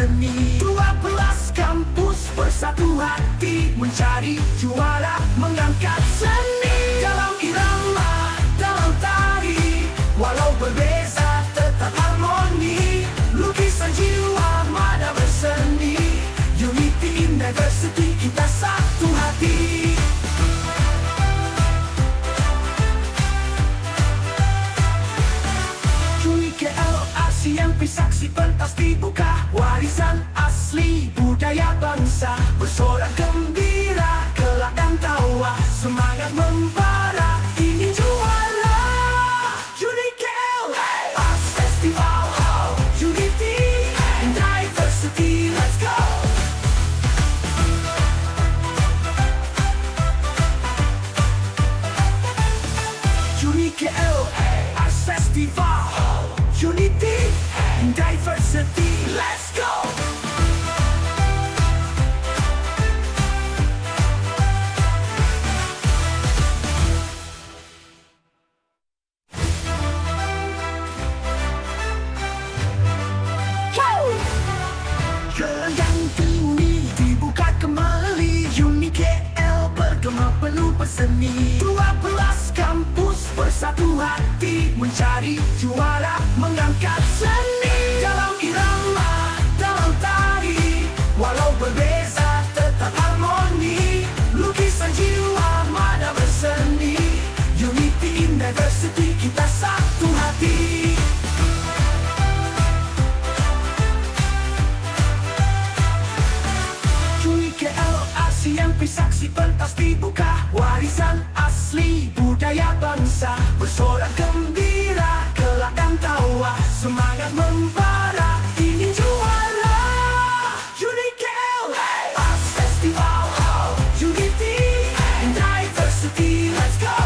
seni. 12 kampus bersatu hati mencari juara, mengangkat seni. Dalam irama, dalam tari, walau berbeza tetap harmoni. Lukisan jiwa mada berseni, unity in diversity, kita satu hati. UniKL yang saksi pentas dibuka, warisan asli budaya bangsa. Bersorak gembira, kelak dan tawa, semangat membara, ingin juara. UniKL Arts Festival, unity and diversity, let's go. UniKL Arts Festival, unity and diversity, let's go. Gelanggang tinggi dibuka kembali, UniKL bergema penuh berseni. 12 kampus bersatu hati mencari juara, mengangkat seni. Dalam irama, dalam tari, walau berbeza tetap harmoni. Lukisan jiwa mada berseni, unity in diversity, kita satu hati. UniKL yang saksi pentas dibuka, warisan asli budaya bangsa. Bersorak gembira, kelak dan tawa, semangat membara, ingin juara. UniKL Arts Festival, unity and diversity, let's go.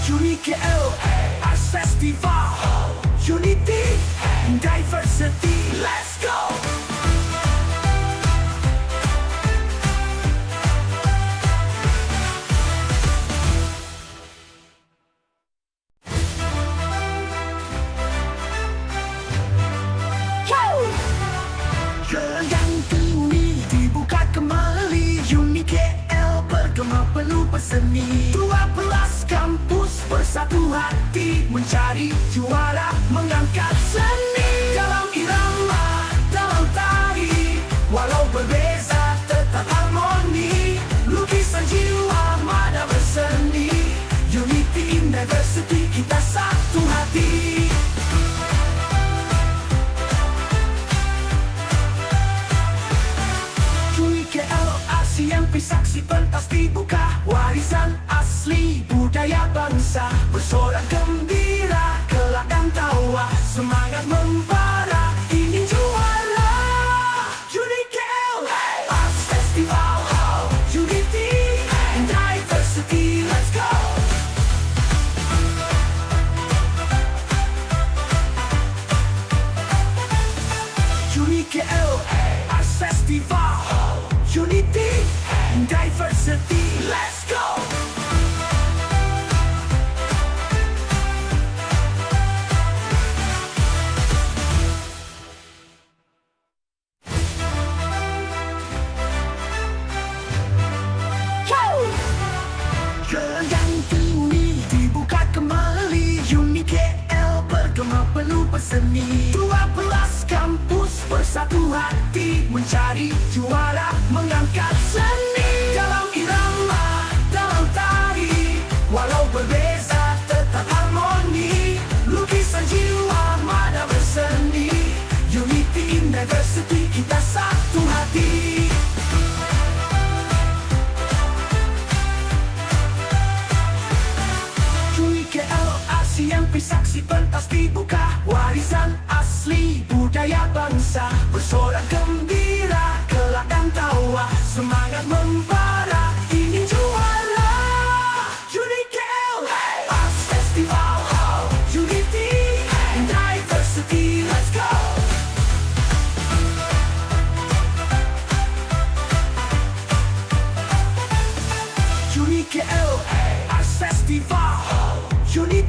UniKL Arts Festival, unity and diversity, let's go. Gelanggang tinggi dibuka kembali, UniKL bergema penuh berseni. 12 kampus bersatu hati mencari juara, mengangkat seni. Dalam irama, dalam tari, walau berbeza tetap harmoni. Lukisan jiwa mada berseni, unity in diversity, kita satu hati. UniKL yang saksi pentas dibuka, warisan asli budaya bangsa. Bersorak gembira, kelak dan tawa, semangat membara, ingin juara. UniKL Arts Festival, unity and diversity, let's go. UniKL Arts Festival, unity and diversity, let's go. Gelanggang tinggi dibuka kembali, UniKL bergema penuh berseni. 12 kampus bersatu hati mencari juara, mengangkat seni. Dalam irama, dalam tari, walau berbeza tetap harmoni. Lukisan jiwa mada berseni, unity in diversity, kita satu hati. UniKL yang saksi pentas dibuka, warisan asli budaya bangsa. Bersorak gembira, kelak dan tawa, semangat membara, ingin juara. UniKL Arts Festival, unity and diversity, let's go. UniKL Arts Festival, unity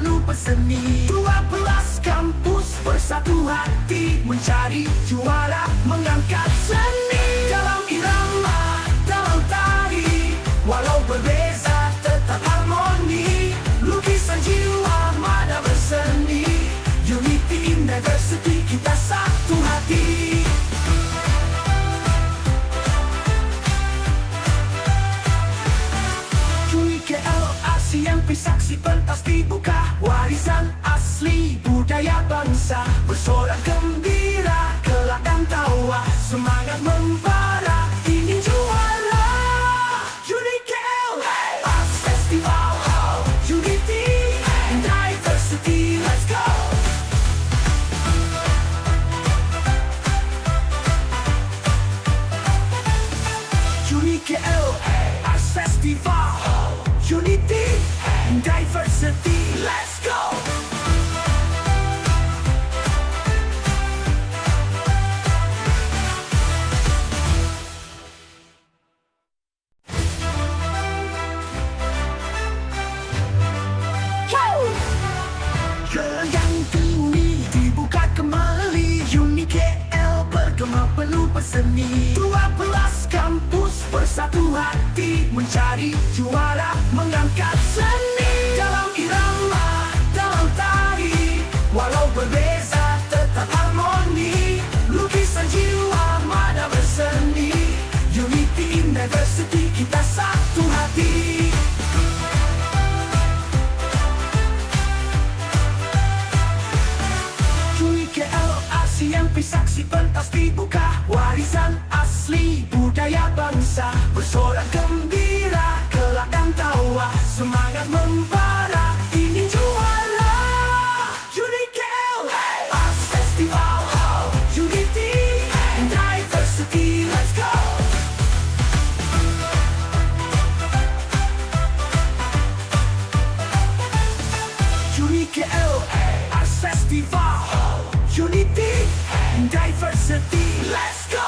pelupa seni. 12 kampus bersatu hati mencari juara, mengangkat seni. Dalam irama, dalam tari, walau berbeza tetap harmoni. Lukisan jiwa mada berseni, unity in diversity, kita satu hati. UniKL ASEAN saksi pentas dibuka, warisan asli budaya bangsa. Bersorak gembira, kelak dan tawa, semangat membara, ingin juara. UniKL Arts Festival, unity and diversity, let's go. UniKL Arts Festival, unity and diversity, let's go. Yang tinggi dibuka kembali, UniKL bergema pelupa seni. 12 kampus bersatu hati mencari juara, mengangkat seni. Dalam irama, dalam tari, walau berbeza tetap harmoni. Lukisan jiwa mada berseni, unity in diversity, kita satu hati. UniKL ASEAN saksi pentas dibuka, warisan asli budaya bangsa. Bersorak gembira, kelak dan tawa, semangat membara, ingin juara. UniKL Arts Festival, unity and diversity, let's go. UniKL Arts Festival, unity and diversity, let's go.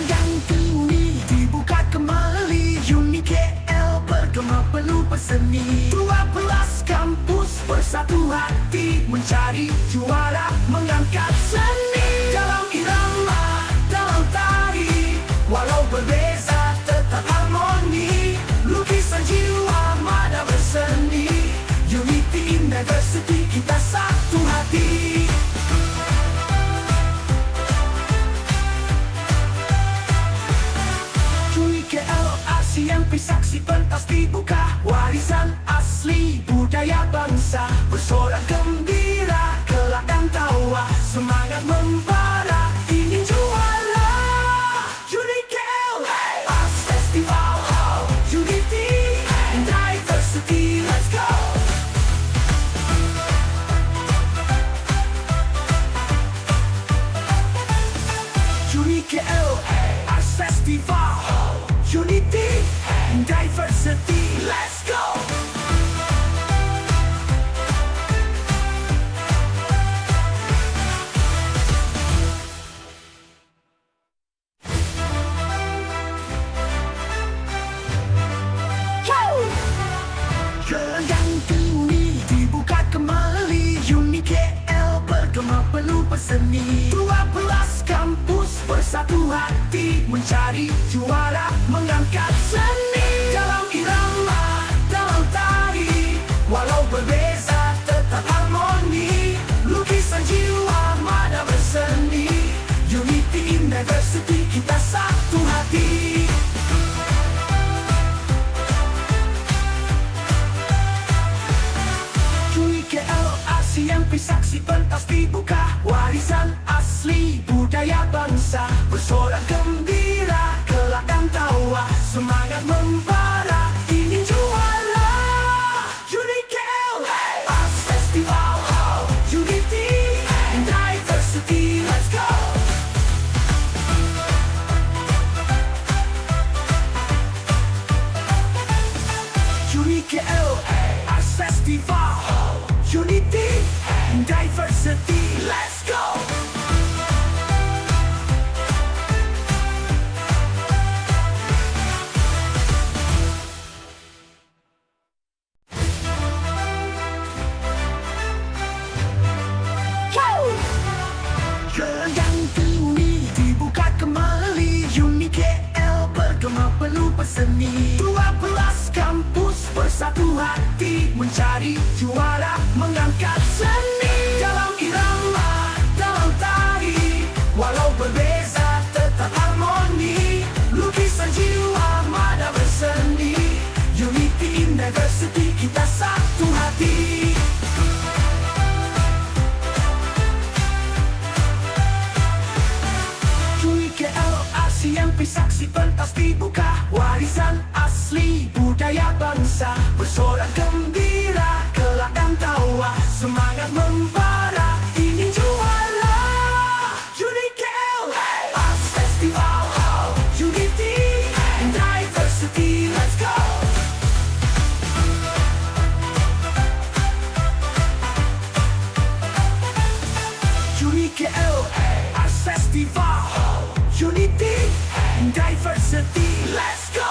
Yang tinggi dibuka kembali, UniKL bergema pelupa seni. 12 kampus bersatu hati mencari juara, mengangkat seni. Dalam irama, dalam tari, walau berbeza tetap harmoni. Lukisan jiwa mada berseni, unity in diversity, kita satu hati. UniKL ASEAN saksi pentas dibuka, warisan asli budaya bangsa. Bersorak gembira, kelak dan tawa, semangat membara, ingin juara. UniKL Arts Festival, unity and diversity, let's go. UniKL Arts Festival, unity and diversity, let's go. Yang tinggi dibuka kembali, UniKL bergema pelupa seni. 12 kampus bersatu hati mencari juara, mengangkat seni. Dalam irama, dalam tari, walau berbeza tetap harmoni. Lukisan jiwa mada berseni, unity in diversity, kita satu hati. UniKL ASEAN saksi pentas dibuka, warisan asli budaya bangsa. Bersorak gembira, kelak dan tawa, semangat membara, ingin juara. UniKL Arts Festival, unity and diversity, let's go. UniKL Arts Festival, unity, diversity, let's go! Gelang ini dibuka kembali, UniKL bergema penuh berseni. 12 kampus bersatu hati mencari juara, mengangkat seni. Dalam irama, dalam tari, walau berbeza tetap harmoni. Lukisan jiwa mada berseni, unity in diversity, kita satu hati. UniKL ASEAN saksi pentas dibuka, warisan asli budaya bangsa. Bersorak gembira, kelak dan tawa, semangat membara, ingin juara. UniKL Arts Festival, unity and diversity, let's go! UniKL Arts Festival, unity and diversity, let's go!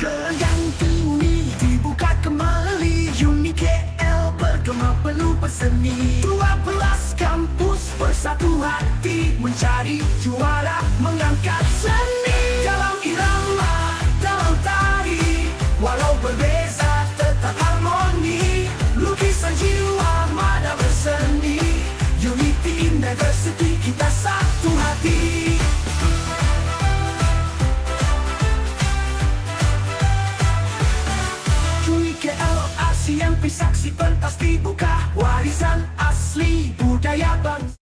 Gelang ini dibuka kembali, UniKL bergema penuh berseni. 12 kampus bersatu hati mencari juara, mengangkat seni. Dalam irama, dalam tari, walau berbeza tetap harmoni. Lukisan jiwa mada berseni, unity in diversity, kita satu hati. UniKL ASEAN saksi pentas dibuka, warisan asli budaya bangsa.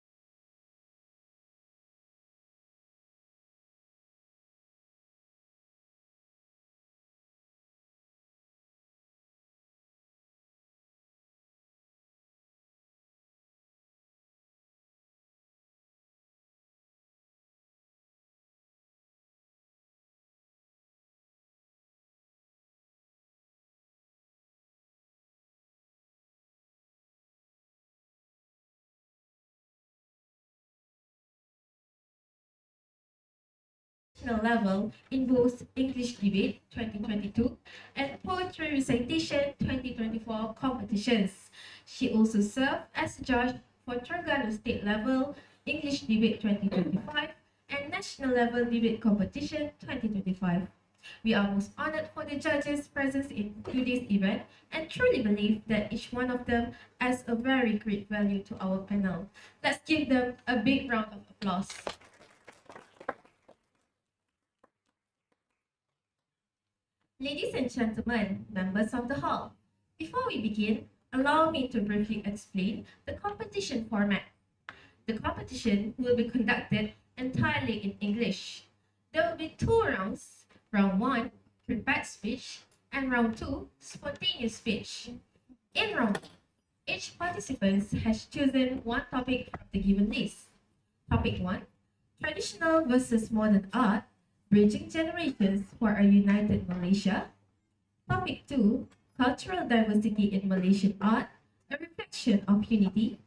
National level in both English Debate 2022 and Poetry Recitation 2024 competitions. She also served as a judge for Terengganu State Level English Debate 2025 and National Level Debate Competition 2025. We are most honored for the judges' presence in today's event and truly believe that each one of them adds a very great value to our panel. Let's give them a big round of applause. Ladies and gentlemen, members of the hall, before we begin, allow me to briefly explain the competition format. The competition will be conducted entirely in English. There will be 2 rounds, round 1, prepared speech, and round 2, spontaneous speech. In round 1, each participant has chosen one topic from the given list. Topic 1, traditional versus modern art, bridging generations for a united Malaysia. Topic 2, cultural diversity in Malaysian art, a reflection of unity.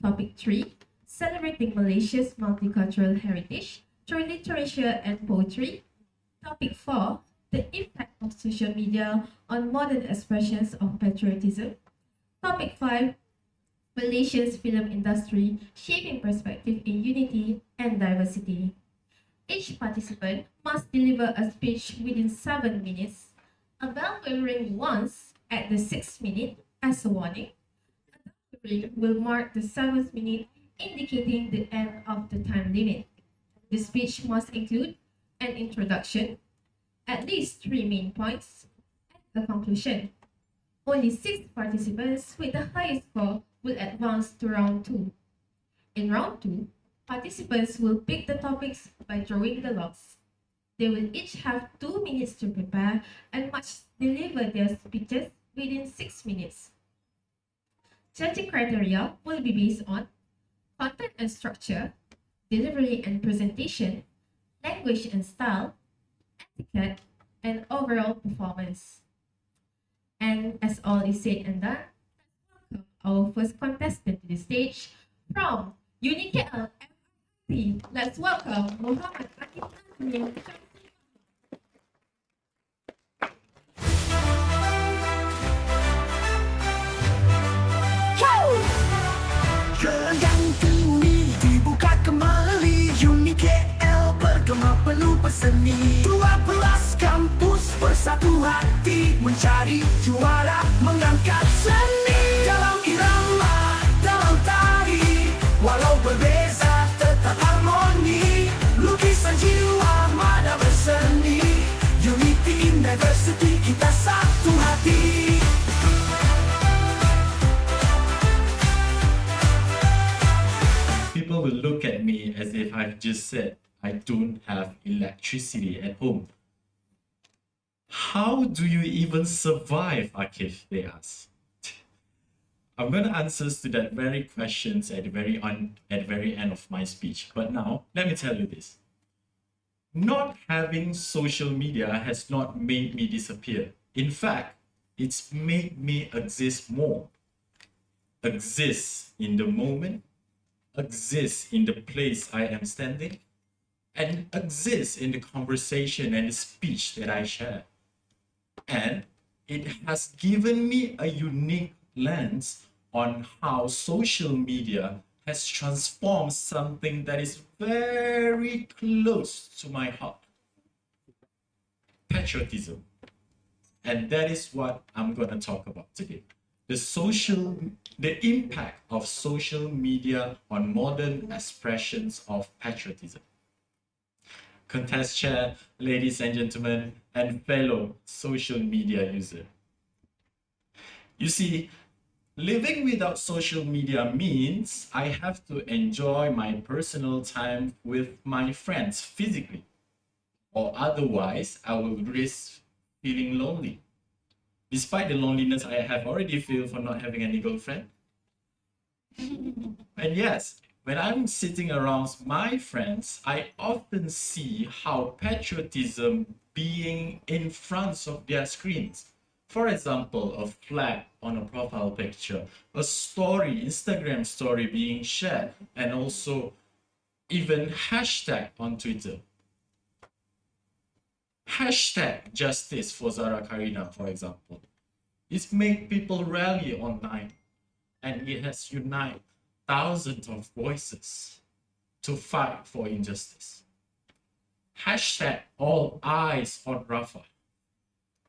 Topic 3, celebrating Malaysia's multicultural heritage through literature and poetry. Topic 4, the impact of social media on modern expressions of patriotism. Topic 5, Malaysia's film industry shaping perspective in unity and diversity. Each participant must deliver a speech within 7 minutes. A bell will ring once at the 6th minute as a warning. A bell will ring will mark the 7th minute, indicating the end of the time limit. The speech must include an introduction, at least 3 main points, and a conclusion. Only 6 participants with the highest score will advance to round 2. In round 2, participants will pick the topics by drawing the lots. They will each have 2 minutes to prepare and must deliver their speeches within 6 minutes. Judging criteria will be based on content and structure, delivery and presentation, language and style, etiquette, and overall performance. And as all is said and done, welcome our first contestant to the stage from UniKL. Let's welcome Muhammad Akish. Gelang ini dibuka kembali UniKL bergema penuh berseni 12 kampus bersatu hati mencari juara mengangkat seni dalam irama, dalam tari walau berbeza tetap harmoni lukisan jiwa mada berseni Unity in Diversity kita satu hati. People will look at me as if I've just said I don't have electricity at home. How do you even survive, Akish? They ask. I'm going to answer to that very questions at the very end of my speech. But now, let me tell you this. Not having social media has not made me disappear. In fact, it's made me exist more. Exist in the moment, exist in the place I am standing, and exist in the conversation and the speech that I share. And it has given me a unique lens on how social media has transformed something that is very close to my heart. Patriotism. And that is what I'm going to talk about today. The impact of social media on modern expressions of patriotism. Contest chair, ladies and gentlemen, and fellow social media user. You see, living without social media means I have to enjoy my personal time with my friends physically, or otherwise I will risk feeling lonely. Despite the loneliness I have already felt for not having any girlfriend. And yes, when I'm sitting around my friends, I often see how patriotism being in front of their screens. For example, a flag on a profile picture, a story, Instagram story being shared, and also even hashtag on Twitter. Hashtag justice for Zara Karina, for example. It's made people rally online, and it has united thousands of voices to fight for injustice. Hashtag all eyes on Rafah,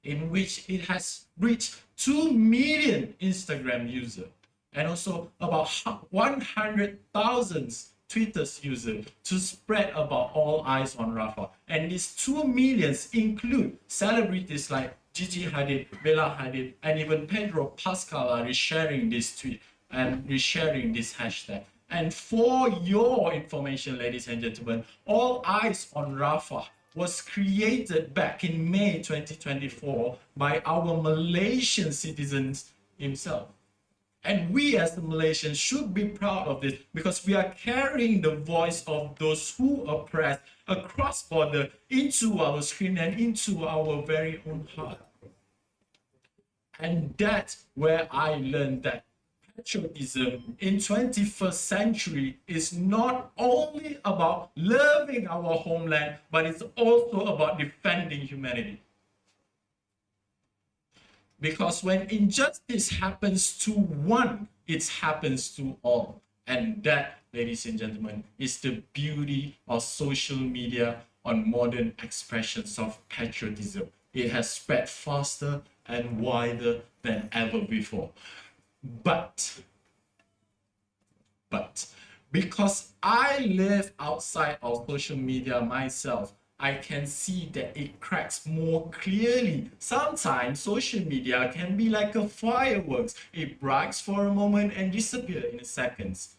in which it has reached 2 million Instagram users and also about 100,000 Twitter users to spread about all eyes on Rafah. And these 2 millions include celebrities like Gigi Hadid, Bella Hadid, and even Pedro Pascal are resharing this tweet and resharing this hashtag. And for your information, ladies and gentlemen, All Eyes on Rafah was created back in May 2024 by our Malaysian citizens himself. And we as the Malaysians should be proud of this because we are carrying the voice of those who oppress across border into our screen and into our very own heart. And that's where I learned that patriotism in 21st century is not only about loving our homeland, but it's also about defending humanity. Because when injustice happens to one, it happens to all. And that, ladies and gentlemen, is the beauty of social media on modern expressions of patriotism. It has spread faster and wider than ever before. But because I live outside of social media myself, I can see that it cracks more clearly. Sometimes social media can be like a fireworks. It brights for a moment and disappears in seconds.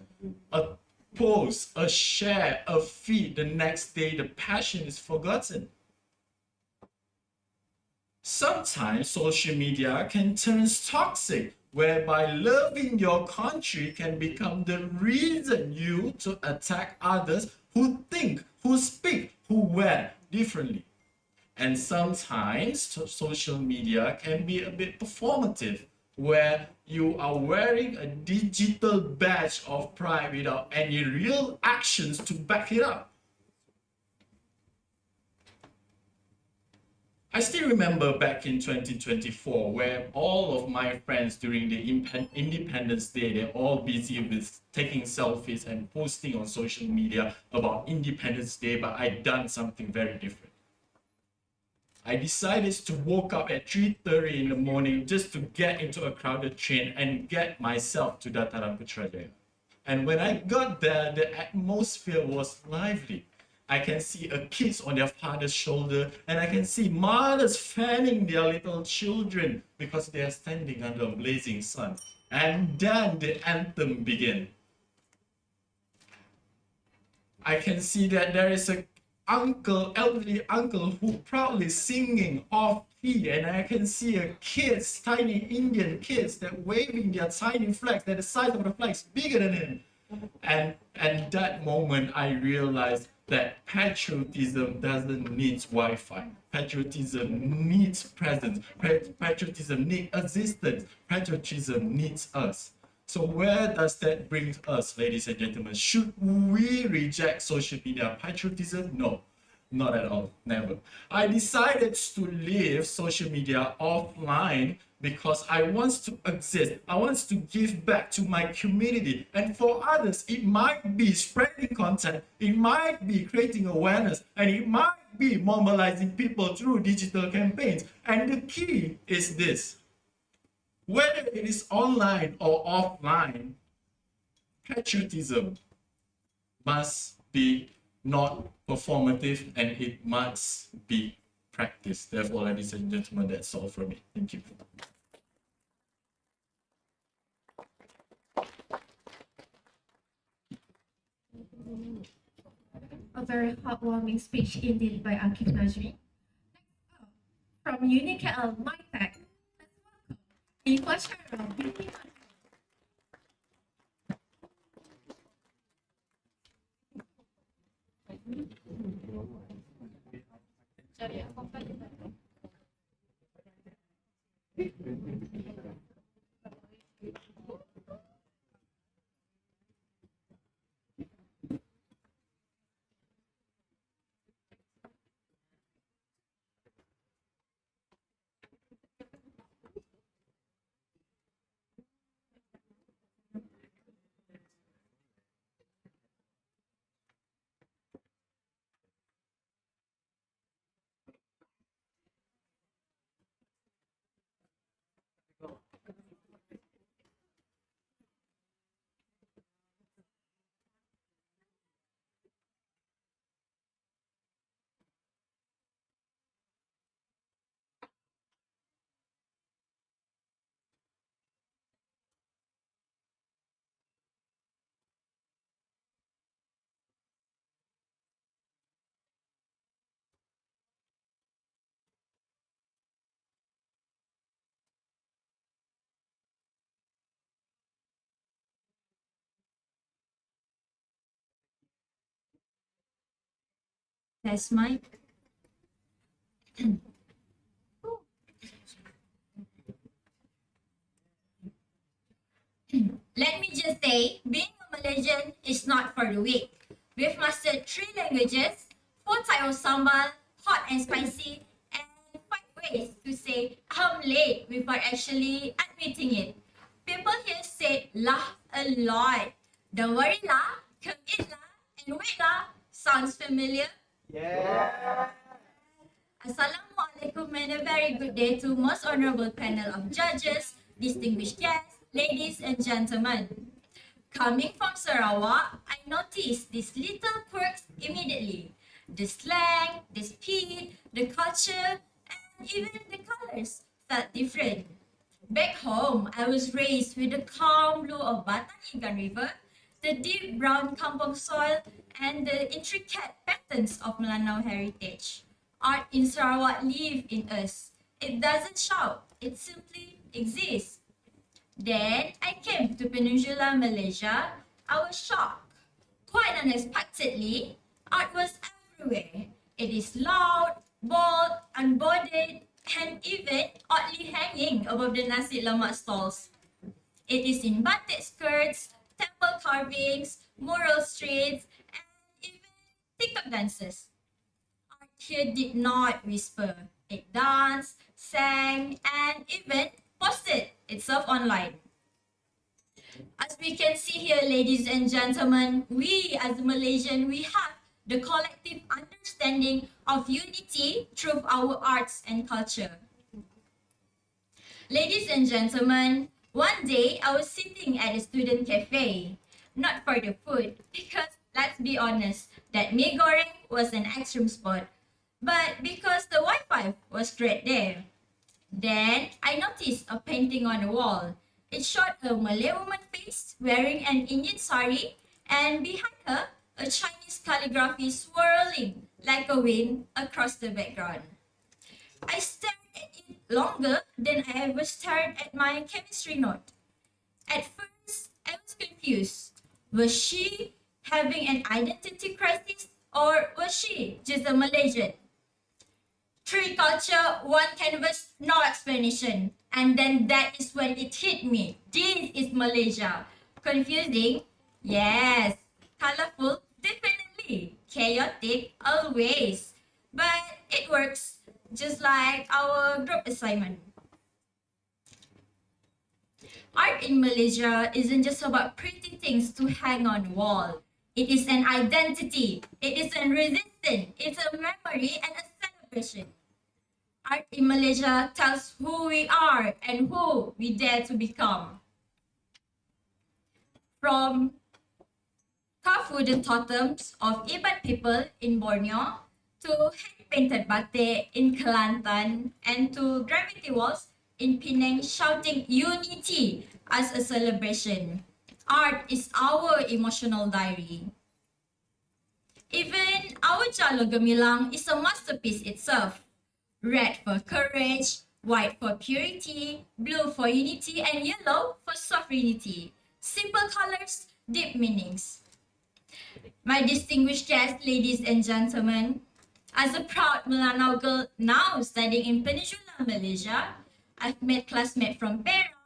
A post, a share, a feed, the next day the passion is forgotten. Sometimes social media can turn toxic whereby loving your country can become the reason you to attack others who think, who speak, who wear differently. And sometimes social media can be a bit performative, where you are wearing a digital badge of pride without any real actions to back it up. I still remember back in 2024 where all of my friends during the Independence Day, they're all busy with taking selfies and posting on social media about Independence Day, but I'd done something very different. I decided to woke up at 3:30 in the morning just to get into a crowded train and get myself to Dataran Putrajaya. And when I got there, the atmosphere was lively. I can see kids on their father's shoulder, and I can see mothers fanning their little children because they are standing under a blazing sun. And then the anthem began. I can see that there is a elderly uncle who proudly singing off key, and I can see a kids, tiny Indian kids that waving their tiny flags that the size of the flags bigger than him. And that moment I realized that patriotism doesn't need Wi-Fi. Patriotism needs presence. Patriotism needs existence. Patriotism needs us. So where does that bring us, ladies and gentlemen? Should we reject social media patriotism? No, not at all, never. I decided to leave social media offline because I want to exist. I want to give back to my community. And for others, it might be spreading content, it might be creating awareness, and it might be mobilizing people through digital campaigns. And the key is this: whether it is online or offline, patriotism must be not performative, and it must be practiced. Therefore, ladies and gentlemen, that's all from me. Thank you. A very heartwarming speech indeed by Akish Najmi. From UniKL, my tech. Let's welcome Ifashara. That's my Let me just say, being a Malaysian is not for the weak. We've mastered 3 languages, 4 types of sambal, hot and spicy, and 5 ways to say I'm late without actually admitting it. People here say lah a lot. Don't worry lah, come eat lah, and wait lah. Sounds familiar? Yeah. Assalamualaikum and a very good day to most honorable panel of judges, distinguished guests, ladies and gentlemen. Coming from Sarawak, I noticed these little quirks immediately. The slang, the speed, the culture, and even the colors felt different. Back home, I was raised with the calm blue of Batan Ikan River, the deep brown kampung soil, and the intricate patterns of Melanau heritage. Art in Sarawak lives in us. It doesn't shout, it simply exists. Then I came to Peninsula Malaysia. I was shocked. Quite unexpectedly, art was everywhere. It is loud, bold, unbodied, and even oddly hanging above the nasi lemak stalls. It is in batik skirts, temple carvings, mural streets, and even TikTok dances. Art here did not whisper. It danced, sang, and even posted itself online. As we can see here, ladies and gentlemen, we as a Malaysian, we have the collective understanding of unity through our arts and culture. Ladies and gentlemen, one day I was sitting at a student cafe, not for the food, because let's be honest, that mee goreng was an extreme spot, but because the Wi-Fi was straight there. Then I noticed a painting on the wall. It showed a Malay woman face wearing an Indian sari, and behind her, a Chinese calligraphy swirling like a wind across the background. I stared at it longer than I ever stared at my chemistry note. At first, I was confused. Was she having an identity crisis, or was she just a Malaysian? Three culture, one canvas, no explanation. And then that is when it hit me. This is Malaysia. Confusing? Yes. Colorful? Definitely. Chaotic? Always. But it works, just like our group assignment. Art in Malaysia isn't just about pretty things to hang on the wall. It is an identity. It is a resistance. It's a memory and a celebration. Art in Malaysia tells who we are and who we dare to become. From carved wooden totems of Iban people in Borneo, to hand-painted batik in Kelantan, and to gravity walls in Penang shouting unity as a celebration. Art is our emotional diary. Even our Jalo Gemilang is a masterpiece itself. Red for courage, white for purity, blue for unity, and yellow for sovereignty. Simple colors, deep meanings. My distinguished guests, ladies and gentlemen, as a proud Melanau girl now studying in Peninsula Malaysia, I've met classmates from Perak,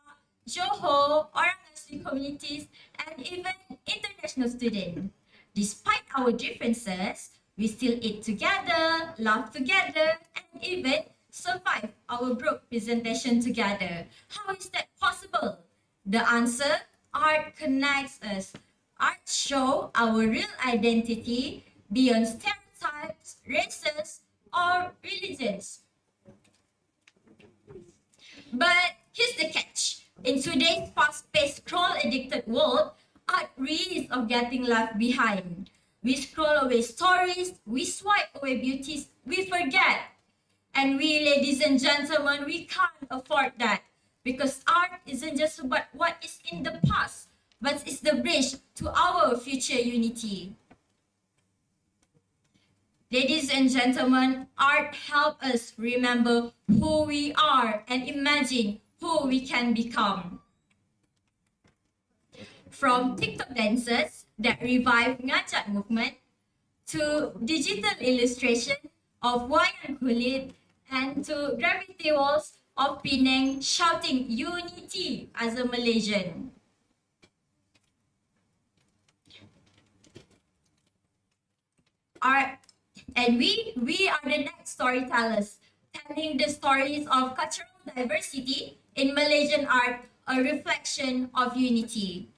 Johor, Orang Asli communities, and even international students. Despite our differences, we still eat together, laugh together, and even survive our group presentation together. How is that possible? The answer, art connects us. Art shows our real identity beyond stereotypes, races, or religions. But here's the catch. In today's fast-paced, scroll-addicted world, art risks of getting left behind. We scroll away stories, we swipe away beauties, we forget. And we, ladies and gentlemen, we can't afford that. Because art isn't just about what is in the past, but it's the bridge to our future unity. Ladies and gentlemen, art helps us remember who we are and imagine who we can become. From TikTok dances that revive ngajak movement to digital illustration of wayang kulit and to gravity walls of Penang shouting unity as a Malaysian. We are the next storytellers, telling the stories of cultural diversity in Malaysian art, a reflection of unity.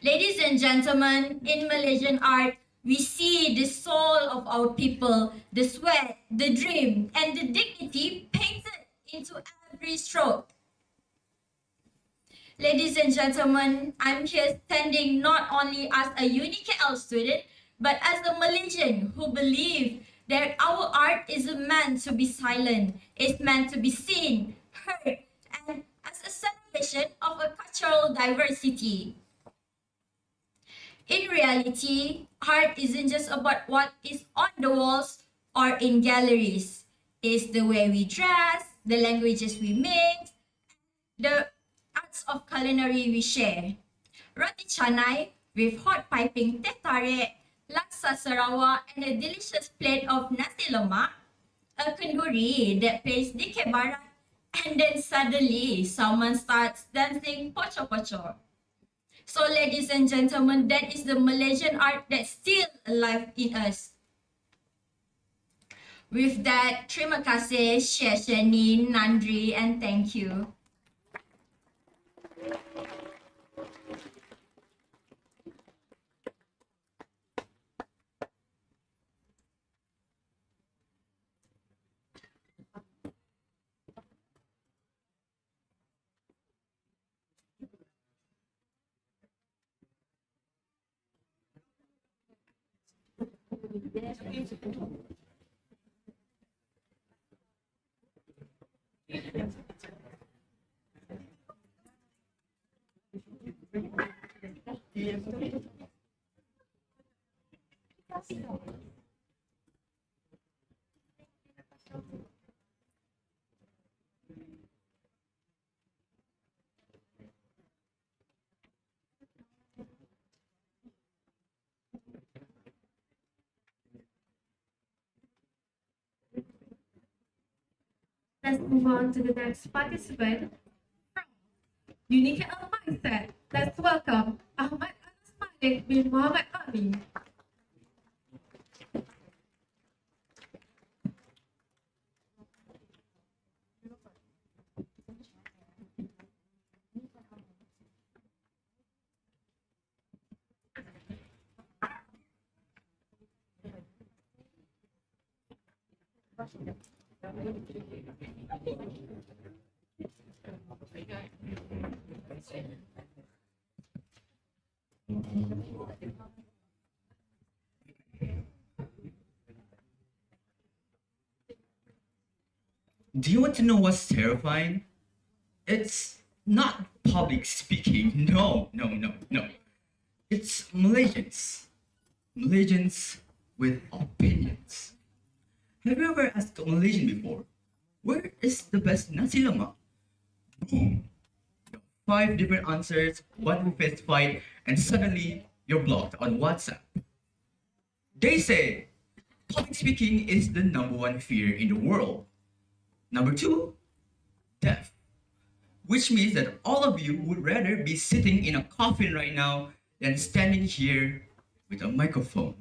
Ladies and gentlemen, in Malaysian art, we see the soul of our people, the sweat, the dream, and the dignity painted into every stroke. Ladies and gentlemen, I'm here standing not only as a UniKL student, but as a Malaysian who believe that our art isn't meant to be silent, it's meant to be seen, heard, and as a celebration of a cultural diversity. In reality, art isn't just about what is on the walls or in galleries. It's the way we dress, the languages we mix, the lots of culinary we share. Roti canai with hot piping teh tarik, laksa Sarawak, and a delicious plate of nasi lemak, a kenduri that plays dikir barat, and then suddenly someone starts dancing pocho-pocho. So ladies and gentlemen, that is the Malaysian art that's still alive in us. With that, terima kasih, Shesheni, Nandri, and thank you. Let's move on to the next participant from UniKL Mindset. Let's welcome Ahmad Anas Malik bin Muhammad Amin. Do you want to know what's terrifying? It's not public speaking. No, no, no, no. It's Malaysians. Malaysians with opinions. Have you ever asked a Malaysian before, where is the best nasi lemak? Boom. 5 different answers, one fist fight, and suddenly you're blocked on WhatsApp. They say public speaking is the #1 fear in the world. Number 2, death. Which means that all of you would rather be sitting in a coffin right now than standing here with a microphone.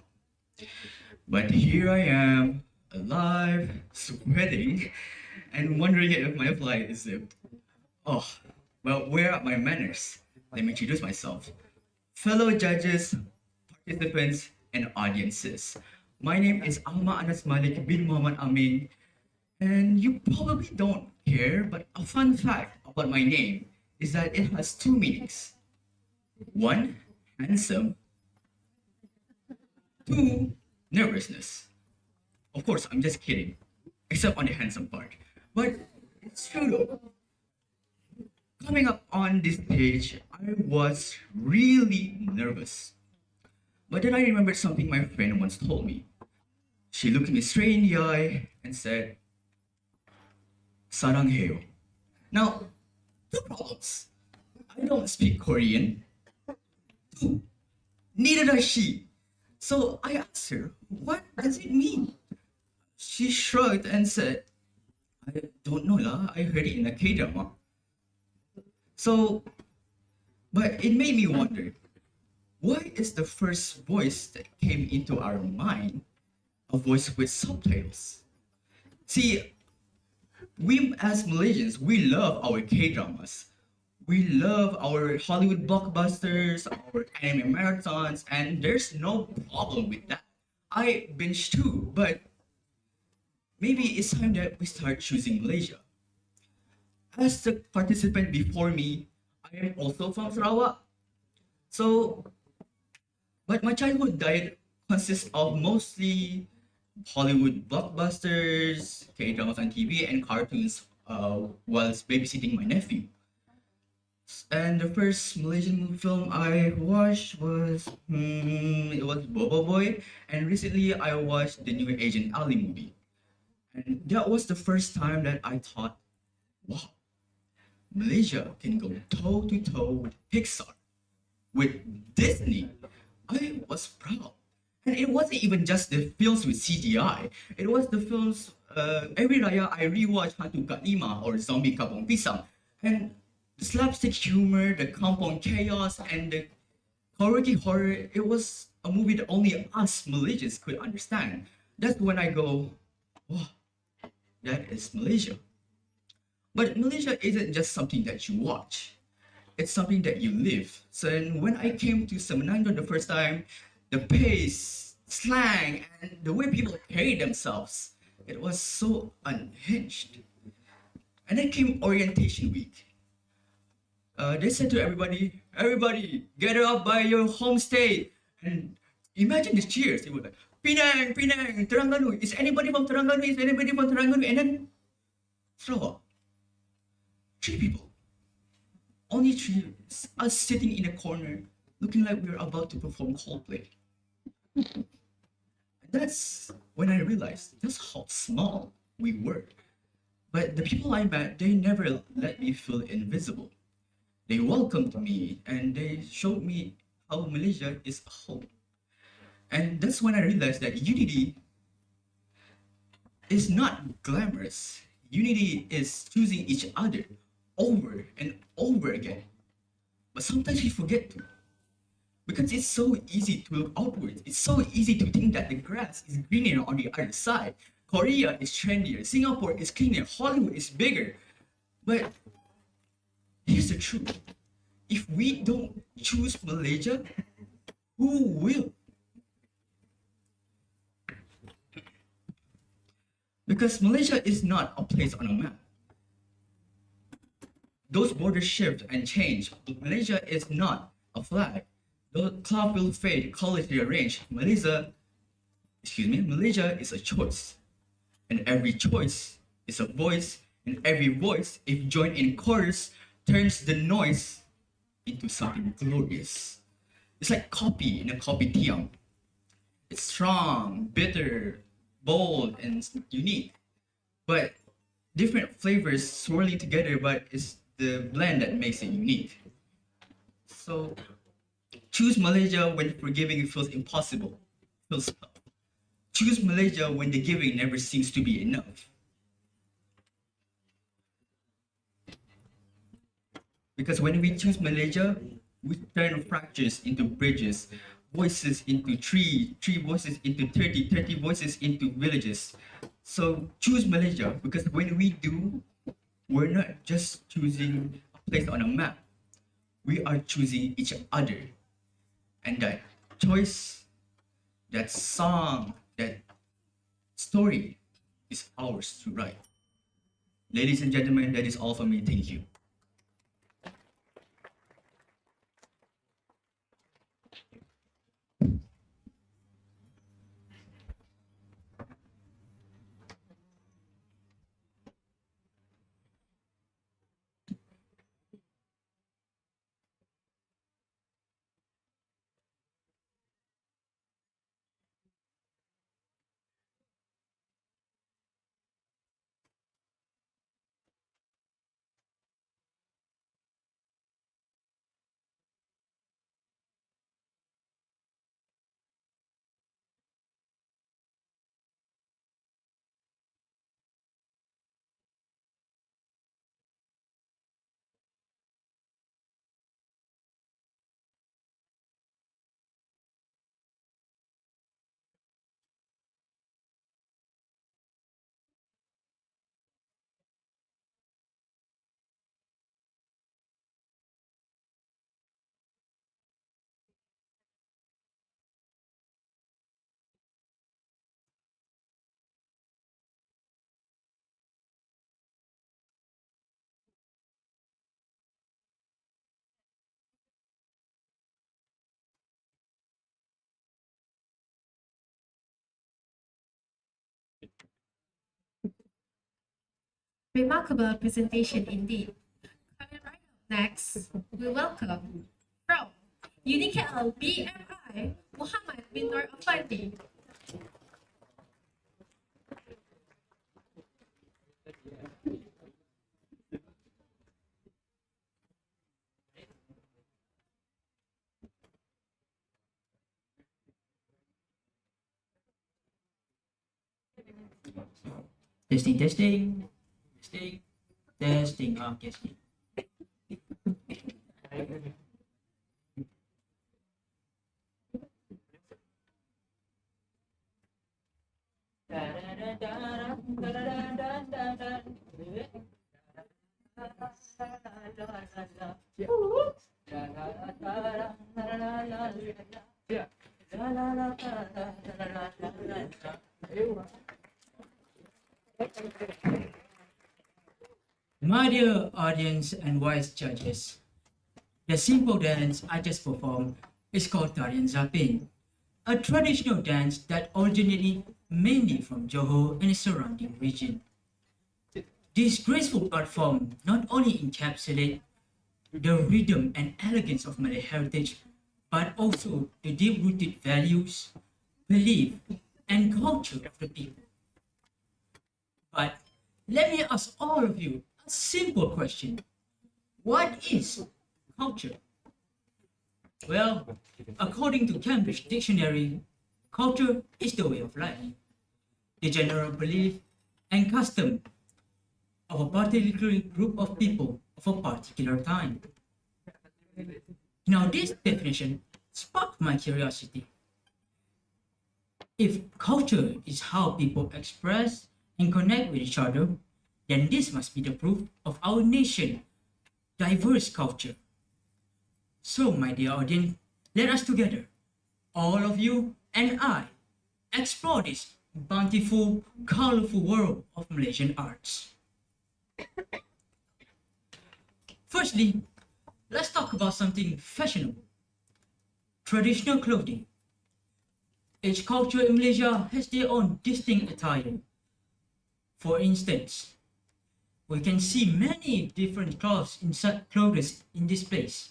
But here I am, alive, sweating, and wondering if my flight is zipped. Oh, well, where are my manners? Let me introduce myself. Fellow judges, participants, and audiences. My name is Ahmad Anas Malik bin Muhammad Amin, and you probably don't care, but a fun fact about my name is that it has 2 meanings. 1, handsome. 2, nervousness. Of course, I'm just kidding, except on the handsome part. But it's true though. Coming up on this stage, I was really nervous. But then I remembered something my friend once told me. She looked me straight in the eye and said, Sarang Heo. Now, 2 problems. I don't speak Korean. 2, neither does she. So I asked her, what does it mean? She shrugged and said, I don't know lah, I heard it in a K-drama. So, but it made me wonder, why is the first voice that came into our mind a voice with subtitles? See, we as Malaysians, we love our K-dramas. We love our Hollywood blockbusters, our anime marathons, and there's no problem with that. I binge too, but maybe it's time that we start choosing Malaysia. As the participant before me, I am also from Sarawak. So, but my childhood diet consists of mostly Hollywood blockbusters, K-dramas on TV, and cartoons whilst babysitting my nephew. And the first Malaysian film I watched was it was Boba Boy, and recently I watched the new Agent Ali movie, and that was the first time that I thought, wow, Malaysia can go toe to toe with Pixar, with Disney. I was proud. And it wasn't even just the films with CGI. It was the films, every raya I rewatch Hantu Kat Lima or Zombie Kampung Pisang. And the slapstick humor, the kampong chaos, and the karaoke horror, it was a movie that only us Malaysians could understand. That's when I go, wow, that is Malaysia. But Malaysia isn't just something that you watch. It's something that you live. So when I came to Semenanjung the first time, the pace, slang, and the way people carry themselves, it was so unhinged. And then came orientation week. They said to everybody, everybody, gather up by your homestay. And imagine the cheers. It was like, Penang, Penang, Terengganu. Is anybody from Terengganu? Is anybody from Terengganu? And then Sarawak. 3 people. Only 3, us sitting in a corner, looking like we were about to perform Coldplay. That's when I realized just how small we were. But the people I met, they never let me feel invisible. They welcomed me and they showed me how Malaysia is a whole. And that's when I realized that unity is not glamorous. Unity is choosing each other over and over again. But sometimes we forget to. Because it's so easy to look outwards. It's so easy to think that the grass is greener on the other side. Korea is trendier. Singapore is cleaner. Hollywood is bigger. But here's the truth. If we don't choose Malaysia, who will? Because Malaysia is not a place on a map. Those borders shift and change. Malaysia is not a flag. The cloud will fade, colors rearrange. Malaysia is a choice. And every choice is a voice, and every voice, if joined in chorus, turns the noise into something glorious. It's like coffee in a coffee tiam. It's strong, bitter, bold, and unique. But different flavors swirling together, but it's the blend that makes it unique. So choose Malaysia when forgiving feels impossible. Feels tough. Choose Malaysia when the giving never seems to be enough. Because when we choose Malaysia, we turn fractures into bridges, voices into three voices into 30, 30 voices into villages. So choose Malaysia because when we do, we're not just choosing a place on a map. We are choosing each other. And that choice, that song, that story is ours to write. Ladies and gentlemen, that is all for me. Thank you. Remarkable presentation indeed. Coming right up next, we welcome from UniKL BMI, Muhammad bin Nur Afandi. Testing, testing, testing, testing. Okay, see. My dear audience and wise judges, the simple dance I just performed is called Tarian Zapin, a traditional dance that originated mainly from Johor and its surrounding region. This graceful art form not only encapsulates the rhythm and elegance of Malay heritage, but also the deep-rooted values, belief, and culture of the people. But let me ask all of you a simple question. What is culture? Well, according to Cambridge Dictionary, culture is the way of life, the general belief and custom of a particular group of people of a particular time. Now, this definition sparked my curiosity. If culture is how people express and connect with each other, then this must be the proof of our nation's diverse culture. So, my dear audience, let us together, all of you and I, explore this bountiful, colorful world of Malaysian arts. Firstly, let's talk about something fashionable. Traditional clothing. Each culture in Malaysia has their own distinct attire. For instance, we can see many different clothes in this place.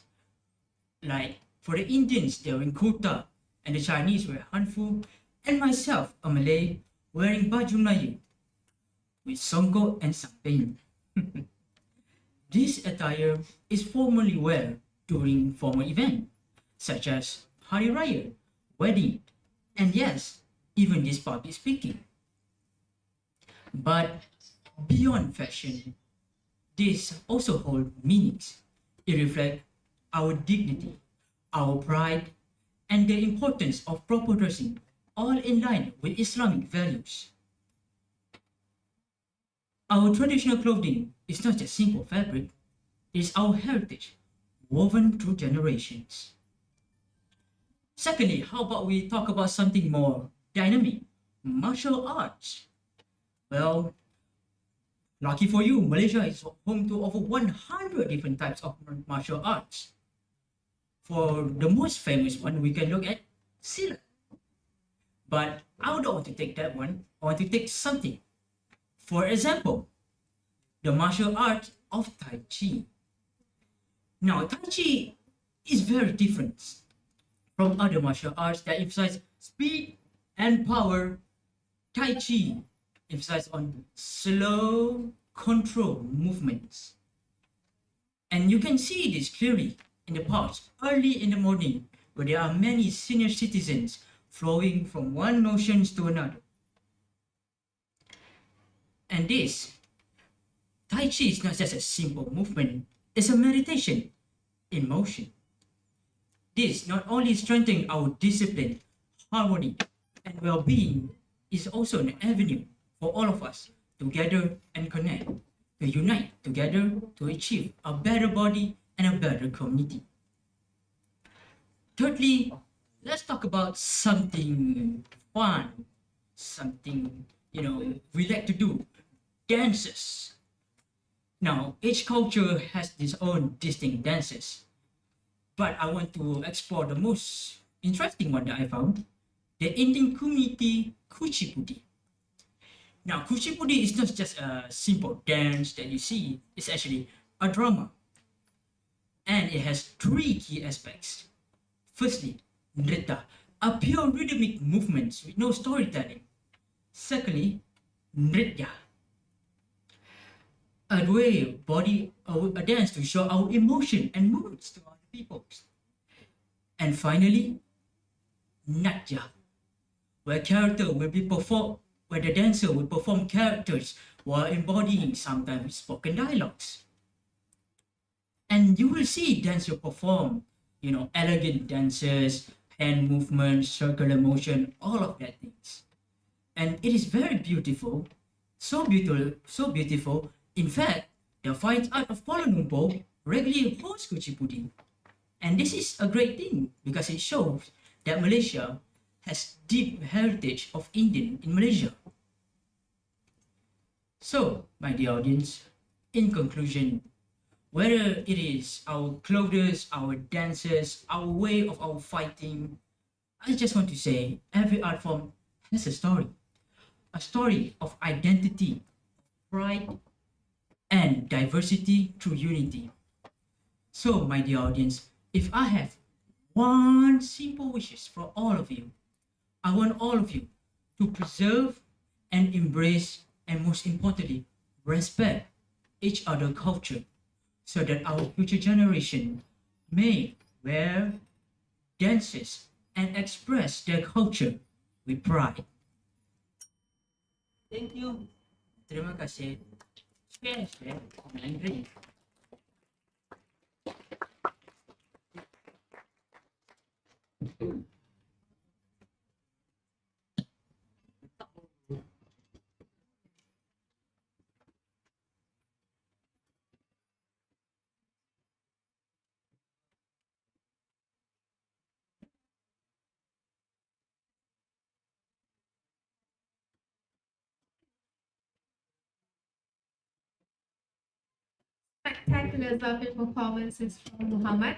Like for the Indians, they're wearing kurta, and the Chinese wear hanfu, and myself, a Malay, wearing baju Melayu with songkok and samping. This attire is formally worn during formal events such as Hari Raya, wedding, and yes, even this public speaking. But beyond fashion, this also holds meanings. It reflects our dignity, our pride, and the importance of proper dressing, all in line with Islamic values. Our traditional clothing is not just simple fabric, it is our heritage, woven through generations. Secondly, how about we talk about something more dynamic, martial arts? Well, lucky for you, Malaysia is home to over 100 different types of martial arts. For the most famous one, we can look at Silat. But I don't want to take that one. I want to take something. For example, the martial art of Tai Chi. Now, Tai Chi is very different from other martial arts that emphasize speed and power. Tai Chi emphasizes on slow, controlled movements. And you can see this clearly in the past, early in the morning, where there are many senior citizens flowing from one notions to another. And this, Tai Chi is not just a simple movement, it's a meditation in motion. This not only strengthens our discipline, harmony, and well-being, is also an avenue for all of us to gather and connect, to unite together to achieve a better body and a better community. Thirdly, let's talk about something fun, something, we like to do, dances. Now, each culture has its own distinct dances, but I want to explore the most interesting one that I found, the Indian community Kuchipudi. Now, Kuchipudi is not just a simple dance that you see, it's actually a drama. And it has three key aspects. Firstly, Nritta, a pure rhythmic movement with no storytelling. Secondly, Nritya, a dance to show our emotion and moods to other people. And finally, Natya, where character will be performed where the dancer would perform characters while embodying sometimes spoken dialogues. And you will see dancer perform, elegant dances, hand movements, circular motion, all of that things. And it is very beautiful, so beautiful, so beautiful. In fact, the Fine Art of Kuala Lumpur regularly hosts Kuchipudi. And this is a great thing because it shows that Malaysia has deep heritage of Indian in Malaysia. So, my dear audience, in conclusion, whether it is our clothes, our dances, our way of our fighting, I just want to say every art form has a story of identity, pride, and diversity through unity. So, my dear audience, if I have one simple wishes for all of you, I want all of you to preserve and embrace, and most importantly, respect each other's culture so that our future generation may wear, dances, and express their culture with pride. Thank you. Terima kasih. Share, and read. Spectacular Zafin performances from Muhammad.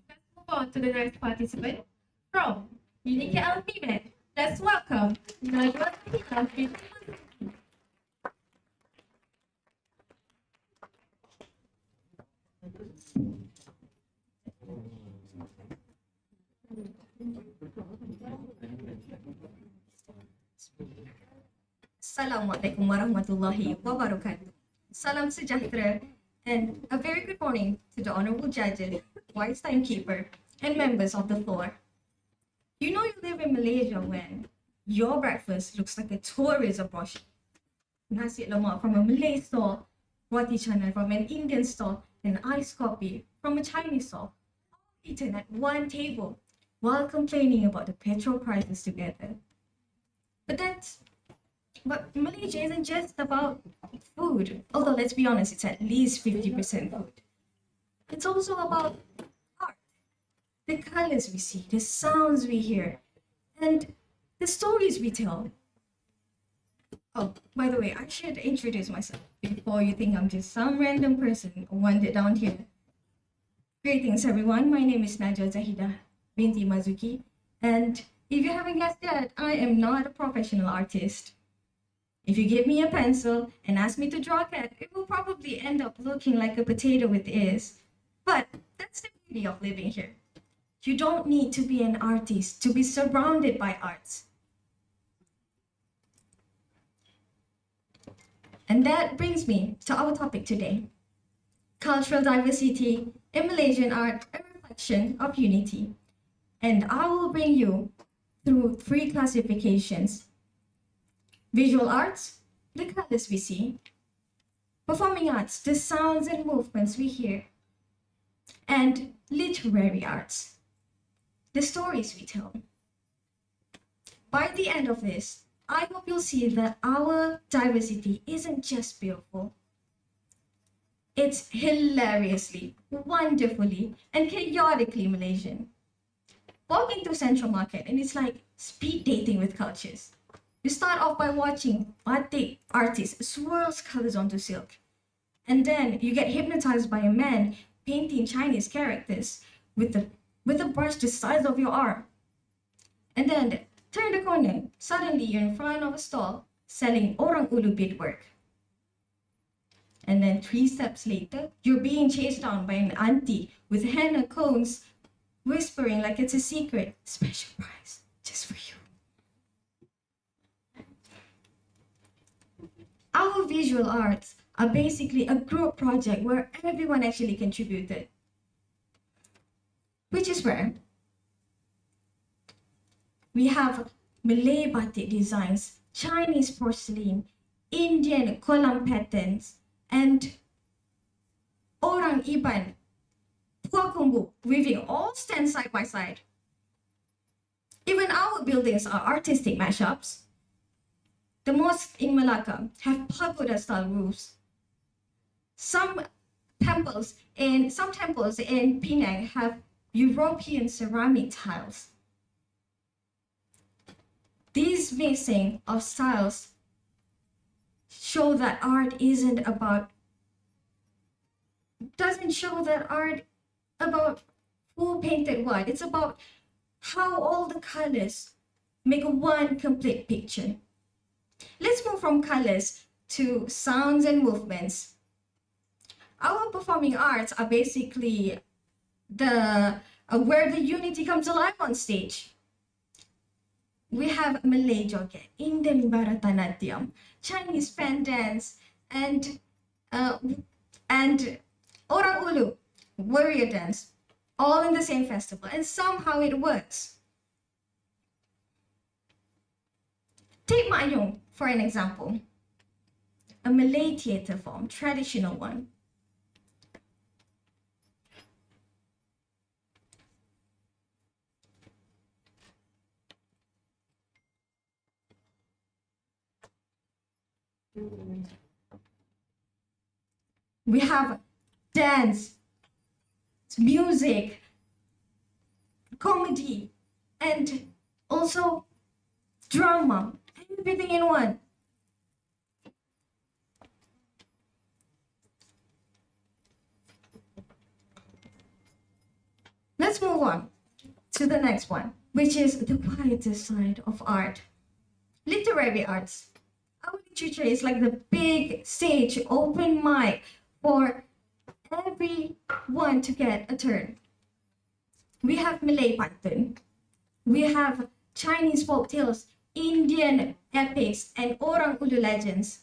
Let's move on to the next participant from UniKL Female. Let's welcome Najwa Zahida. Assalamualaikum warahmatullahi wabarakatuh. Salam sejahtera and a very good morning to the honorable judges, wise timekeeper, and members of the floor. You know you live in Malaysia when your breakfast looks like a tourism brochure. Nasi lemak from a Malay store, roti canai from an Indian store, and iced coffee from a Chinese store, all eaten at one table while complaining about the petrol prices together. But Malaysia isn't just about food, although let's be honest, it's at least 50% food. It's also about art, the colors we see, the sounds we hear, and the stories we tell. Oh, by the way, I should introduce myself before you think I'm just some random person wandered down here. Greetings everyone, my name is Najwa Zahida binti Mazuki, and if you haven't guessed yet, I am not a professional artist. If you give me a pencil and ask me to draw a cat, it will probably end up looking like a potato with ears. But that's the beauty of living here. You don't need to be an artist to be surrounded by arts. And that brings me to our topic today. Cultural diversity in Malaysian art, a reflection of unity. And I will bring you through 3 classifications. Visual arts, the colors we see. Performing arts, the sounds and movements we hear. And literary arts, the stories we tell. By the end of this, I hope you'll see that our diversity isn't just beautiful. It's hilariously, wonderfully, and chaotically Malaysian. Walk into Central Market and it's like speed dating with cultures. You start off by watching batik artists swirls colors onto silk. And then you get hypnotized by a man painting Chinese characters with a brush the size of your arm. And then turn the corner, suddenly you're in front of a stall selling orang ulu beadwork. And then 3 steps later, you're being chased down by an auntie with henna cones, whispering like it's a secret, special prize, just for you. Our visual arts are basically a group project where everyone actually contributed. Which is where we have Malay batik designs Chinese porcelain, Indian kolam patterns, and orang Iban, Puakumbu, weaving all stand side by side. Even our buildings are artistic mashups. The mosques in Malacca have pagoda-style roofs. Some temples in Penang have European ceramic tiles. These mixing of styles show that art doesn't show that art about who painted what. It's about how all the colors make one complete picture. Let's move from colors to sounds and movements. Our performing arts are basically where the unity comes alive on stage. We have Malay joget, Indian Bharatanatyam, Chinese fan dance, and Orang Ulu, warrior dance, all in the same festival, and somehow it works. Take Mayung for an example, a Malay theatre form, traditional one. We have dance, music, comedy, and also drama, everything in one. Let's move on to the next one, which is the quieter side of art. Literary arts. Our literature is like the big stage, open mic for everyone to get a turn. We have Malay pantun. We have Chinese folk tales, Indian epics, and Orang Ulu legends.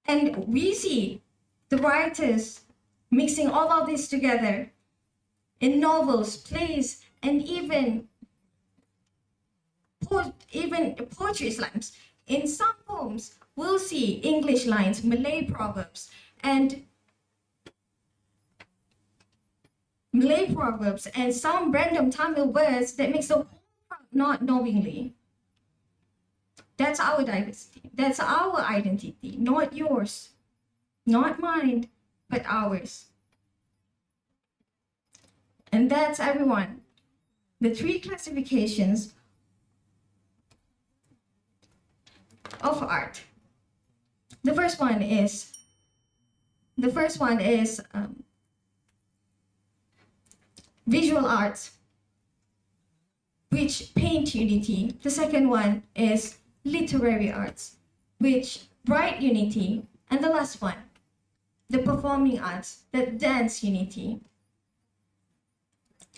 And we see the writers mixing all of this together in novels, plays, and even poetry slams. In some poems, we'll see English lines, Malay proverbs, and some random Tamil words that makes the whole crowd not knowingly. That's our diversity. That's our identity, not yours, not mine, but ours. And that's everyone. The 3 classifications of art. The first one is visual arts, which paint unity. The second one is literary arts, which write unity. And the last one, the performing arts, that dance unity.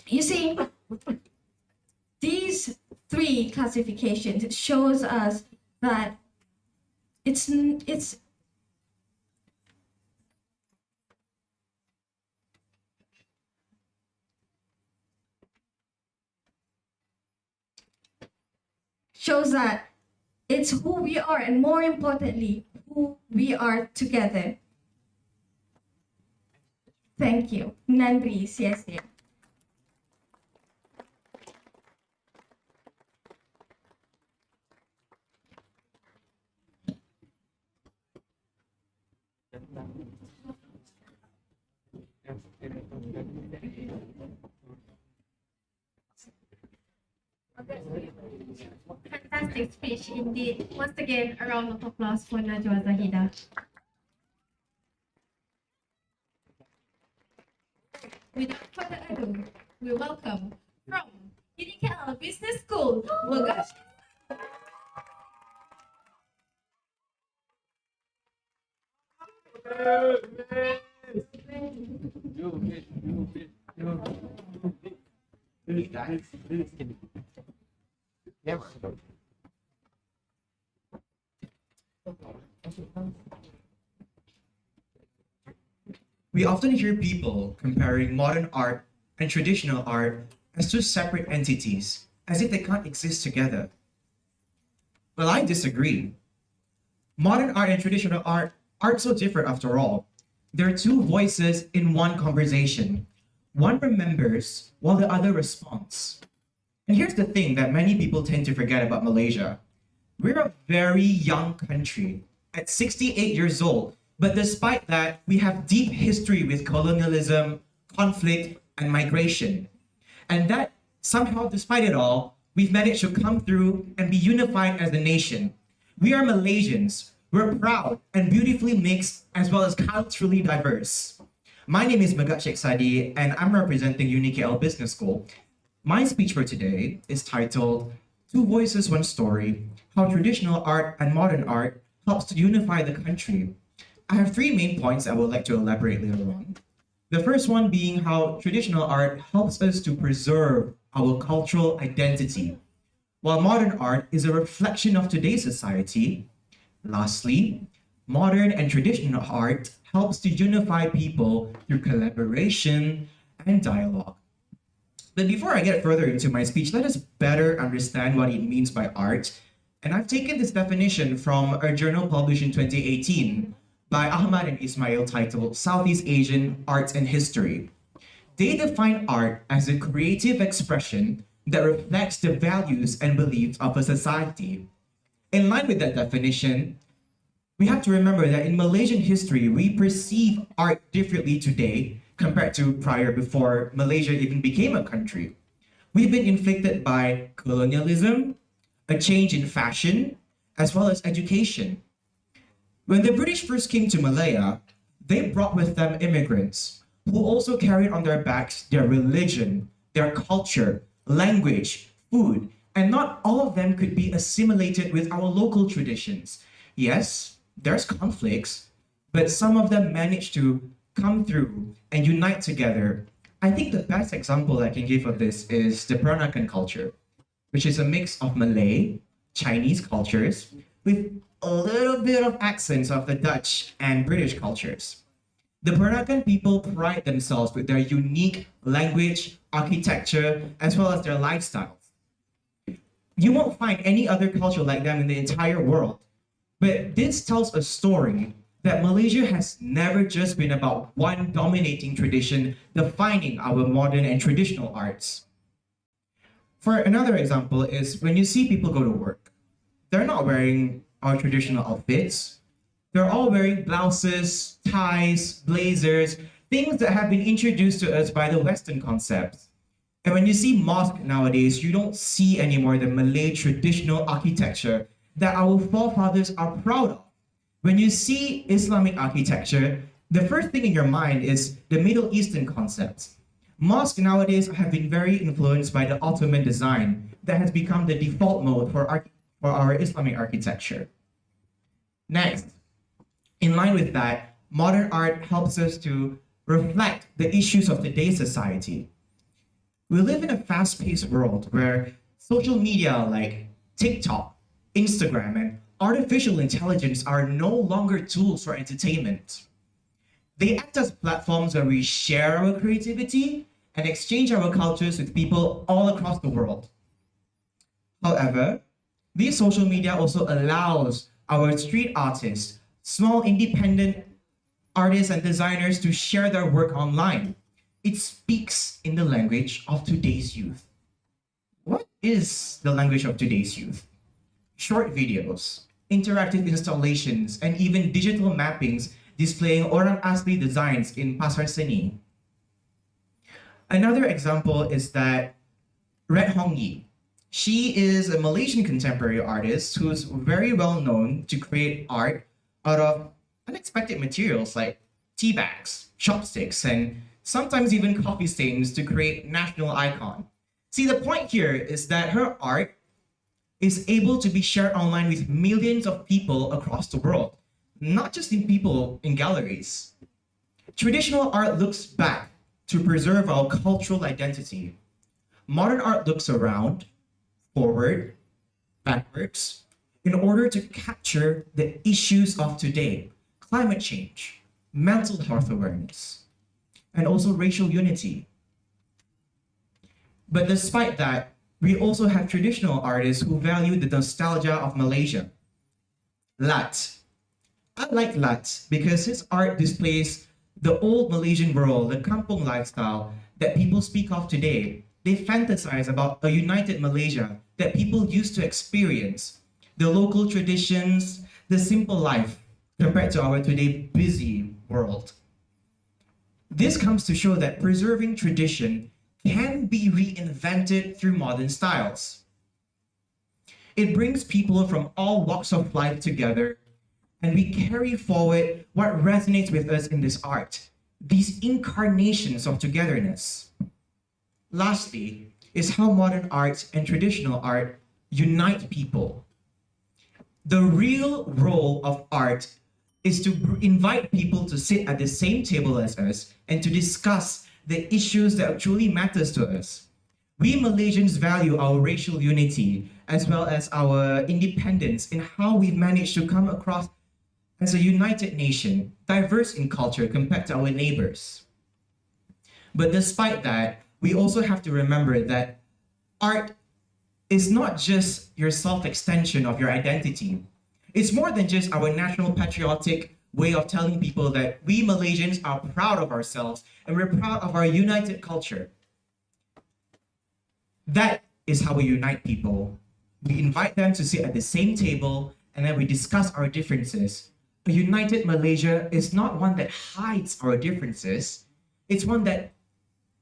You see, these 3 classifications shows us that it's shows that it's who we are, and more importantly, who we are together. Thank you. Nandri, siya. Fantastic speech indeed. Once again, a round of applause for Najwa Zahida. Without further ado, we welcome from UniKL Business School, Wagash. often hear people comparing modern art and traditional art as two separate entities, as if they can't exist together. Well, I disagree. Modern art and traditional art aren't so different after all. They're two voices in one conversation. One remembers while the other responds. And here's the thing that many people tend to forget about Malaysia. We're a very young country at 68 years old, but despite that, we have deep history with colonialism, conflict, and migration. And that somehow, despite it all, we've managed to come through and be unified as a nation. We are Malaysians. We're proud and beautifully mixed as well as culturally diverse. My name is Megat Sheikh Sadi and I'm representing UniKL Business School. My speech for today is titled Two Voices, One Story, How Traditional Art and Modern Art Helps to Unify the Country. I have three main points I would like to elaborate later on. The first one being how traditional art helps us to preserve our cultural identity, while modern art is a reflection of today's society. Lastly, modern and traditional art helps to unify people through collaboration and dialogue. But before I get further into my speech, let us better understand what it means by art. And I've taken this definition from a journal published in 2018 by Ahmad and Ismail titled Southeast Asian Arts and History. They define art as a creative expression that reflects the values and beliefs of a society. In line with that definition, we have to remember that in Malaysian history, we perceive art differently today compared to prior before Malaysia even became a country. We've been inflicted by colonialism, a change in fashion, as well as education. When the British first came to Malaya, they brought with them immigrants who also carried on their backs their religion, their culture, language, food, and not all of them could be assimilated with our local traditions. Yes, there's conflicts, but some of them managed to come through and unite together. I think the best example I can give of this is the Peranakan culture, which is a mix of Malay, Chinese cultures, with a little bit of accents of the Dutch and British cultures. The Peranakan people pride themselves with their unique language, architecture, as well as their lifestyles. You won't find any other culture like them in the entire world. But this tells a story that Malaysia has never just been about one dominating tradition defining our modern and traditional arts. For another example is when you see people go to work, they're not wearing our traditional outfits. They're all wearing blouses, ties, blazers, things that have been introduced to us by the Western concepts. And when you see mosque nowadays, you don't see anymore the Malay traditional architecture that our forefathers are proud of. When you see Islamic architecture, the first thing in your mind is the Middle Eastern concepts. Mosques nowadays have been very influenced by the Ottoman design that has become the default mode for our Islamic architecture. Next, in line with that, modern art helps us to reflect the issues of today's society. We live in a fast-paced world where social media like TikTok, Instagram, and artificial intelligence are no longer tools for entertainment. They act as platforms where we share our creativity and exchange our cultures with people all across the world. However, these social media also allows our street artists, small independent artists and designers to share their work online. It speaks in the language of today's youth. What is the language of today's youth? Short videos, interactive installations, and even digital mappings displaying orang asli designs in pasar seni. Another example is that Red Hong Yi. She is a Malaysian contemporary artist who's very well known to create art out of unexpected materials like tea bags, chopsticks, and sometimes even coffee stains to create national icon. See, the point here is that her art is able to be shared online with millions of people across the world, not just in people in galleries. Traditional art looks back to preserve our cultural identity. Modern art looks around, forward, backwards, in order to capture the issues of today: climate change, mental health awareness, and also racial unity. But despite that, we also have traditional artists who value the nostalgia of Malaysia. Lat. I like Lat because his art displays the old Malaysian world, the kampong lifestyle that people speak of today. They fantasize about a united Malaysia that people used to experience, the local traditions, the simple life compared to our today busy world. This comes to show that preserving tradition can be reinvented through modern styles. It brings people from all walks of life together, and we carry forward what resonates with us in this art, these incarnations of togetherness. Lastly, is how modern art and traditional art unite people. The real role of art is to invite people to sit at the same table as us and to discuss the issues that truly matters to us. We Malaysians value our racial unity as well as our independence in how we've managed to come across as a united nation, diverse in culture compared to our neighbors. But despite that, we also have to remember that art is not just your self-extension of your identity. It's more than just our national patriotic way of telling people that we Malaysians are proud of ourselves and we're proud of our united culture. That is how we unite people. We invite them to sit at the same table and then we discuss our differences. A united Malaysia is not one that hides our differences. It's one that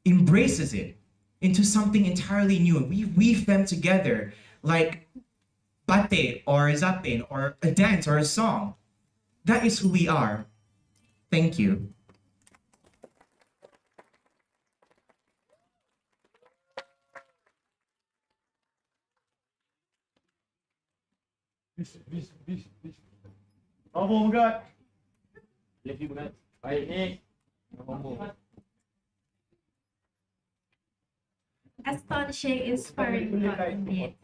embraces it into something entirely new. We weave them together like batik or zapin or a dance or a song. That is who we are. Thank you. Astonishing, inspiring thought indeed.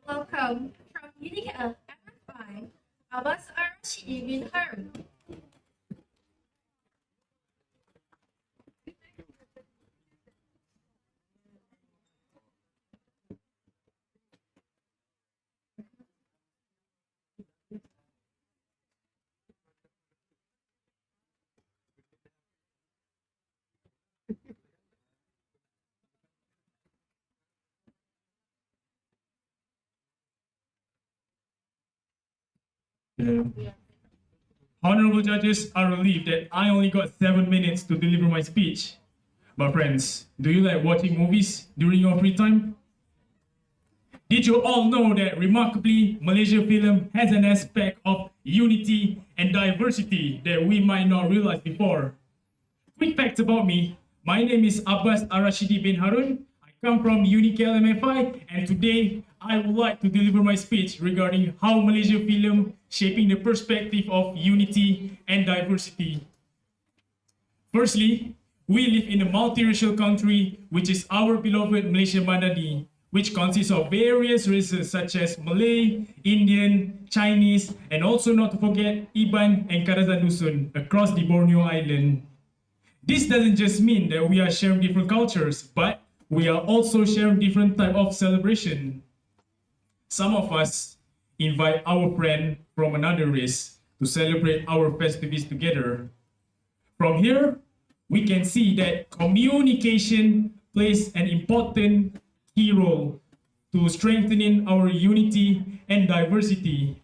Welcome from UniKL MFI, Abbas Arashidi bin Harun. Honorable judges are relieved that I only got 7 minutes to deliver my speech. But friends, do you like watching movies during your free time? Did you all know that remarkably, Malaysia film has an aspect of unity and diversity that we might not realize before? Quick facts about me. My name is Abbas Arashidi bin Harun. I come from UniKL MFI, and today I would like to deliver my speech regarding how Malaysia film shaping the perspective of unity and diversity. Firstly, we live in a multiracial country, which is our beloved Malaysia Madani, which consists of various races such as Malay, Indian, Chinese, and also not to forget Iban and Kadazan Dusun across the Borneo Island. This doesn't just mean that we are sharing different cultures, but we are also sharing different type of celebration. Some of us invite our friend from another race to celebrate our festivities together. From here, we can see that communication plays an important key role to strengthening our unity and diversity.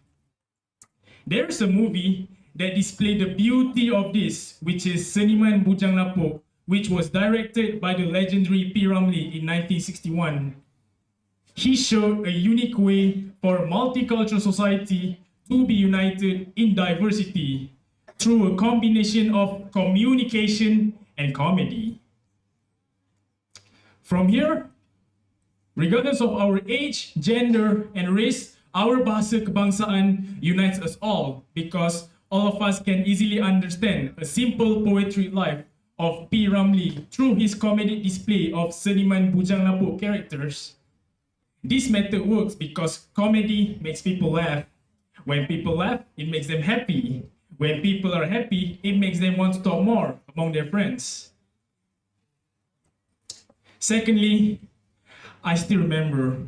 There's a movie that displayed the beauty of this, which is Seniman Bujang Lapuk, which was directed by the legendary P. Ramlee in 1961. He showed a unique way for a multicultural society to be united in diversity through a combination of communication and comedy. From here, regardless of our age, gender, and race, our bahasa kebangsaan unites us all because all of us can easily understand a simple poetry life of P. Ramlee through his comedic display of Seniman Bujang Lapuk characters. This method works because comedy makes people laugh. When people laugh, it makes them happy. When people are happy, it makes them want to talk more among their friends. Secondly, I still remember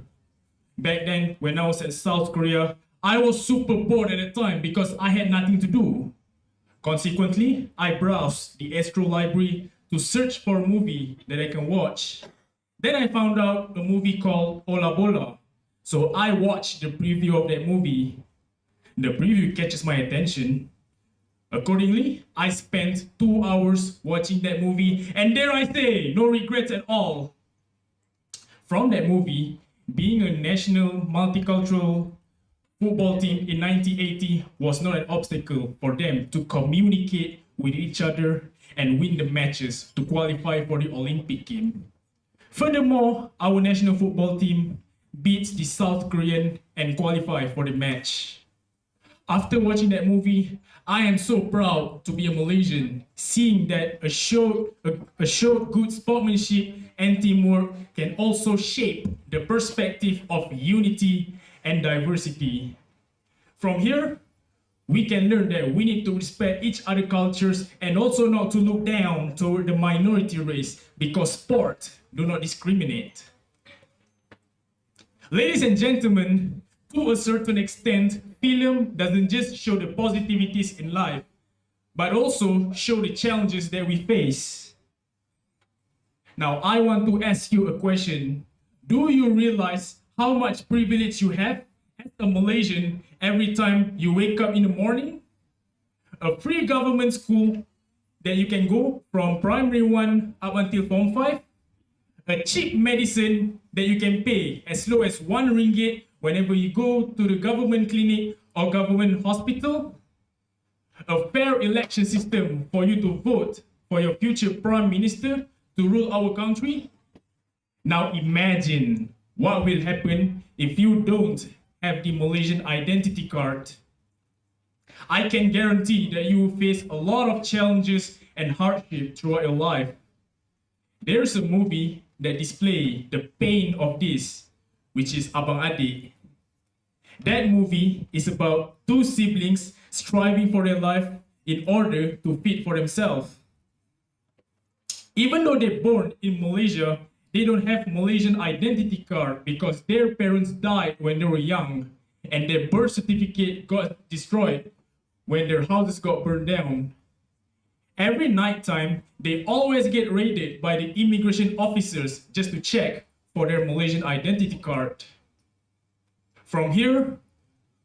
back then when I was at South Korea, I was super bored at the time because I had nothing to do. Consequently, I browsed the Astro library to search for a movie that I can watch. Then I found out a movie called Ola Bola. So I watched the preview of that movie. The preview catches my attention. Accordingly, I spent 2 hours watching that movie, and dare I say, no regrets at all. From that movie, being a national multicultural football team in 1980 was not an obstacle for them to communicate with each other and win the matches to qualify for the Olympic game. Furthermore, our national football team beats the South Korean and qualify for the match. After watching that movie, I am so proud to be a Malaysian, seeing that a showed good sportsmanship and teamwork can also shape the perspective of unity and diversity. From here, we can learn that we need to respect each other's cultures and also not to look down toward the minority race because sport do not discriminate. Ladies and gentlemen, to a certain extent, film doesn't just show the positivities in life, but also show the challenges that we face. Now, I want to ask you a question. Do you realize how much privilege you have as a Malaysian every time you wake up in the morning? A free government school that you can go from primary 1 up until form 5. A cheap medicine that you can pay as low as 1 ringgit whenever you go to the government clinic or government hospital. A fair election system for you to vote for your future prime minister to rule our country. Now imagine what will happen if you don't have the Malaysian identity card. I can guarantee that you will face a lot of challenges and hardship throughout your life. There's a movie that displays the pain of this, which is Abang Adik. That movie is about 2 siblings striving for their life in order to feed for themselves. Even though they're born in Malaysia, they don't have Malaysian identity card because their parents died when they were young and their birth certificate got destroyed when their houses got burned down. Every nighttime, they always get raided by the immigration officers just to check for their Malaysian identity card. From here,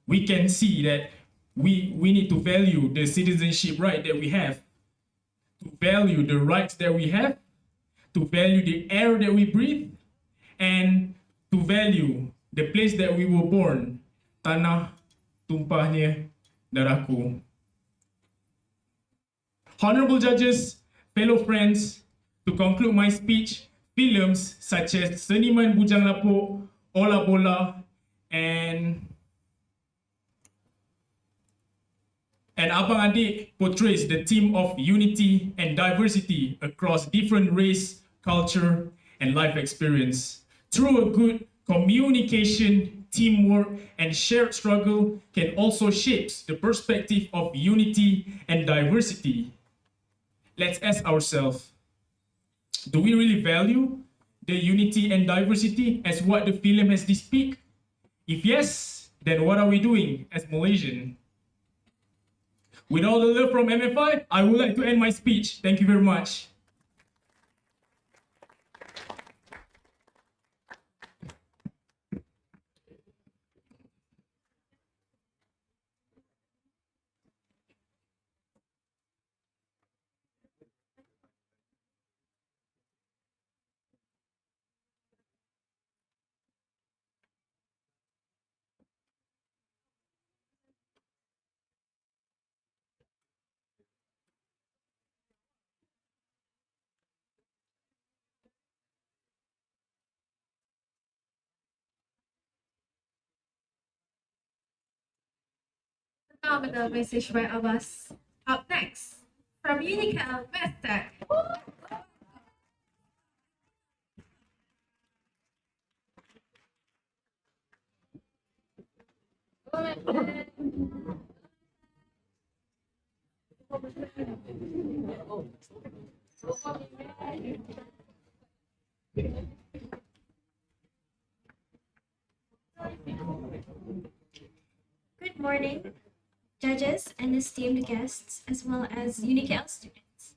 we can see that we need to value the citizenship right that we have, to value the rights that we have, to value the air that we breathe, and to value the place that we were born, tanah tumpahnya darahku. Honorable judges, fellow friends, to conclude my speech, films such as Seniman Bujang Lapuk, Ola Bola, and Abang Adik portrays the theme of unity and diversity across different race, culture, and life experience. Through a good communication, teamwork, and shared struggle can also shape the perspective of unity and diversity. Let's ask ourselves, do we really value the unity and diversity as what the film has depicted? If yes, then what are we doing as Malaysian? With all the love from MFI, I would like to end my speech. Thank you very much. Phenomenal message by Abbas. Up next, from UniKL Math Tech. Good morning, judges and esteemed guests, as well as UniKL students.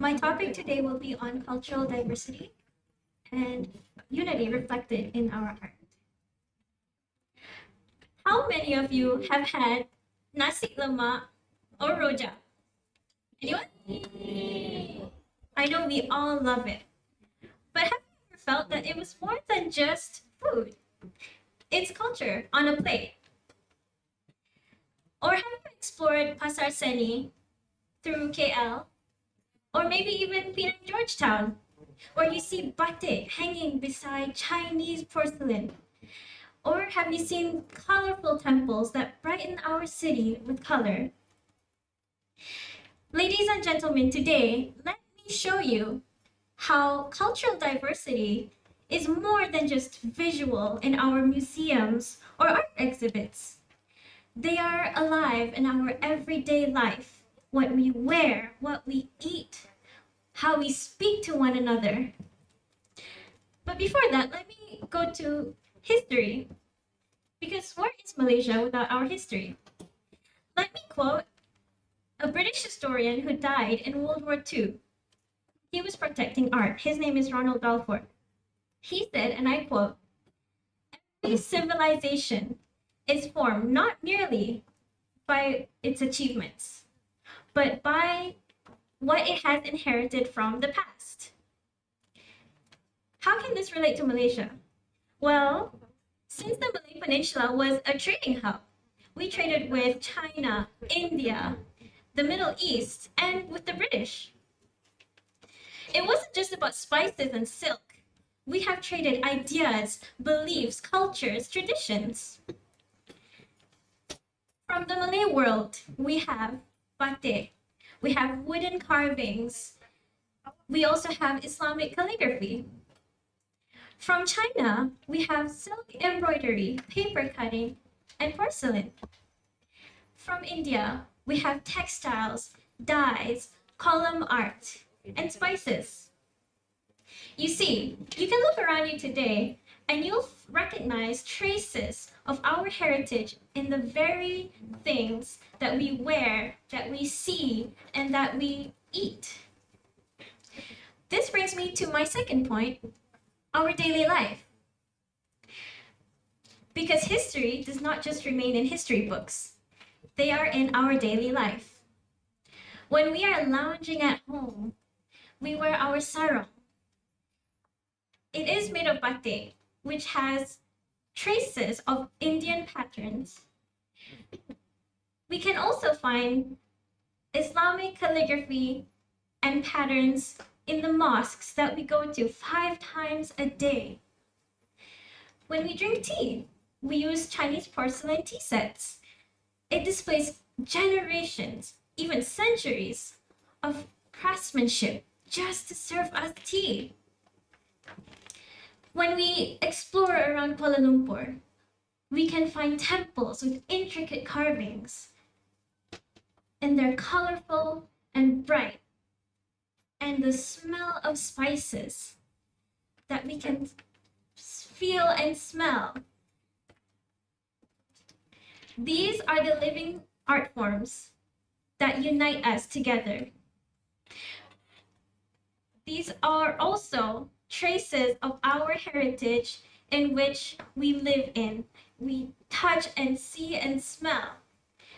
My topic today will be on cultural diversity and unity reflected in our art. How many of you have had nasi lemak or rojak? Anyone? I know we all love it. But have you ever felt that it was more than just food? It's culture on a plate. Or have you explored Pasar Seni through KL? Or maybe even been in Georgetown, where you see batik hanging beside Chinese porcelain? Or have you seen colorful temples that brighten our city with color? Ladies and gentlemen, today, let me show you how cultural diversity is more than just visual in our museums or art exhibits. They are alive in our everyday life. What we wear, what we eat, how we speak to one another. But before that, let me go to history. Because where is Malaysia without our history? Let me quote a British historian who died in World War II. He was protecting art. His name is Ronald Balfour. He said, and I quote, "Every civilization is formed not merely by its achievements, but by what it has inherited from the past." How can this relate to Malaysia? Well, since the Malay Peninsula was a trading hub, we traded with China, India, the Middle East, and with the British. It wasn't just about spices and silk. We have traded ideas, beliefs, cultures, traditions. From the Malay world, we have batik, we have wooden carvings, we also have Islamic calligraphy. From China, we have silk embroidery, paper cutting, and porcelain. From India, we have textiles, dyes, column art, and spices. You see, you can look around you today and you'll recognize traces of our heritage in the very things that we wear, that we see, and that we eat. This brings me to my second point, our daily life. Because history does not just remain in history books, they are in our daily life. When we are lounging at home, we wear our sarong. It is made of batik, which has traces of Indian patterns. We can also find Islamic calligraphy and patterns in the mosques that we go to 5 times a day. When we drink tea, we use Chinese porcelain tea sets. It displays generations, even centuries, of craftsmanship just to serve us tea. When we explore around Kuala Lumpur, we can find temples with intricate carvings, and they're colorful and bright, and the smell of spices that we can feel and smell. These are the living art forms that unite us together. These are also traces of our heritage in which we live in. We touch and see and smell.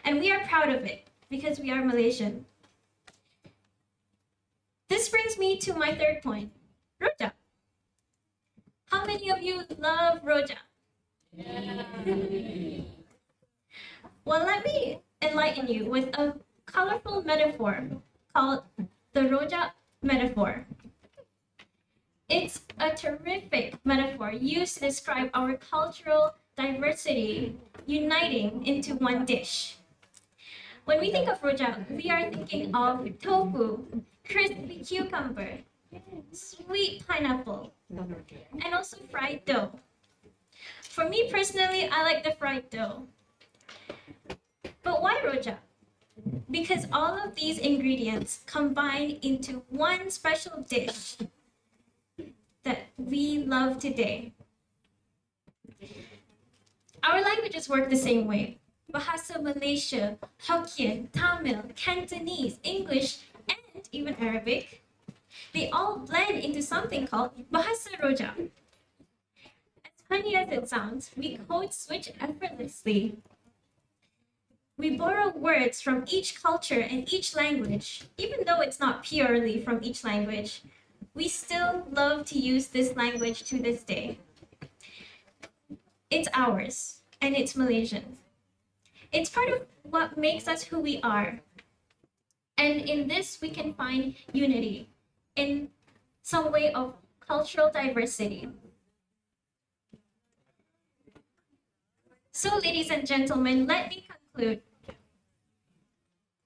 And we are proud of it because we are Malaysian. This brings me to my third point, rojak. How many of you love rojak? Well, let me enlighten you with a colorful metaphor called the rojak metaphor. It's a terrific metaphor used to describe our cultural diversity uniting into one dish. When we think of rojak, we are thinking of tofu, crispy cucumber, sweet pineapple, and also fried dough. For me personally, I like the fried dough. But why rojak? because all of these ingredients combine into one special dish that we love today. Our languages work the same way. Bahasa Malaysia, Hokkien, Tamil, Cantonese, English, and even Arabic, they all blend into something called Bahasa Roja. As funny as it sounds, we code switch effortlessly. We borrow words from each culture and each language, even though it's not purely from each language. We still love to use this language to this day. It's ours, and it's Malaysian. It's part of what makes us who we are. And in this, we can find unity in some way of cultural diversity. So, ladies and gentlemen, let me conclude.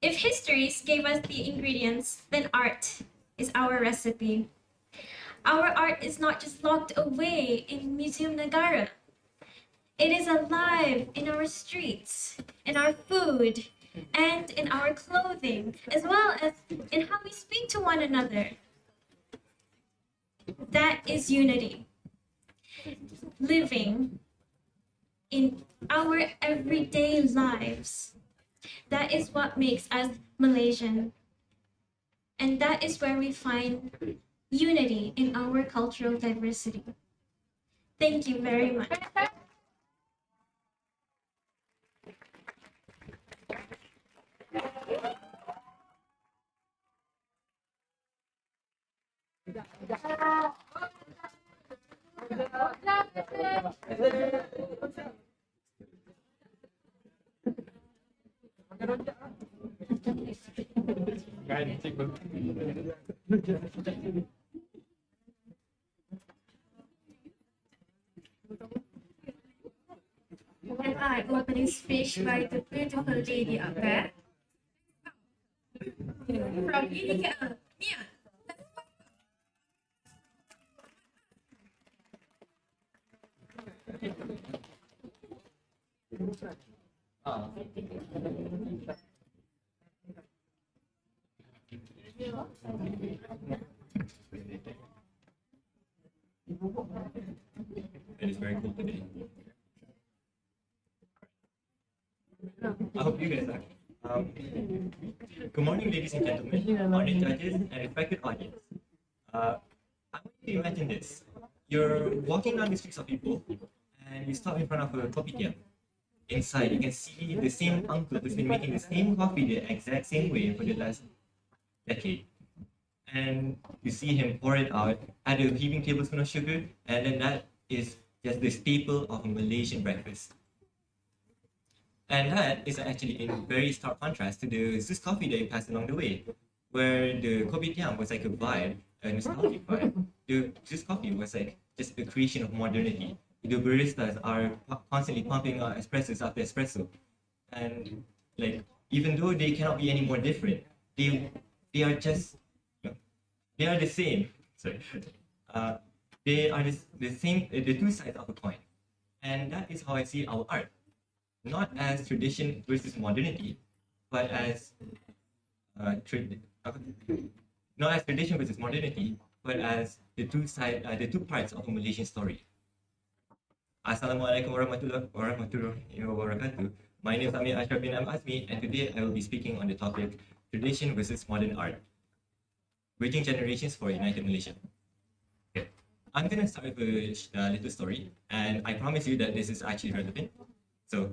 If histories gave us the ingredients, then art is our recipe. Our art is not just locked away in Museum Negara. It is alive in our streets, in our food, and in our clothing, as well as in how we speak to one another. That is unity. Living in our everyday lives. That is what makes us Malaysian. And that is where we find unity in our cultural diversity. Thank you very much. And I opening speech by the beautiful lady up there. From UniKL, Mia. It is very cool today. I hope you guys are. Good morning, ladies and gentlemen, honored judges, and respected audience. I want you to imagine this. You're walking down the streets of Ipoh, and you stop in front of a kopitiam. Inside, you can see the same uncle who's been making the same coffee the exact same way for the last decade. And you see him pour it out, add a heaping tablespoon of sugar, and then that is just the staple of a Malaysian breakfast. And that is actually in very stark contrast to the Zeus coffee that you passed along the way, where the kopitiam was like a vibe, a nostalgic vibe. The Zeus coffee was like just a creation of modernity. The baristas are constantly pumping out espressos after espresso, and like even though they cannot be any more different, they are just they are the same. Sorry, they are the same, the two sides of a coin, and that is how I see our art. Not as tradition versus modernity, but as not as tradition versus modernity, but as the two parts of a Malaysian story. Assalamualaikum warahmatullahi wabarakatuh. My name is Amir Ashraf bin Azmi, and today I will be speaking on the topic tradition versus modern art, bridging generations for a united Malaysia. Okay. I'm gonna start with a little story, and I promise you that this is actually relevant. So,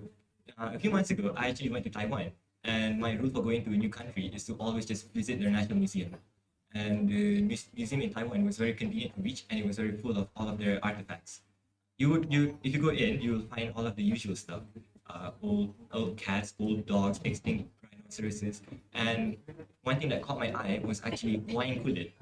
a few months ago, I actually went to Taiwan, and my rule for going to a new country is to always just visit their national museum. And the museum in Taiwan was very convenient to reach, and it was very full of all of their artifacts. If you go in, you will find all of the usual stuff: old cats, old dogs, extinct rhinoceroses, and one thing that caught my eye was actually wayang kulit.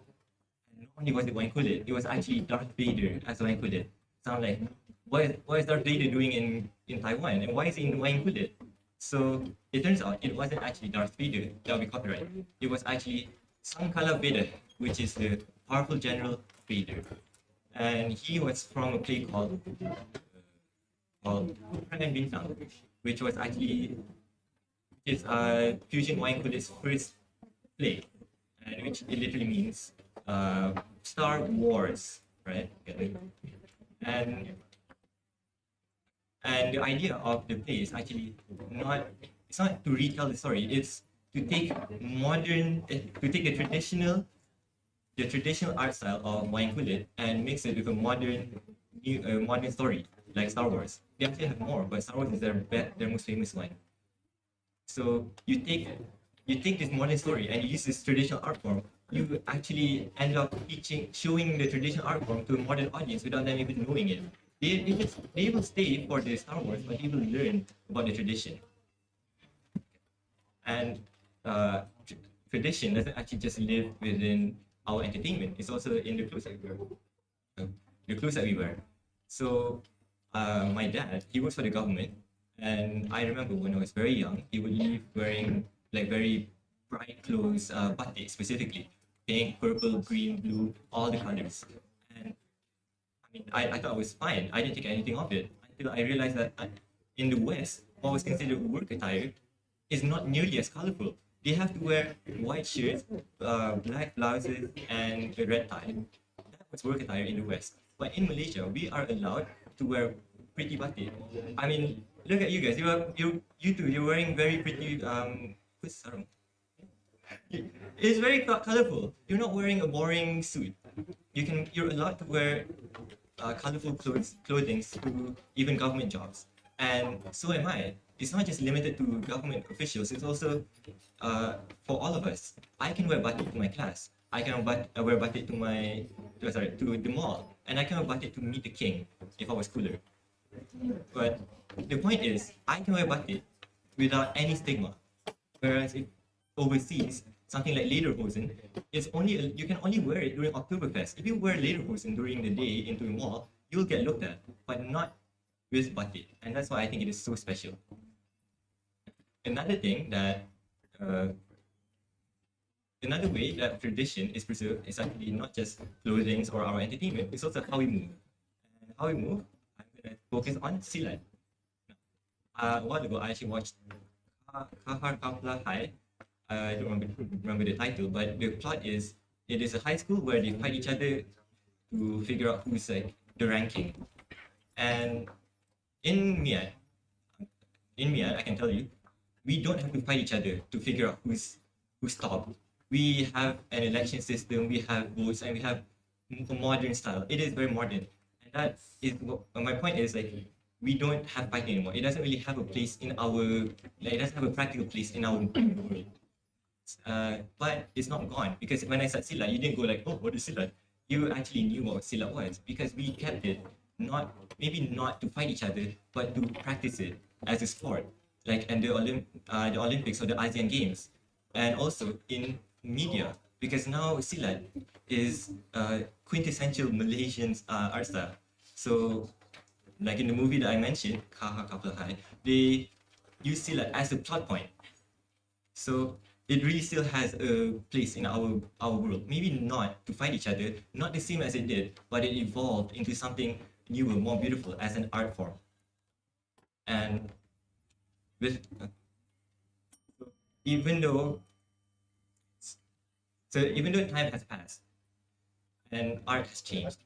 And not only was it wayang kulit, it was actually Darth Vader as wayang kulit. Sound like what is Darth Vader doing in Taiwan, and why is he in wayang kulit? So it turns out it wasn't actually Darth Vader that would be copyright. It was actually Sangkala Vader, which is the powerful general Vader. And he was from a play called Perang and Bintang, which was actually It's Fusion Wine-Kulit's first play, and which it literally means Star Wars, right? And and the idea of the play is actually not, it's not to retell the story, it's to take to take the traditional art style of wine kulit and mix it with a modern story like Star Wars. They actually have more, but Star Wars is their most famous one. So you take this modern story and you use this traditional art form. You actually end up showing the traditional art form to a modern audience without them even knowing it. They will stay for the Star Wars, but they will learn about the tradition. And tradition doesn't actually just live within our entertainment. It's also in the clothes that we wear. The clothes that we wear. So my dad, he works for the government, and I remember when I was very young, he would leave wearing like very bright clothes, batik specifically, pink, purple, green, blue, all the colors. And I mean, I thought it was fine. I didn't think anything of it until I realized that in the West, what was considered work attire is not nearly as colorful. They have to wear white shirts, black blouses, and a red tie. That was work attire in the West. But in Malaysia, we are allowed to wear pretty batik. I mean, look at you guys. You two. You're wearing very pretty sarung. It's very colorful. You're not wearing a boring suit. You're allowed to wear colorful clothing to even government jobs, and so am I. It's not just limited to government officials. It's also for all of us. I can wear batik to my class. I can wear batik to the mall, and I can wear batik to meet the king if I was cooler. But the point is, I can wear batik without any stigma. Whereas if overseas, something like lederhosen, you can only wear it during Oktoberfest. If you wear lederhosen during the day into a mall, you'll get looked at, but not with batik, and that's why I think it is so special. Another thing that another way that tradition is preserved is actually not just clothing or our entertainment, it's also how we move. And how we move, I'm gonna focus on silat. A while ago, I actually watched Kahar Kapla High. I don't remember the title, but the plot is it is a high school where they fight each other to figure out who's like the ranking. And in Miat, I can tell you, we don't have to fight each other to figure out who's top. We have an election system, we have votes, and we have a modern style. It is very modern, and that is my point. Is like we don't have fighting anymore. It doesn't really have a place in our. Like, it doesn't have a practical place in our world. But it's not gone because when I said silat, you didn't go like, oh, what is silat? You actually knew what silat was because we kept it maybe not to fight each other, but to practice it as a sport, like and the Olympics or the ASEAN Games, and also in media because now silat is quintessential Malaysian art style. So, like in the movie that I mentioned, Kaha Kapla Hai, they use silat as a plot point. So it really still has a place in our world. Maybe not to fight each other, not the same as it did, but it evolved into something newer, more beautiful as an art form. And with even though time has passed and art has changed,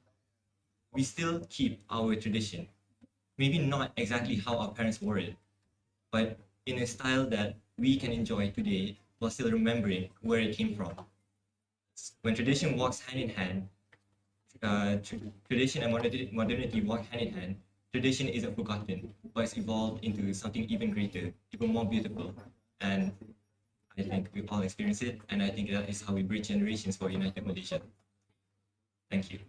we still keep our tradition. Maybe not exactly how our parents wore it, but in a style that we can enjoy today while still remembering where it came from. When tradition walks hand in hand, tradition and modernity walk hand in hand, tradition isn't forgotten, but it's evolved into something even greater, even more beautiful. And I think we all experience it, and I think that is how we bridge generations for United Malaysia. Thank you.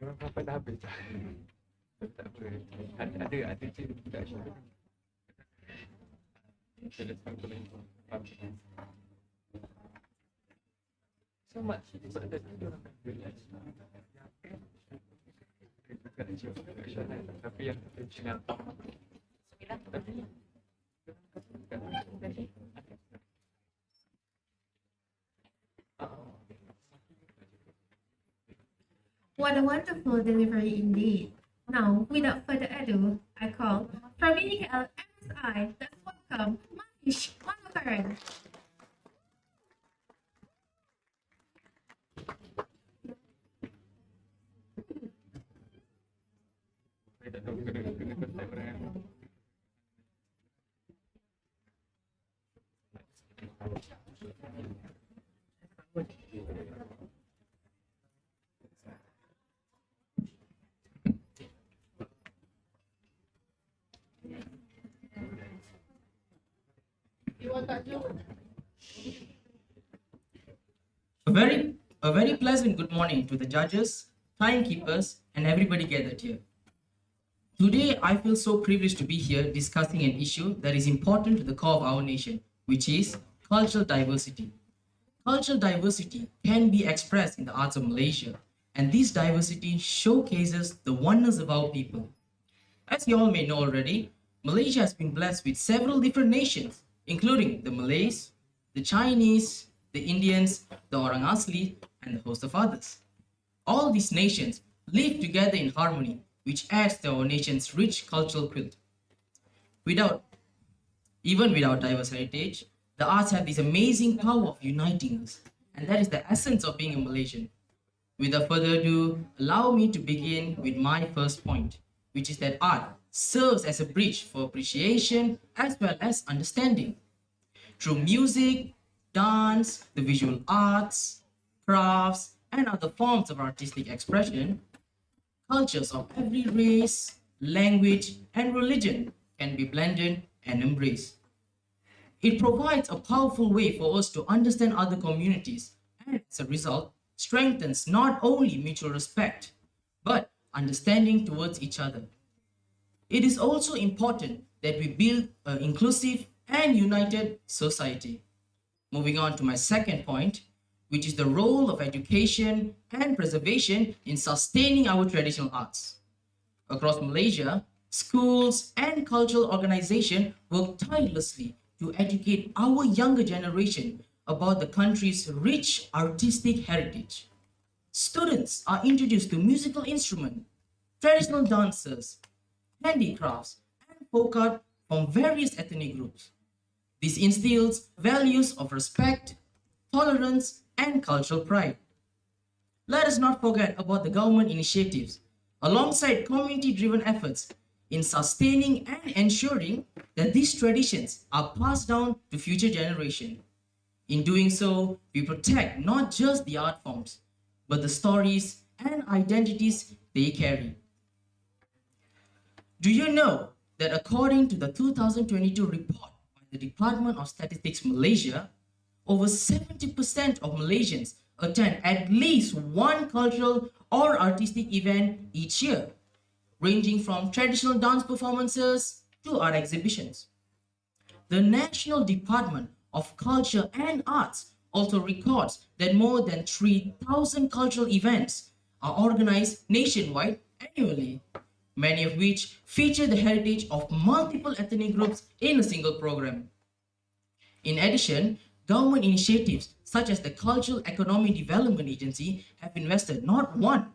Memang sampai dah habis dah. Tak apa. Ada je dekat sini. Kita letak komen. So much. Sebab ada dia orang kan relax. Tapi yang tradisional. What a wonderful delivery indeed. Now, without further ado, I call from UniKL MSI, let's welcome Akish Manokaran. Saya tak tahu kena contact orang. A very pleasant good morning to the judges, timekeepers, and everybody gathered here. Today, I feel so privileged to be here discussing an issue that is important to the core of our nation, which is cultural diversity. Cultural diversity can be expressed in the arts of Malaysia, and this diversity showcases the oneness of our people. As you all may know already, Malaysia has been blessed with several different nations, including the Malays, the Chinese, the Indians, the Orang Asli, and a host of others. All these nations live together in harmony, which adds to our nation's rich cultural quilt. Even without diverse heritage, the arts have this amazing power of uniting us, and that is the essence of being a Malaysian. Without further ado, allow me to begin with my first point, which is that art serves as a bridge for appreciation as well as understanding. Through music, dance, the visual arts, crafts, and other forms of artistic expression, cultures of every race, language, and religion can be blended and embraced. It provides a powerful way for us to understand other communities and, as a result, strengthens not only mutual respect, but understanding towards each other. It is also important that we build an inclusive and united society. Moving on to my second point, which is the role of education and preservation in sustaining our traditional arts. Across Malaysia, schools and cultural organizations work tirelessly to educate our younger generation about the country's rich artistic heritage. Students are introduced to musical instruments, traditional dances, handicrafts, and folk art from various ethnic groups. This instills values of respect, tolerance, and cultural pride. Let us not forget about the government initiatives, alongside community-driven efforts in sustaining and ensuring that these traditions are passed down to future generations. In doing so, we protect not just the art forms, but the stories and identities they carry. Do you know that according to the 2022 report by the Department of Statistics Malaysia, over 70% of Malaysians attend at least one cultural or artistic event each year, ranging from traditional dance performances to art exhibitions. The National Department of Culture and Arts also records that more than 3,000 cultural events are organized nationwide annually, many of which feature the heritage of multiple ethnic groups in a single program. In addition, government initiatives such as the Cultural Economy Development Agency have invested not one,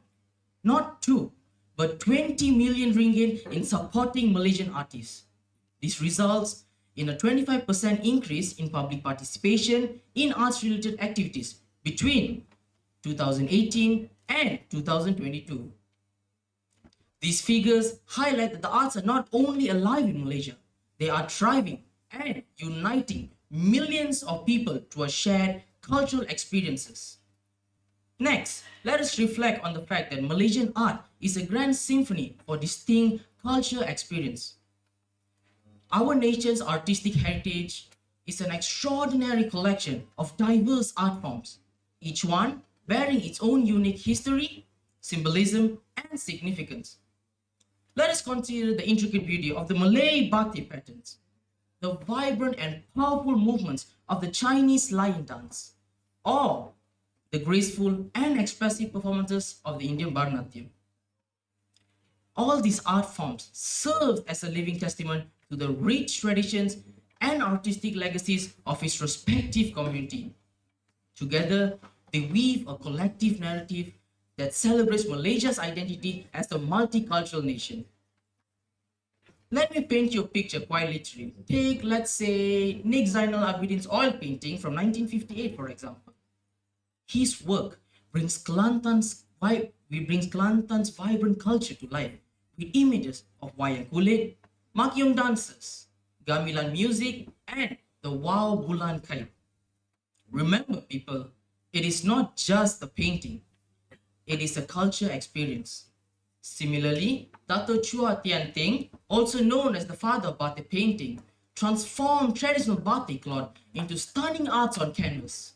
not two, but 20 million ringgit in supporting Malaysian artists. This results in a 25% increase in public participation in arts-related activities between 2018 and 2022. These figures highlight that the arts are not only alive in Malaysia, they are thriving and uniting millions of people to a shared cultural experiences. Next, let us reflect on the fact that Malaysian art is a grand symphony for distinct cultural experience. Our nation's artistic heritage is an extraordinary collection of diverse art forms, each one bearing its own unique history, symbolism, and significance. Let us consider the intricate beauty of the Malay batik patterns, the vibrant and powerful movements of the Chinese lion dance, or the graceful and expressive performances of the Indian Bharatanatyam. All these art forms serve as a living testament to the rich traditions and artistic legacies of its respective community. Together, they weave a collective narrative that celebrates Malaysia's identity as a multicultural nation. Let me paint you a picture quite literally. Take, let's say, Nick Zainal Abidin's oil painting from 1958, for example. His work brings Kelantan's vibrant culture to life with images of wayang kulit, makyong dances, gamelan music, and the wow bulan kite. Remember, people, it is not just the painting, it is a culture experience. Similarly, Dato Chua Tian Ting, also known as the father of batik painting, transformed traditional batik cloth into stunning arts on canvas.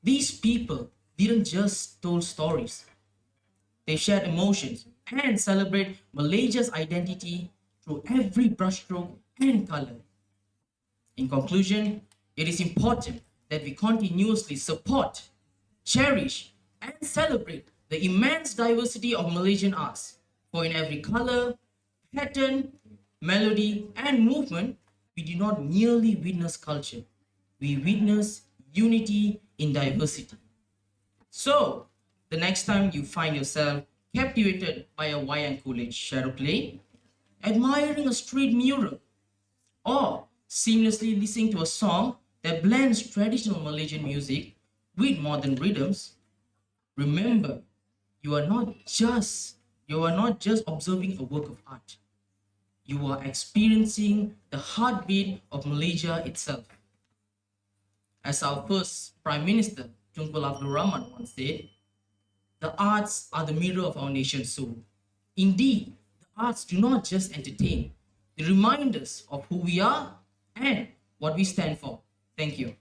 These people didn't just tell stories, they shared emotions and celebrate Malaysia's identity through every brushstroke and color. In conclusion, it is important that we continuously support, cherish, and celebrate the immense diversity of Malaysian arts. For in every color, pattern, melody, and movement, we do not merely witness culture, we witness unity in diversity. So, the next time you find yourself captivated by a wayang kulit shadow play, admiring a street mural, or seamlessly listening to a song that blends traditional Malaysian music with modern rhythms, remember, you are not just observing a work of art. You are experiencing the heartbeat of Malaysia itself. As our first Prime Minister, Tunku Abdul Rahman, once said, the arts are the mirror of our nation's soul. Indeed, the arts do not just entertain, they remind us of who we are and what we stand for. Thank you.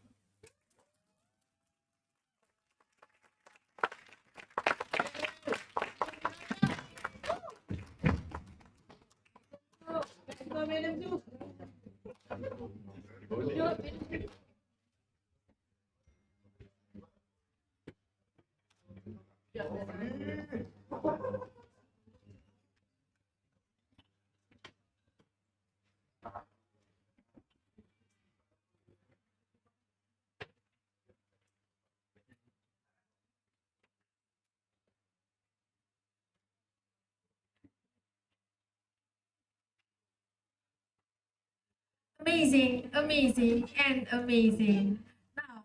Amazing, amazing, and amazing. Now,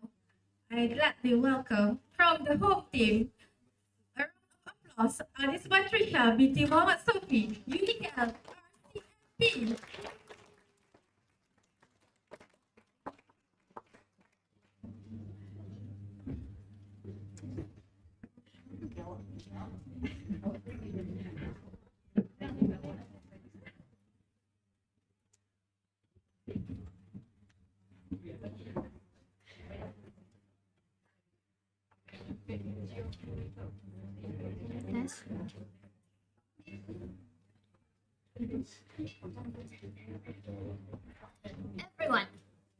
I'd gladly welcome from the home team, a round of applause, Anis Batrisha binti Muhammad Sofi, UniKL, RCMP. Everyone,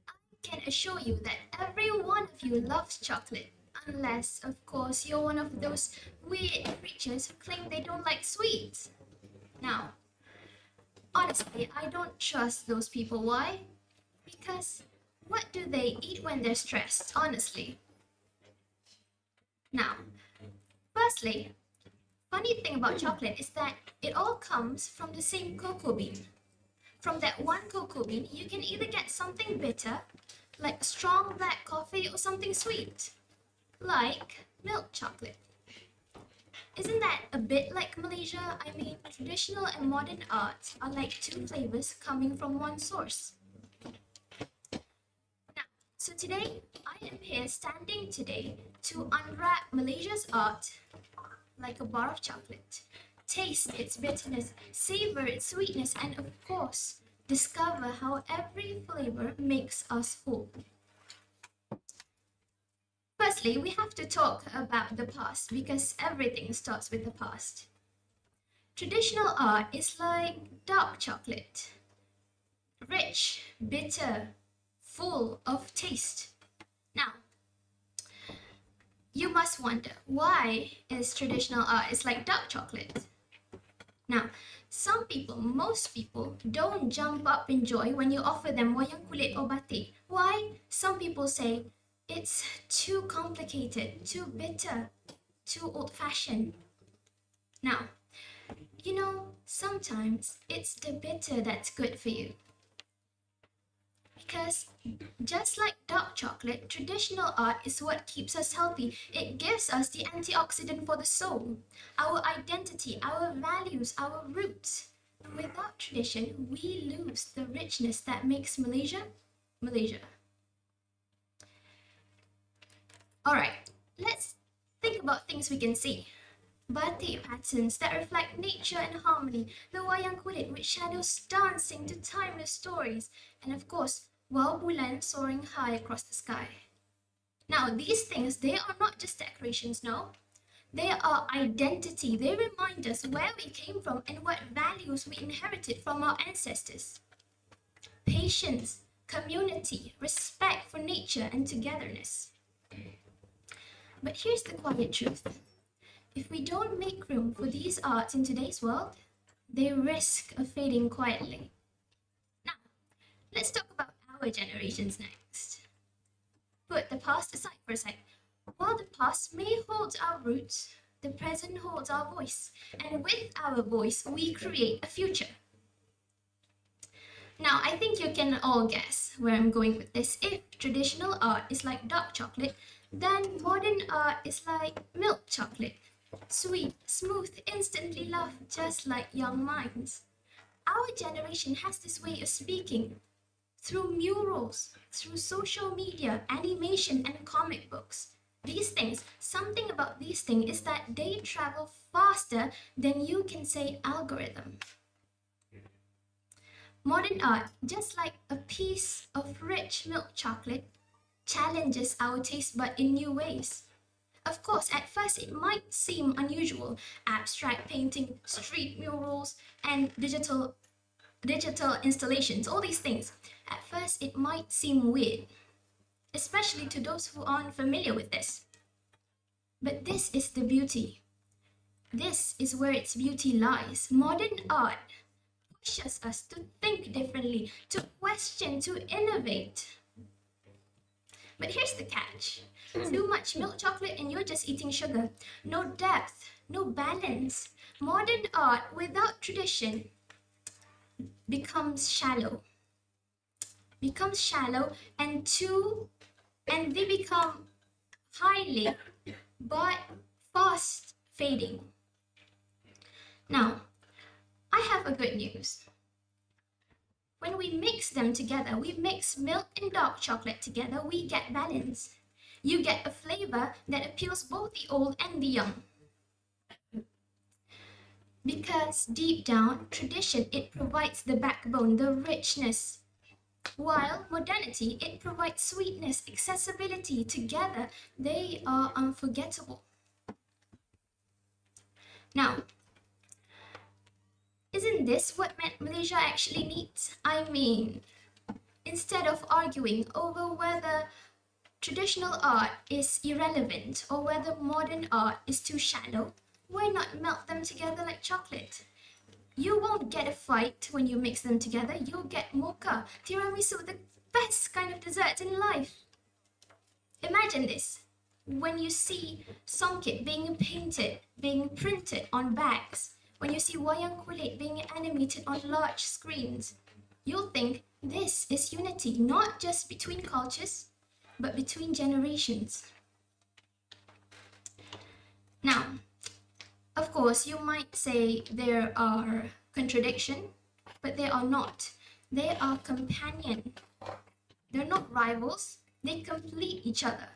I can assure you that every one of you loves chocolate. Unless, of course, you're one of those weird creatures who claim they don't like sweets. Now, honestly, I don't trust those people. Why? Because what do they eat when they're stressed, honestly? Now, firstly, funny thing about chocolate is that it all comes from the same cocoa bean. From that one cocoa bean, you can either get something bitter, like strong black coffee, or something sweet, like milk chocolate. Isn't that a bit like Malaysia? I mean, traditional and modern art are like two flavors coming from one source. Now, so today, I am here standing today to unwrap Malaysia's art like a bar of chocolate. Taste its bitterness, savor its sweetness, and of course, discover how every flavor makes us whole. Firstly, we have to talk about the past because everything starts with the past. Traditional art is like dark chocolate. Rich, bitter, full of taste. Now, you must wonder, why is traditional art is like dark chocolate? Now, some people, most people, don't jump up in joy when you offer them wayang kulit or batik. Why? Some people say, it's too complicated, too bitter, too old-fashioned. Now, you know, sometimes it's the bitter that's good for you. Because just like dark chocolate, traditional art is what keeps us healthy. It gives us the antioxidant for the soul, our identity, our values, our roots. Without tradition, we lose the richness that makes Malaysia, Malaysia. Alright, let's think about things we can see. Batik patterns that reflect nature and harmony, the wayang kulit with shadows dancing to timeless stories, and of course, wow bulan soaring high across the sky. Now, these things, they are not just decorations, no. They are identity. They remind us where we came from and what values we inherited from our ancestors. Patience, community, respect for nature, and togetherness. But here's the quiet truth. If we don't make room for these arts in today's world, they risk of fading quietly. Now, let's talk about our generations next. Put the past aside for a sec. While the past may hold our roots, the present holds our voice. And with our voice, we create a future. Now, I think you can all guess where I'm going with this. If traditional art is like dark chocolate, then modern art is like milk chocolate. Sweet, smooth, instantly loved, just like young minds. Our generation has this way of speaking through murals, through social media, animation, and comic books. These things, something about these things is that they travel faster than you can say algorithm. Modern art, just like a piece of rich milk chocolate, challenges our taste bud in new ways. Of course, at first it might seem unusual, abstract painting, street murals, and digital installations, all these things. At first it might seem weird, especially to those who aren't familiar with this. But this is the beauty. This is where its beauty lies. Modern art pushes us to think differently, to question, to innovate. But here's the catch. Too much milk chocolate and you're just eating sugar. No depth, no balance. Modern art without tradition becomes shallow. And they become highly but fast fading. Now, I have a good news. When we mix them together, we mix milk and dark chocolate together, we get balance. You get a flavor that appeals both the old and the young. Because deep down, tradition, it provides the backbone, the richness. While modernity, it provides sweetness, accessibility. Together, they are unforgettable. Now, isn't this what Malaysia actually needs? I mean, instead of arguing over whether traditional art is irrelevant or whether modern art is too shallow, why not melt them together like chocolate? You won't get a fight when you mix them together. You'll get mocha, tiramisu, the best kind of dessert in life. Imagine this. When you see songkit being painted, being printed on bags, when you see wayang kulit being animated on large screens, you'll think this is unity, not just between cultures, but between generations. Now, of course, you might say there are contradictions, but they are not. They are companion. They're not rivals. They complete each other.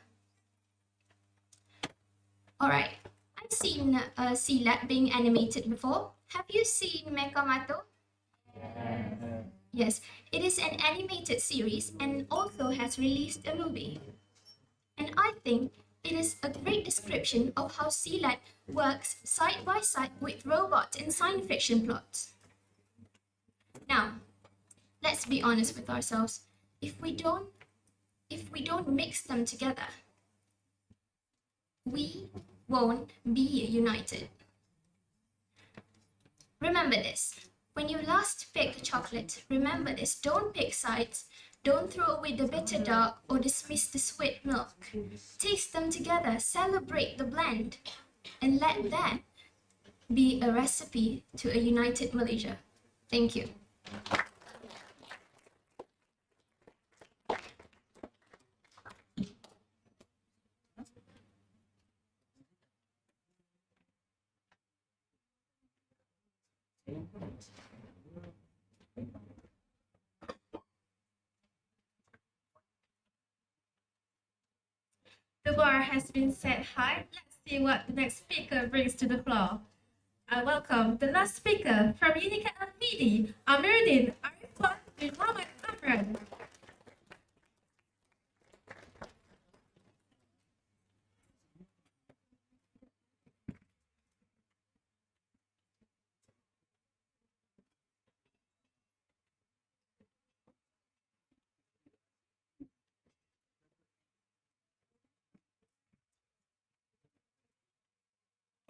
Alright, I've seen Silat being animated before. Have you seen Mekamato? Yes, it is an animated series and also has released a movie. And I think It is a great description of how Silat works side by side with robots in science fiction plots. Now, let's be honest with ourselves. If we don't mix them together, we won't be united. Remember this. When you last pick chocolate, remember this. Don't pick sides. Don't throw away the bitter dark or dismiss the sweet milk. Taste them together, celebrate the blend, and let that be a recipe to a united Malaysia. Thank you. The bar has been set high. Let's see what the next speaker brings to the floor. I welcome the last speaker from UniKL MIDI, Amiruddin Arifan bin Muhammad Amran.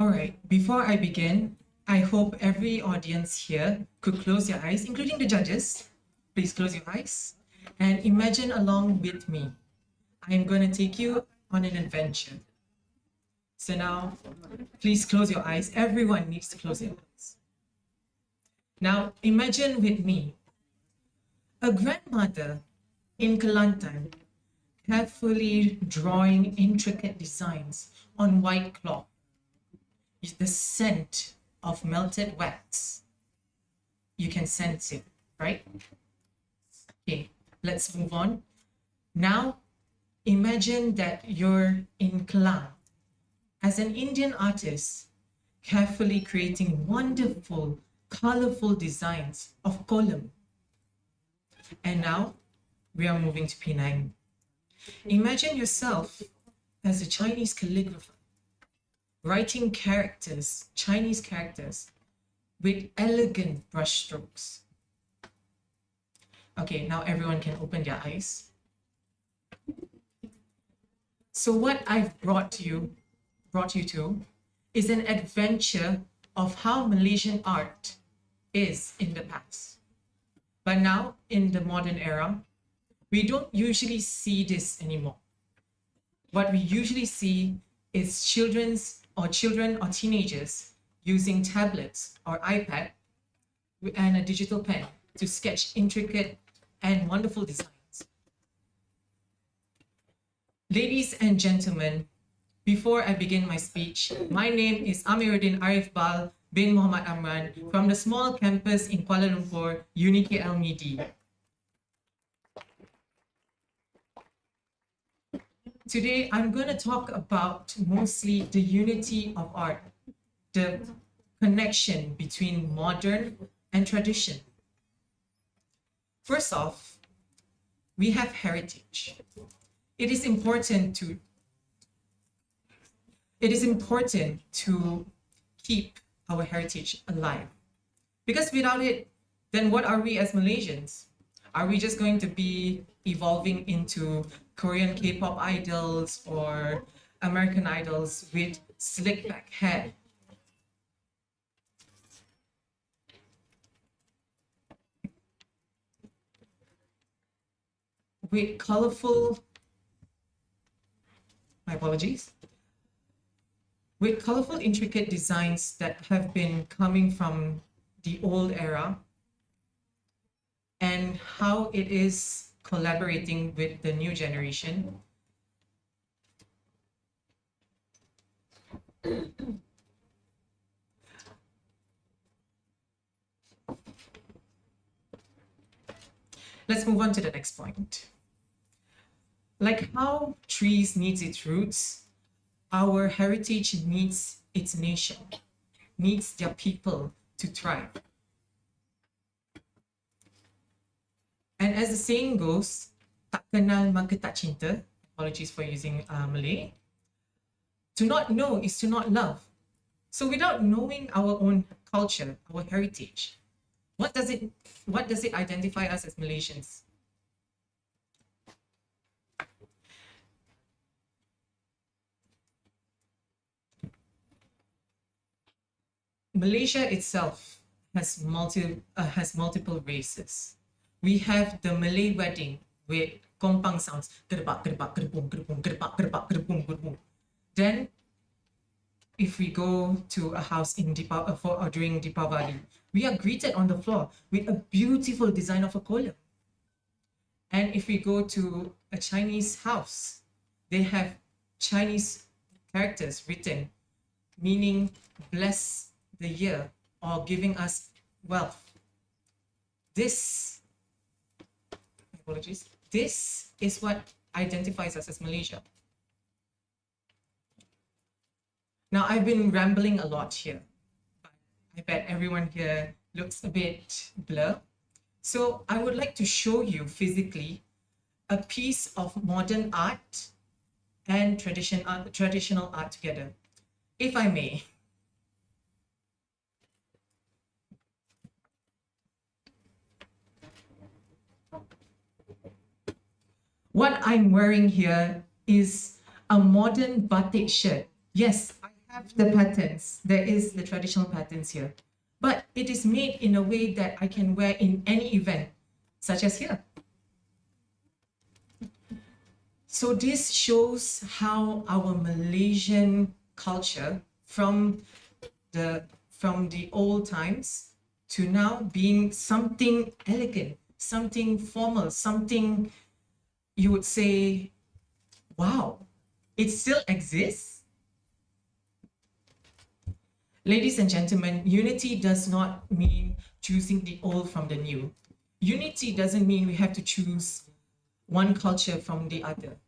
All right, before I begin, I hope every audience here could close your eyes, including the judges. Please close your eyes and imagine along with me. I'm going to take you on an adventure. So now, please close your eyes. Everyone needs to close their eyes. Now, imagine with me a grandmother in Kelantan carefully drawing intricate designs on white cloth. The scent of melted wax. You can sense it, right? Okay, let's move on. Now, imagine that you're in Kelang as an Indian artist, carefully creating wonderful, colorful designs of kolam. And now, we are moving to Penang. Imagine yourself as a Chinese calligrapher, writing characters, Chinese characters, with elegant brushstrokes. Okay, now everyone can open their eyes. So what I've brought you to is an adventure of how Malaysian art is in the past. But now, in the modern era, we don't usually see this anymore. What we usually see is children or teenagers using tablets or iPad and a digital pen to sketch intricate and wonderful designs. Ladies and gentlemen, before I begin my speech, my name is Amiruddin Arifan bin Muhammad Amran from the small campus in Kuala Lumpur, UniKL MIDI. Today, I'm going to talk about mostly the unity of art, the connection between modern and tradition. First off, we have heritage. It is important to keep our heritage alive. Because without it, then what are we as Malaysians? Are we just going to be evolving into Korean K-pop idols or American idols with slick back hair? With colorful, with colorful, intricate designs that have been coming from the old era, and how it is collaborating with the new generation. Let's move on to the next point. Like how trees needs its roots, our heritage needs its nation, needs their people to thrive. And as the saying goes, tak kenal maka tak cinta. Apologies for using Malay. To not know is to not love. So without knowing our own culture, our heritage, what does it identify us as Malaysians? Malaysia itself has multiple races. We have the Malay wedding with kompang sounds. Gerbak, gerbak, gerbung, gerbung, gerbak, gerbak, gerbung, gerbung. Then, if we go to a house in during Deepavali, we are greeted on the floor with a beautiful design of a kolam. And if we go to a Chinese house, they have Chinese characters written, meaning bless the year or giving us wealth. This is what identifies us as Malaysia. Now, I've been rambling a lot here, but I bet everyone here looks a bit blur. So I would like to show you physically a piece of modern art and traditional art together, if I may. What I'm wearing here is a modern batik shirt. Yes, I have the patterns. There is the traditional patterns here. But it is made in a way that I can wear in any event, such as here. So this shows how our Malaysian culture from the old times to now being something elegant, something formal, something you would say, wow, it still exists? Ladies and gentlemen, unity does not mean choosing the old from the new. Unity doesn't mean we have to choose one culture from the other.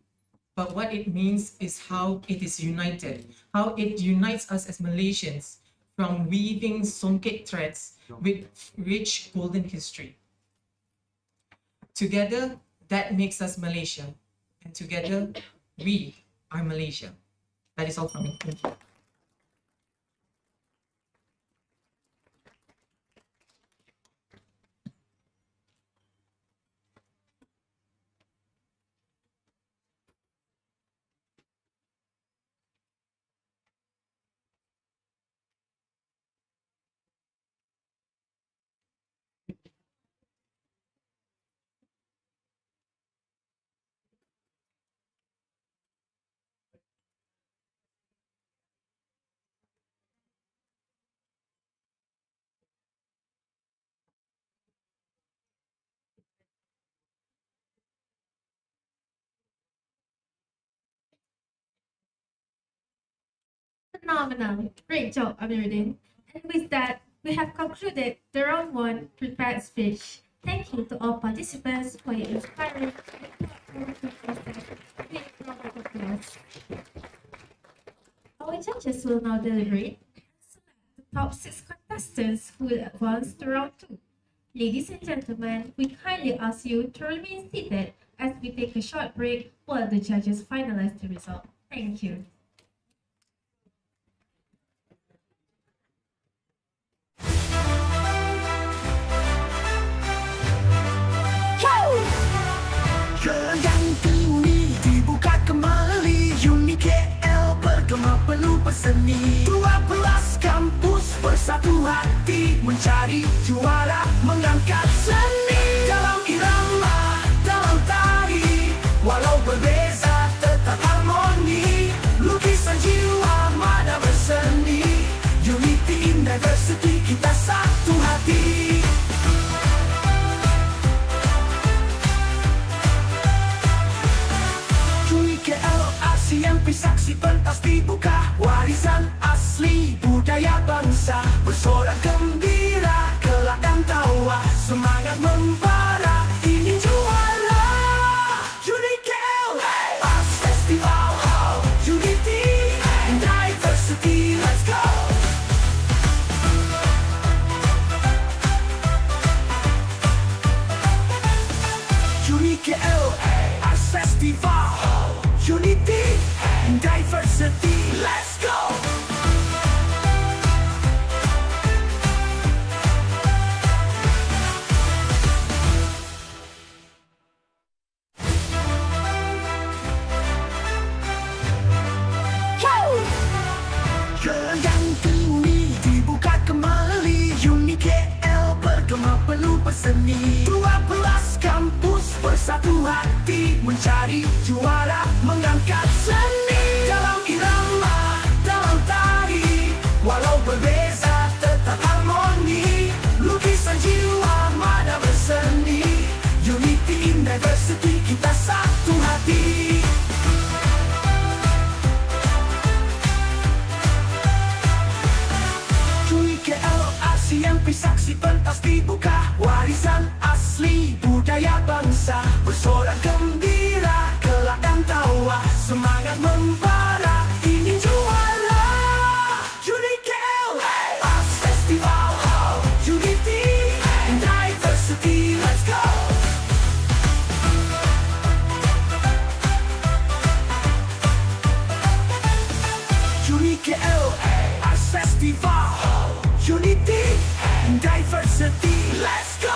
But what it means is how it is united, how it unites us as Malaysians from weaving songket threads with rich golden history. Together, that makes us Malaysia. And together, we are Malaysia. That is all from me. Thank you. Phenomenal. Great job, Amiruddin. And with that, we have concluded the round one prepared speech. Thank you to all participants for your inspiring and thoughtful Please round of applause. Our judges will now deliberate and select the top 6 contestants who will advance to round 2. Ladies and gentlemen, we kindly ask you to remain seated as we take a short break while the judges finalize the result. Thank you. Yang ini dibuka kembali UniKL bergema penuh berseni 12 kampus bersatu hati mencari juara mengangkat seni dalam irama, dalam tari walau berbeza tetap harmoni lukisan jiwa mada berseni Unity in diversity kita satu hati UniKL saksi pentas dibuka warisan asli budaya bangsa bersorak gembira kelak dan tawa semangat membara ini juara UniKL Arts Festival Unity and Diversity let's go UniKL Arts Festival Unity and diversity. Let's go! Gelanggang ini dibuka kembali, UniKL bergema penuh berseni. 12 kampus bersatu hati mencari juara, mengangkat seni. Dalam irama, dalam tari, walau berbeza tetap harmoni. Lukisan jiwa mada berseni, unity in diversity, kita satu hati. UniKL ASEAN saksi pentas dibuka, warisan asli budaya bangsa. Bersorak gembira, kelak dan tawa, semangat membara, ini juara. UniKL Arts Festival, unity and diversity, let's go. UniKL Arts Festival, unity and diversity, let's go.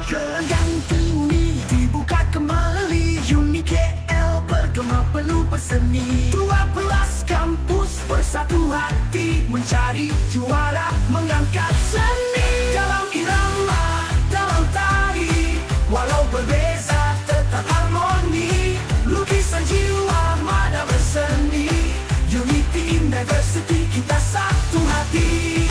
Gelanggang ini dibuka kembali, UniKL bergema penuh berseni. 12 kampus bersatu hati mencari juara, mengangkat seni. Dalam irama, dalam tari, walau berbeza tetap harmoni. Lukisan jiwa mada berseni, unity in diversity, kita satu hati.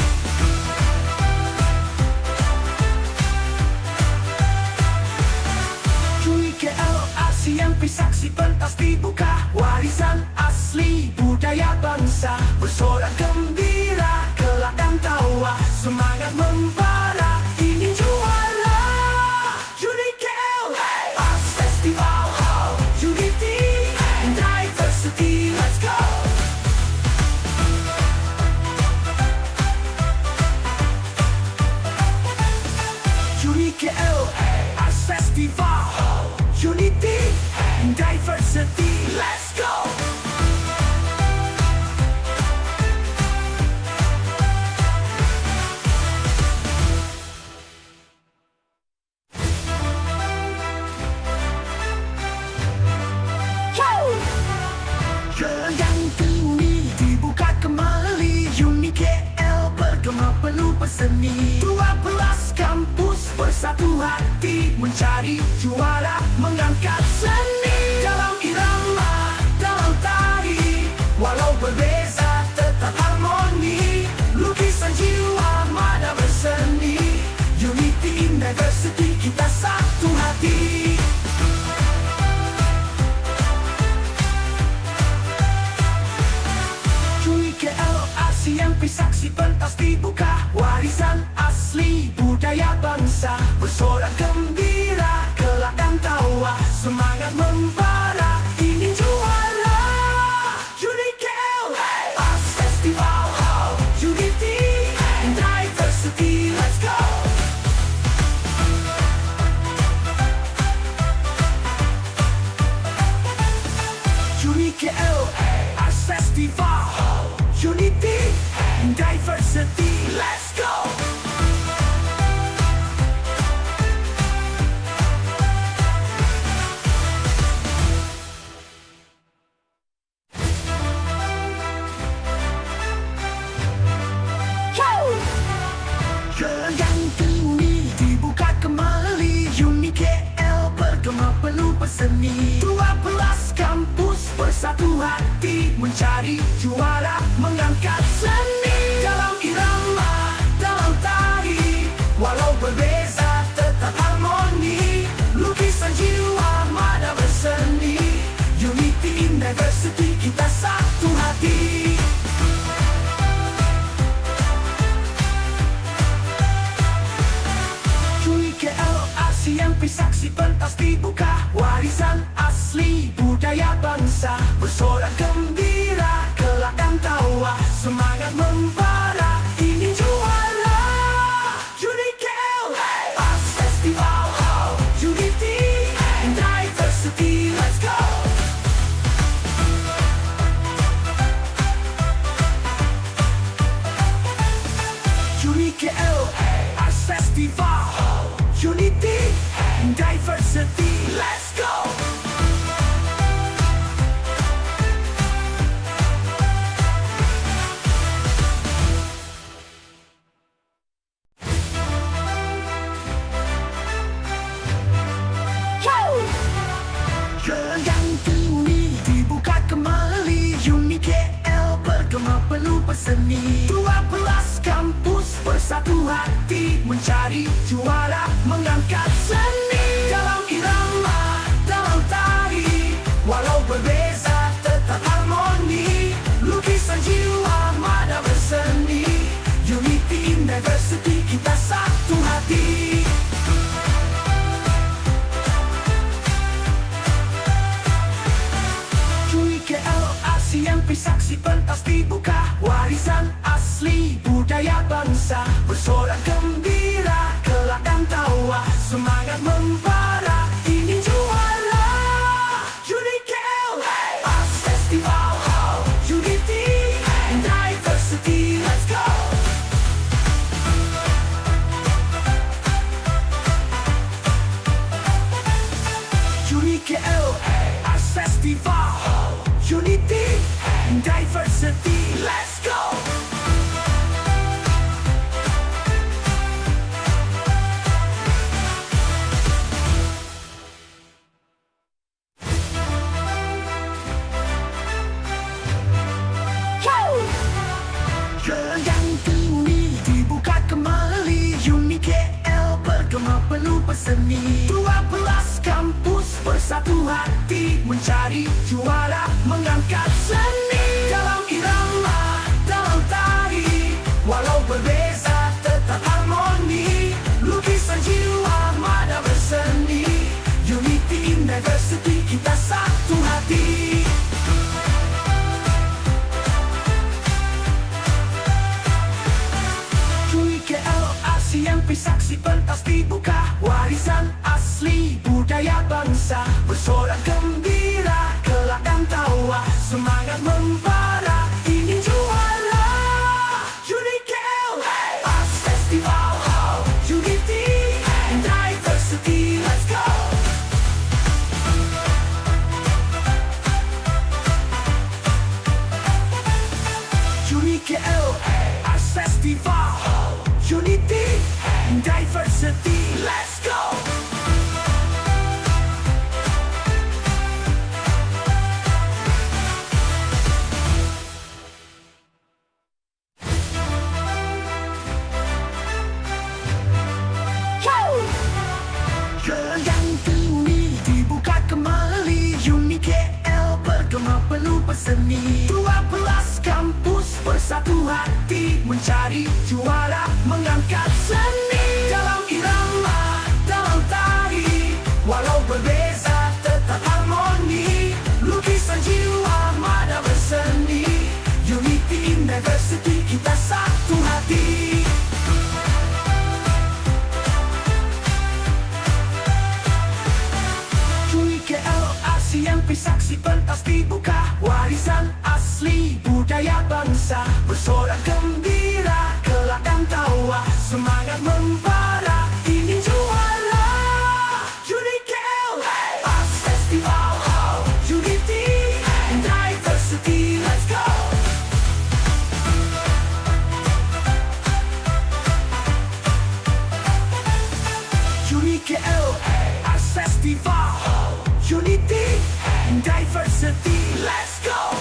UniKL ASEAN saksi pentas dibuka, warisan asli budaya bangsa. Bersorak gembira, kelak dan tawa, semangat membara, ini juara. UniKL Arts Festival, unity and diversity, let's go. UniKL Arts Festival, unity and diversity, let's go. Gelanggang ini dibuka kembali, UniKL bergema penuh berseni. 12 kampus bersatu hati mencari juara, mengangkat seni. Dalam irama, dalam tari, walau berbeza tetap harmoni. Lukisan jiwa mada berseni, unity in diversity, kita satu hati. UniKL ASEAN saksi pentas dibuka, warisan asli budaya bangsa. Bersorak gembira, kelak dan tawa, semangat membara, ini juara. UniKL Arts Festival, unity and diversity, let's go. UniKL Arts Festival, unity and diversity, let's go. Gelanggang ini dibuka kembali, UniKL bergema penuh berseni. 12 kampus bersatu hati mencari juara, mengangkat seni. Dalam irama, dalam tari, walau berbeza tetap harmoni. Lukisan jiwa mada berseni, unity in diversity, kita satu hati. UniKL ASEAN saksi pentas dibuka, warisan asli budaya bangsa. Bersorak gembira, seni 12 kampus bersatu hati mencari juara mengangkat seni dalam irama, dalam tari walau berbeza tetap harmoni lukisan jiwa mada berseni Unity in diversity kita satu hati UniKL ASEAN saksi pentas dibuka warisan asli budaya bangsa bersorak gembira kelak dan tawa semangat membara ingin juara UniKL Arts Festival Unity and diversity let's go UniKL Arts Festival Unity and diversity, let's go! Gelang Tuni dibuka kembali UniKL bergema penuh berseni 12 kampus bersatu hati mencari juara mengangkat seni dalam irama, dalam tari walau berbeza tetap harmoni lukisan jiwa mada berseni Unity in diversity kita satu hati UniKL ASEAN saksi pentas dibuka warisan asli budaya bangsa bersorak gembira kelak dan tawa semangat membara ingin juara UniKL Arts Festival Unity and diversity let's go UniKL Arts Festival Unity and diversity, let's go! Gelang Tuni dibuka kembali UniKL bergema penuh berseni 12 kampus bersatu hati mencari juara mengangkat seni dalam irama, dalam tari walau berbeza tetap harmoni lukisan jiwa mada berseni Unity in diversity kita satu hati UniKL ASEAN saksi pentas dibuka warisan asli budaya bangsa bersorak gembira kelak dan tawa semangat membara ingin juara UniKL Arts Festival Unity and diversity let's go UniKL Arts Festival Unity and diversity, let's go!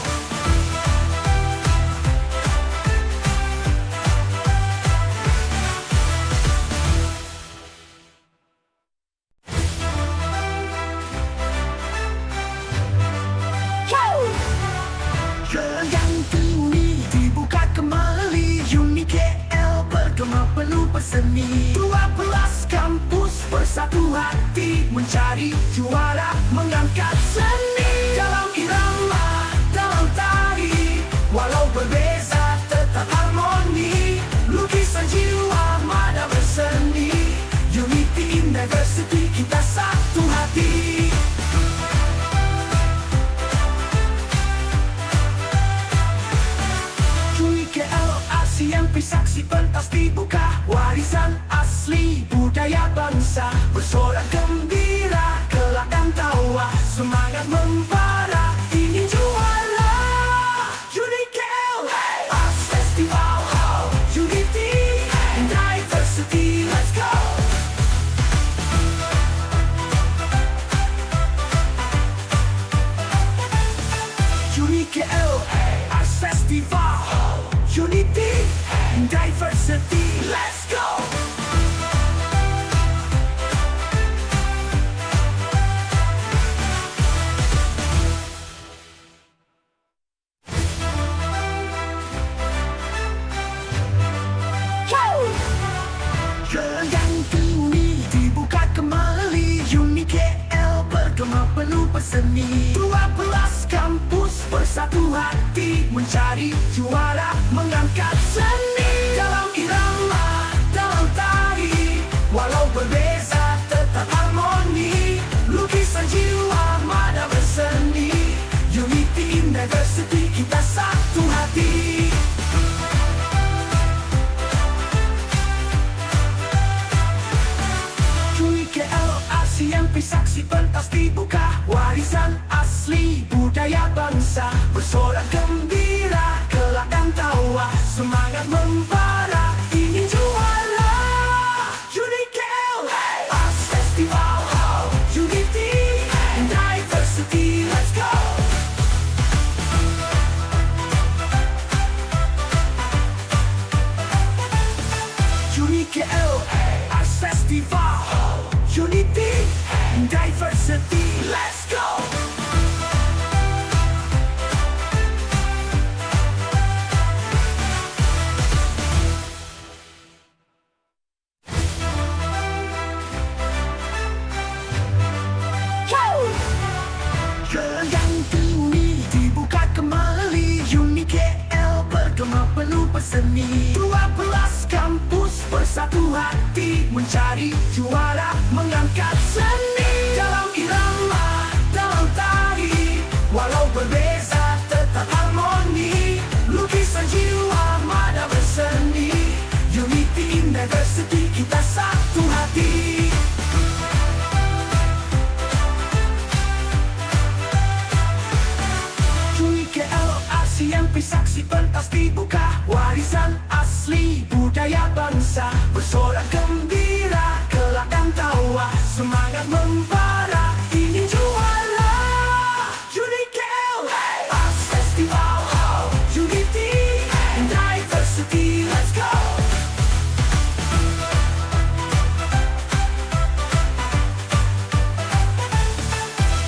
Gelang Tuni dibuka kembali UniKL bergema penuh berseni 12 kampus bersatu hati mencari juara mengangkat seni dalam irama, dalam tari walau berbeza tetap harmoni lukisan jiwa mada berseni Unity in diversity kita satu hati UniKL ASEAN saksi pentas dibuka warisan asli budaya bangsa bersorak gembira kelak dan tawa semangat membara ingin juara UniKL Arts Festival Unity and diversity let's go UniKL Arts Festival Unity Diversity, let's go. Yang ini dibuka kembali UniKL bergema penuh berseni 12 kampus bersatu hati mencari juara mengangkat seni dalam irama, dalam tari walau berbeza tetap harmoni lukisan jiwa mada berseni Unity in Diversity kita satu hati. UniKL SMP saksi pentas dibuka warisan asli budaya bangsa bersorak gembira kelak dan tawa semangat membara ingin juara UniKL Arts Festival Unity and Diversity let's go. UniKL Arts Festival Unity and Diversity, let's go! Yang ini dibuka kembali UniKL bergema penuh berseni 12 kampus bersatu hati mencari juara mengangkat seni dalam irama, dalam tari walau berbeza tetap harmoni lukisan jiwa mada berseni Unity in Diversity kita satu hati. UniKL SMP saksi pentas dibuka warisan asli budaya bangsa bersorak gembira kelak dan tawa semangat membara ingin juara UniKL Arts Festival Unity and Diversity let's go.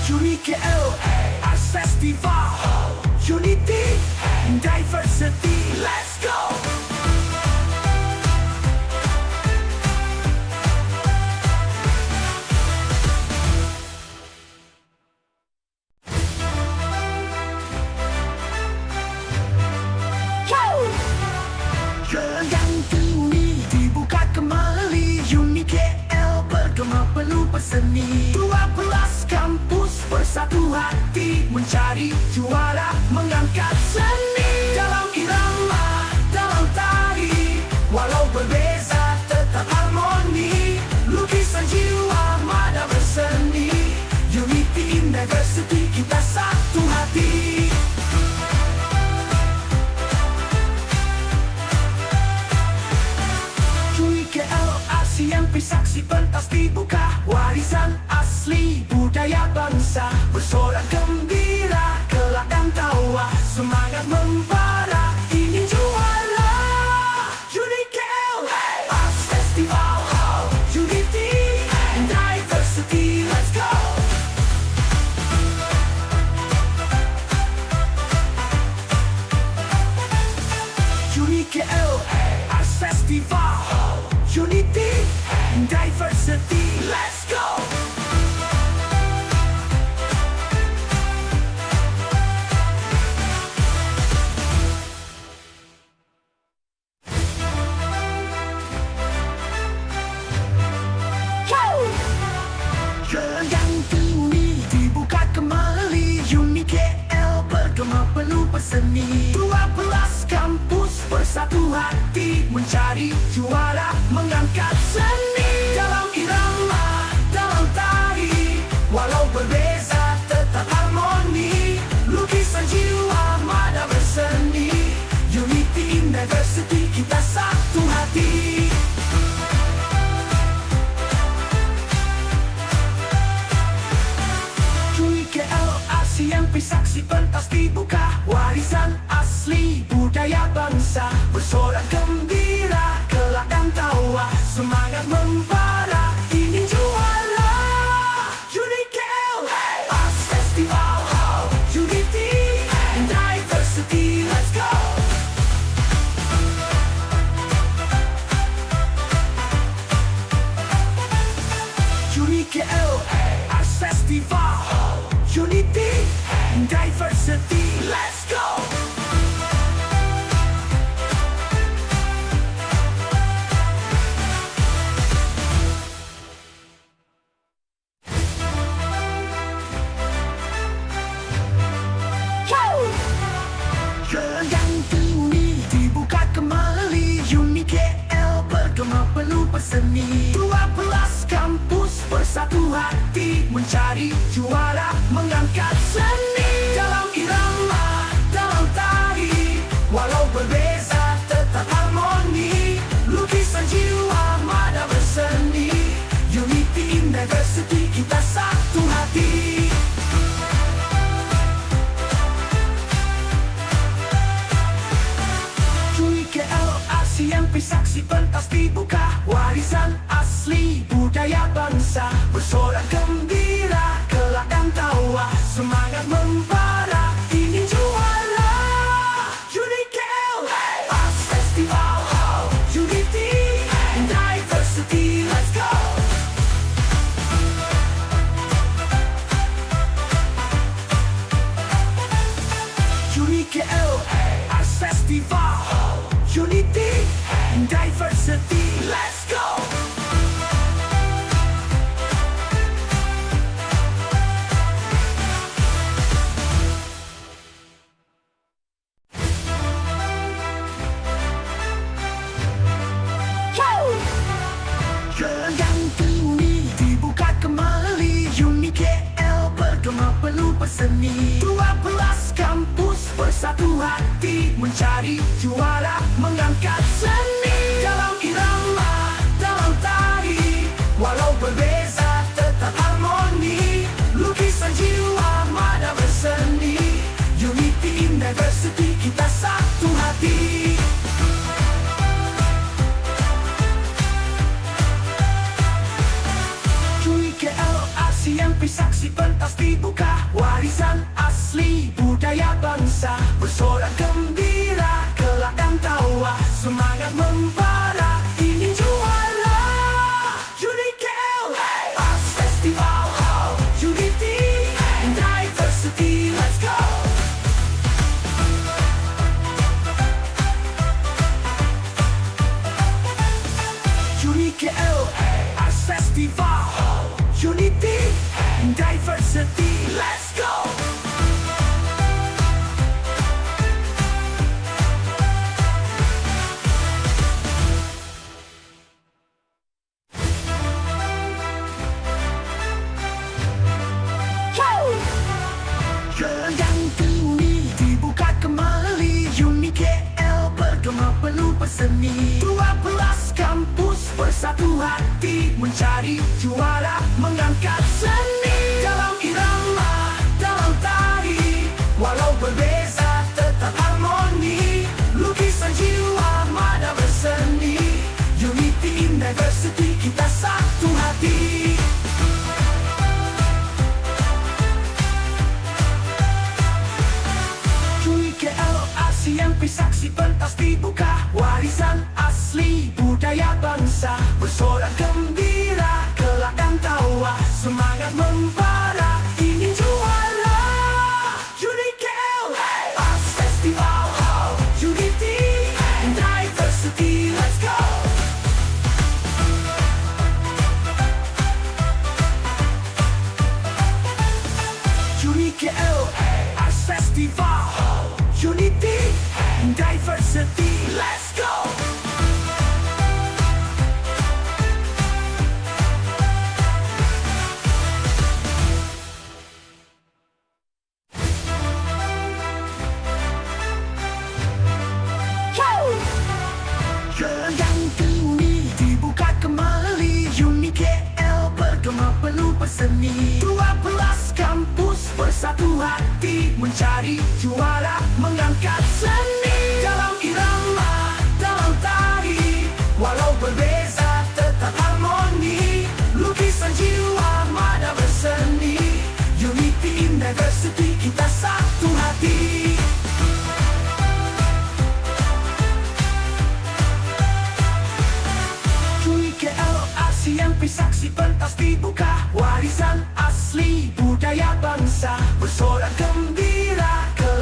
UniKL Arts Festival Unity and Diversity, let's go! Yang ini dibuka kembali UniKL bergema penuh berseni 12 kampus bersatu hati mencari juara mengangkat seni dalam irama, dalam tari walau berbeza tetap harmoni lukisan jiwa mada berseni Unity in Diversity kita satu hati. UniKL SMP saksi pentas dibuka warisan asli budaya bangsa bersorak gembira kelak dan tawa semangat membara ingin juara UniKL Arts Festival Unity and Diversity let's go. UniKL Arts Festival Unity and Diversity, let's go! Yang ini dibuka kembali UniKL bergema penuh berseni 12 kampus bersatu hati mencari juara mengangkat seni dalam irama, dalam tari walau berbeza tetap harmoni lukisan jiwa mada berseni Unity in Diversity kita satu hati. UniKL SMP saksi pentas dibuka warisan asli budaya bangsa bersorak gembira Diversity, let's go. Yang tinggi dibuka kembali UniKL bergema penuh berseni 12 kampus bersatu hati mencari juara mengangkat seni dalam irama, dalam tari walau berbeza tetap harmoni lukisan jiwa mada berseni Unity in Diversity kita satu hati. UniKL SMP saksi pentas dibuka warisan asli budaya bangsa bersorak gembira kelak dan tawa semangat membara ingin juara UniKL Arts Festival Unity and Diversity let's go. UniKL Arts Festival Unity and Diversity, let's go! Yang tinggi dibuka kembali UniKL bergema penuh berseni 12 kampus bersatu hati mencari juara mengangkat seni dalam irama, dalam tari walau berbeza tetap harmoni lukisan jiwa mada berseni Unity in Diversity kita satu hati. UniKL SMP saksi pentas dibuka warisan asli budaya bangsa bersorak gembira kelak dan tawa semangat membara ingin juara UniKL Arts Festival Unity and Diversity let's go. UniKL Arts Festival Unity and Diversity, let's go! Yang tinggi dibuka kembali UniKL bergema penuh berseni 12 kampus bersatu hati mencari juara mengangkat seni dalam irama, dalam tari walau berbeza tetap harmoni lukisan jiwa mada berseni Unity in Diversity kita satu hati. UniKL SMP saksi pentas dibuka warisan asli budaya bangsa bersorak gembira kelak dan tawa semangat membara ingin juara UniKL Arts Festival Unity and Diversity let's go. UniKL Arts Festival Unity and Diversity, let's go! Yang tinggi dibuka kembali UniKL bergema penuh berseni 12 kampus bersatu hati mencari juara mengangkat seni dalam irama, dalam tari walau berbeza tetap harmoni lukisan jiwa mada berseni Unity in Diversity kita satu hati. UniKL SMP saksi pentas dibuka warisan asli budaya bangsa bersorak gembira kelak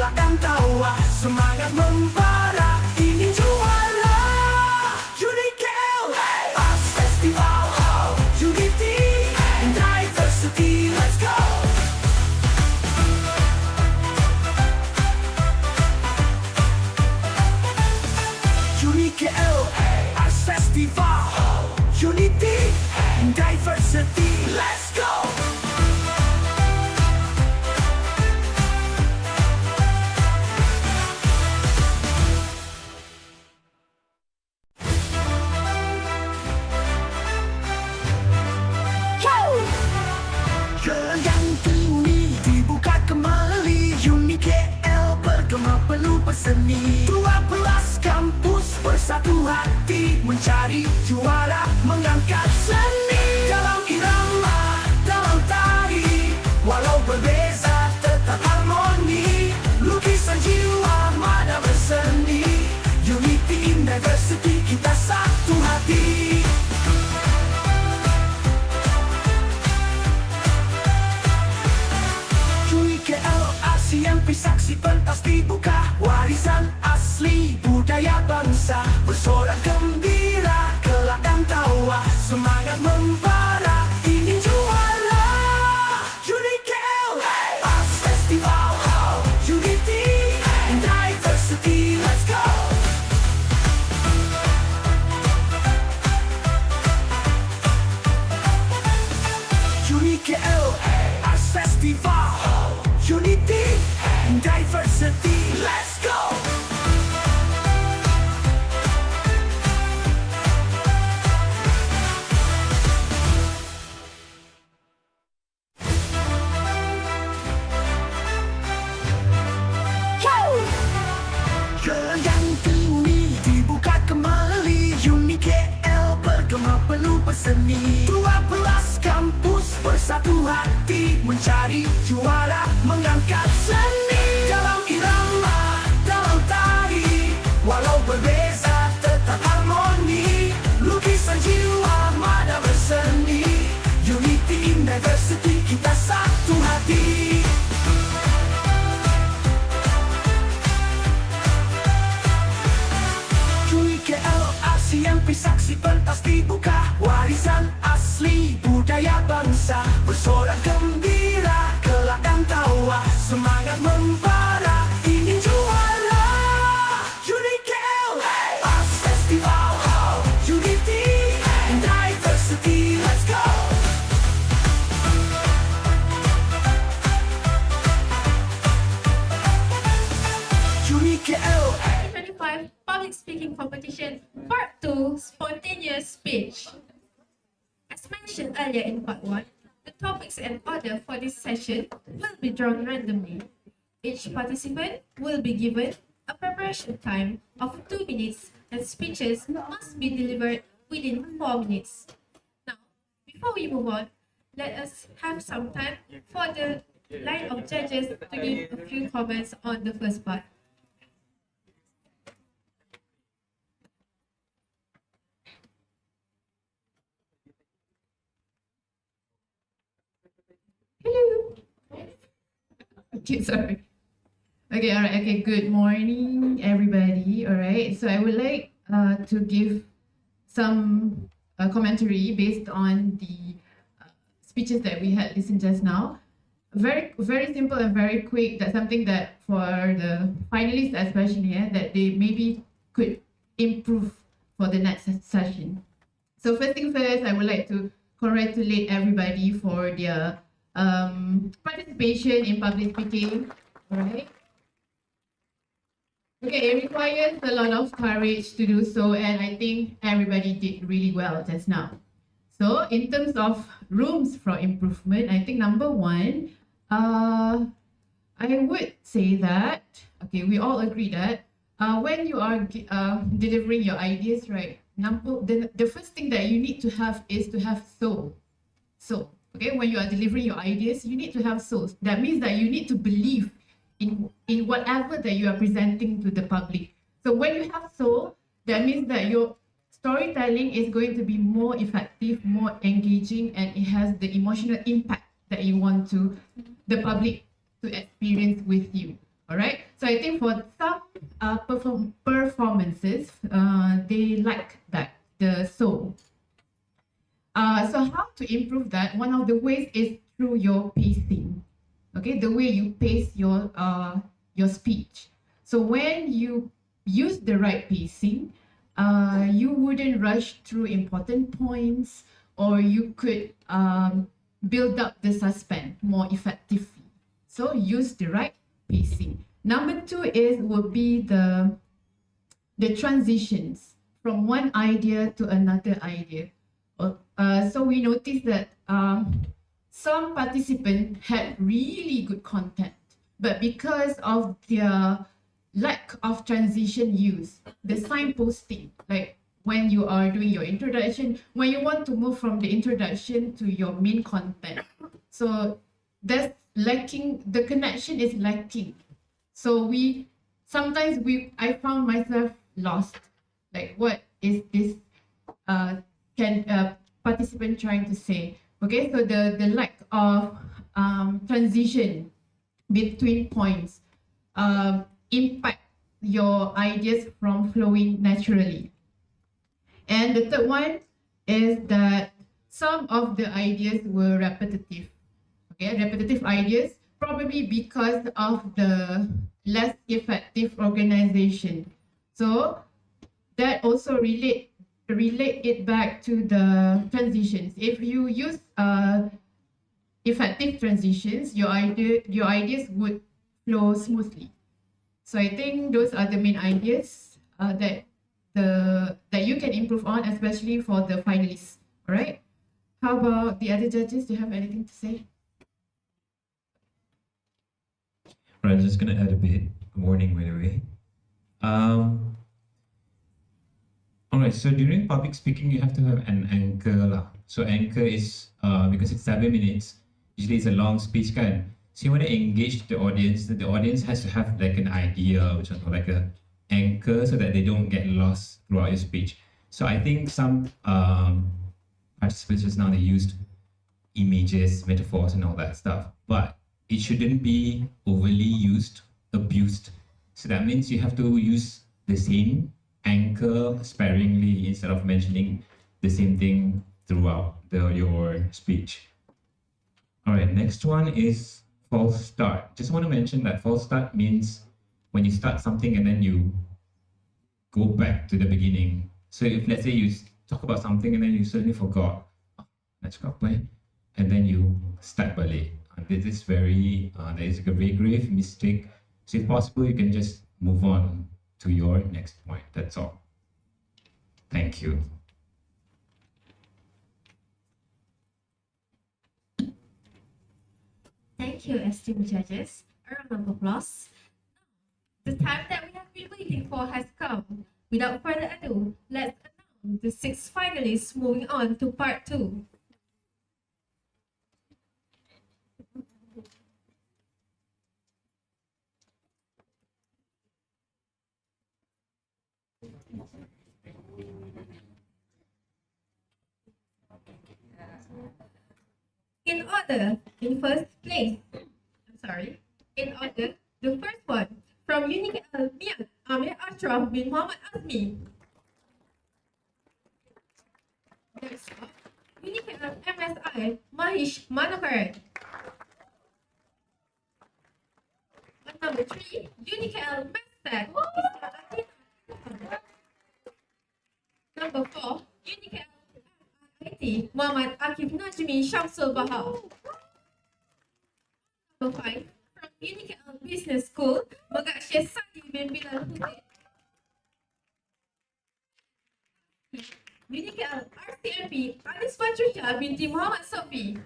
peseni 12 kampus bersatu hati mencari juara mengangkat seni dalam irama, dalam tari walau berbeza tetap harmoni lukisan jiwa mana berseni unity in diversity kita satu hati UniKL ASEAN saksi pentas dibuka warisan asli budaya bangsa bersorak gembira kelak dan tawa semangat membara ingin juara UniKL Arts Festival Unity and Diversity let's go UniKL Arts Festival Unity and diversity, let's go! Gelanggang bumi dibuka kembali UniKL bergema penuh peseni 12 kampus bersatu hati mencari juara mengangkat seni dalam irama, dalam tari walau berbeza tetap harmoni lukisan jiwa mana berseni unity in diversity kita satu hati UniKL ASEAN saksi pentas dibuka warisan asli budaya bangsa bersorak gembira kelak dan tawa semangat membara ingin juara UniKL Arts Festival Unity and Diversity let's go UniKL 2025 Public Speaking Competition Part 2 Spontaneous Speech. As mentioned earlier in Part 1, the topics and order for this session will be drawn randomly. Each participant will be given a preparation time of 2 minutes and speeches must be delivered within 4 minutes. Now, before we move on, let us have some time for the line of judges to give a few comments on the first part. Hello. Okay, sorry. Okay, all right. Okay, good morning, everybody. All right. So I would like to give some commentary based on the speeches that we had listened just now. Very, very simple and very quick. That's something that for the finalists, especially, that they maybe could improve for the next session. So first thing first, I would like to congratulate everybody for their participation in public speaking. All right. Okay, it requires a lot of courage to do so, and I think everybody did really well just now. So in terms of rooms for improvement, I think number one, I would say that, okay, we all agree that when you are delivering your ideas, right, the first thing that you need to have is to have soul. So, okay, when you are delivering your ideas, you need to have soul. That means that you need to believe in whatever that you are presenting to the public. So when you have soul, that means that your storytelling is going to be more effective, more engaging, and it has the emotional impact that you want the public to experience with you. All right. So I think for some performances, they lack that, the soul. So how to improve that? One of the ways is through your pacing. Okay, the way you pace your speech. So when you use the right pacing, you wouldn't rush through important points, or you could build up the suspense more effectively. So use the right pacing. Number two would be the transitions from one idea to another idea. So we noticed that some participants had really good content, but because of their lack of transition use, the signposting, like when you are doing your introduction, when you want to move from the introduction to your main content. So that's lacking, the connection is lacking. So I found myself lost. Like, what is this participant trying to say? Okay, so the lack of transition between points impact your ideas from flowing naturally. And the third one is that some of the ideas were repetitive. Okay, repetitive ideas, probably because of the less effective organization. So that also relate it back to the transitions. If you use effective transitions, your ideas would flow smoothly. So I think those are the main ideas that you can improve on, especially for the finalists. All right. How about the other judges? Do you have anything to say? Right, I'm just gonna add a bit. Good morning, by the way. All right, so during public speaking, you have to have an anchor lah. So anchor is because it's 7 minutes. Usually it's a long speech kan. So you want to engage the audience. The audience has to have like an idea, which is like a anchor, so that they don't get lost throughout your speech. So I think some participants just now they used images, metaphors, and all that stuff, but it shouldn't be overly used, abused. So that means you have to use the same anchor sparingly instead of mentioning the same thing throughout your speech. All right, next one is false start. Just want to mention that false start means when you start something and then you go back to the beginning. So if let's say you talk about something and then you suddenly forgot, let's go play, and then you start balik. This is that is a very grave mistake. So if possible, you can just move on to your next point. That's all. Thank you. Thank you, esteemed judges. A round of applause. The time that we have been waiting for has come. Without further ado, let's announce the 6 finalists moving on to part 2. In order, the first one from UniKL, Mian Amir Ashraf bin Muhammad Azmi. Next up, UniKL MSI Mahish Manokaran. On number 3, UniKL MassTech Isra Atina. Number 4, UniKL IT Muhammad Akif Najmi Shamsul Bahar. Number 5, from UniKL Business School, Megat Syed Sadi bin Bilal Hudin. UniKL RCMP Anis Patruja binti Muhammad Sofi.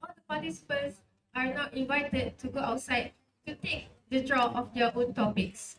All the participants are now invited to go outside to take the draw of their own topics.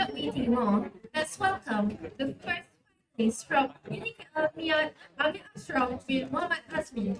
without waiting more, let's welcome the first finalist from UniKL Miyat Amir Ashraf bin Muhammad Azmi.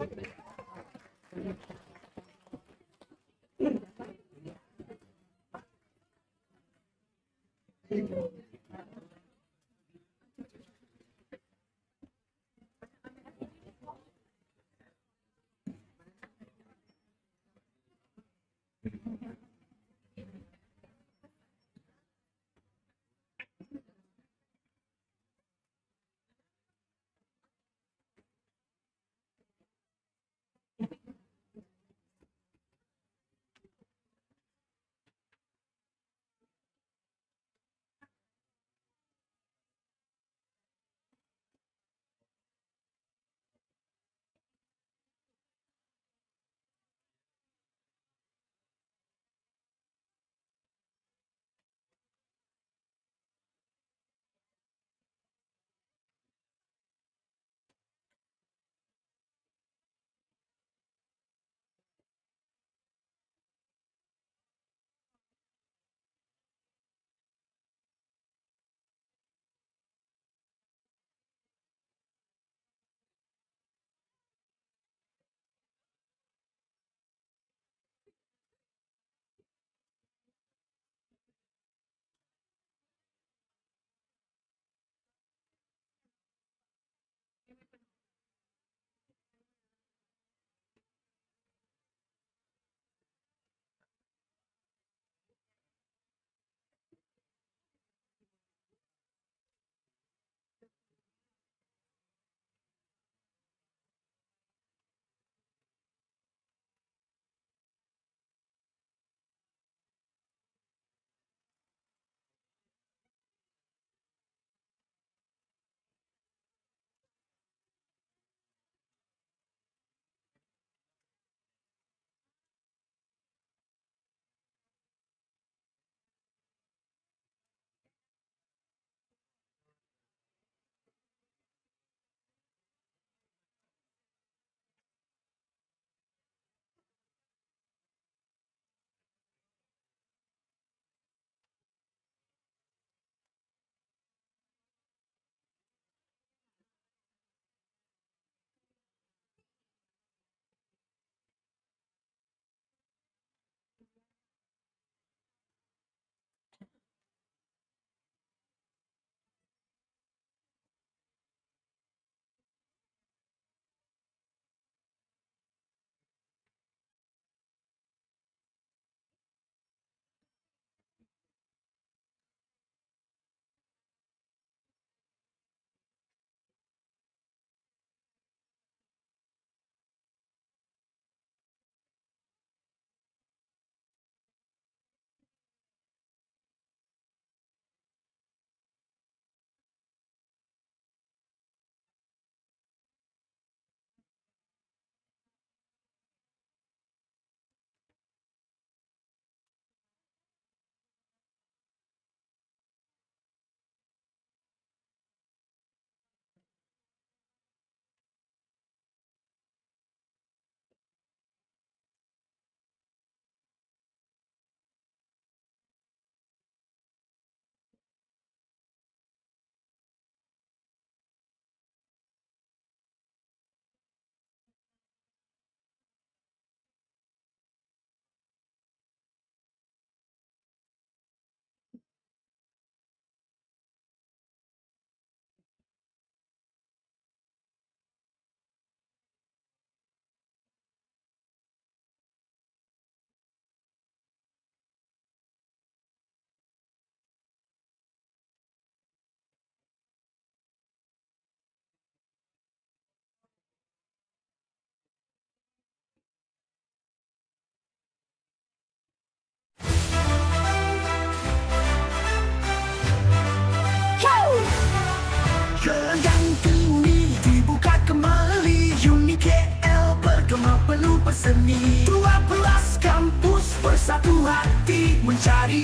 Gelanggang ini dibuka kembali UniKL bergema penuh berseni 12 kampus bersatu hati mencari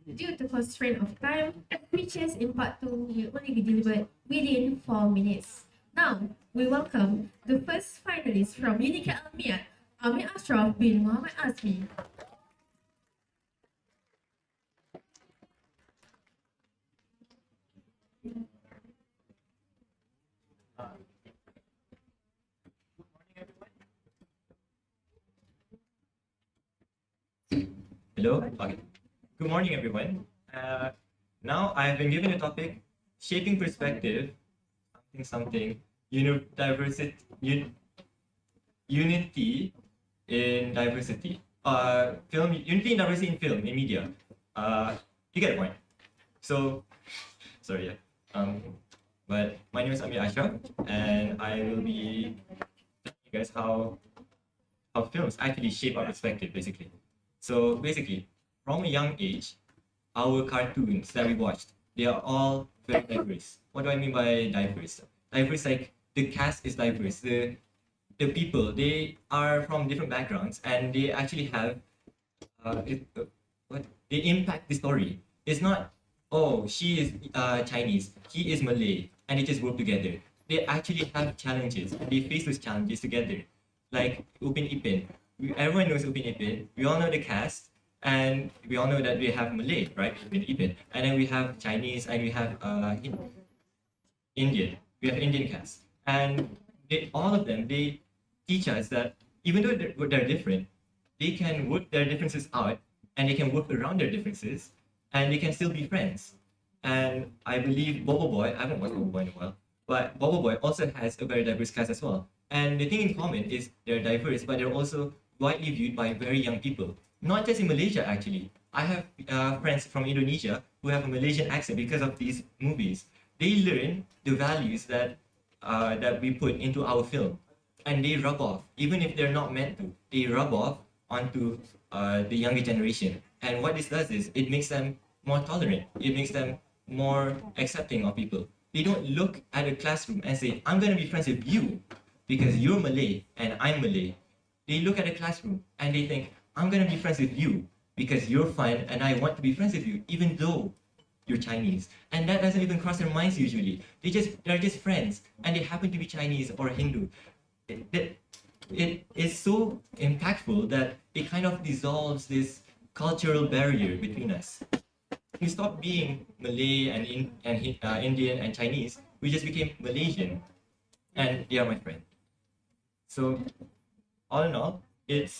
Due to constraint of time, speeches in part 2 will only be delivered within 4 minutes. Now, we welcome the first finalist from UniKL Miyat, Amir Ashraf bin Muhammad Azmi. Hello. Okay. Good morning, everyone. Now I've been given a topic, shaping perspective, something, diversity, unity in diversity. Unity in diversity in film, in media. You get the point. So, sorry, yeah. But my name is Amir Ashraf, and I will be telling you guys how films actually shape our perspective, basically. So basically, from a young age, our cartoons that we watched, they are all very diverse. What do I mean by diverse? Diverse, like the cast is diverse. The people, they are from different backgrounds, and they actually have what they impact the story. It's not, oh, she is Chinese, he is Malay, and they just work together. They actually have challenges, and they face those challenges together. Like Upin Ipin. Everyone knows Upin Ipin. We all know the cast, and we all know that we have Malay, right? Upin Ipin. And then we have Chinese, and we have Indian. We have Indian cast. And all of them, they teach us that even though they're different, they can work their differences out, and they can work around their differences, and they can still be friends. And I believe Bobo Boy, I haven't watched Bobo Boy in a while, but Bobo Boy also has a very diverse cast as well. And the thing in common is they're diverse, but they're also widely viewed by very young people. Not just in Malaysia, actually. I have friends from Indonesia who have a Malaysian accent because of these movies. They learn the values that we put into our film, and they rub off, even if they're not meant to. They rub off onto the younger generation. And what this does is it makes them more tolerant. It makes them more accepting of people. They don't look at a classroom and say, I'm going to be friends with you because you're Malay and I'm Malay. They look at a classroom and they think, I'm going to be friends with you because you're fun and I want to be friends with you, even though you're Chinese. And that doesn't even cross their minds usually. They're just friends, and they happen to be Chinese or Hindu. It is so impactful that it kind of dissolves this cultural barrier between us. We stopped being Malay and Indian and Chinese. We just became Malaysian, and they are my friend. So, all in all, it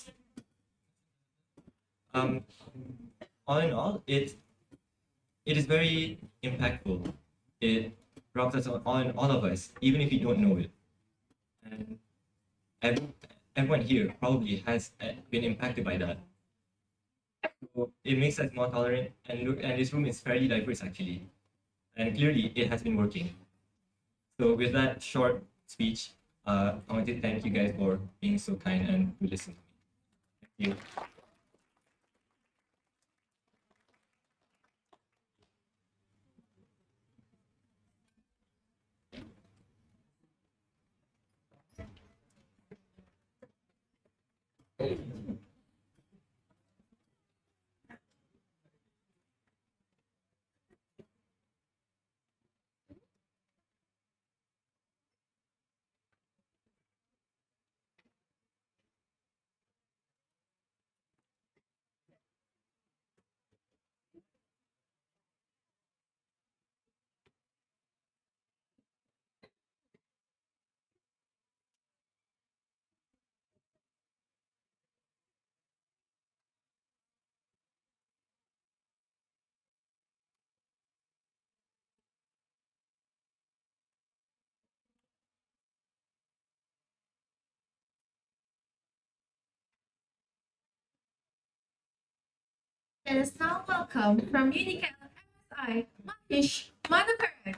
is very impactful. It rubs us on all of us, even if you don't know it. And everyone here probably has been impacted by that. So it makes us more tolerant, and this room is fairly diverse actually, and clearly it has been working. So with that short speech, I want to thank you guys for being so kind and to listen to me. Thank you. Let us now welcome from UniKL MSI, Akish Manakaran.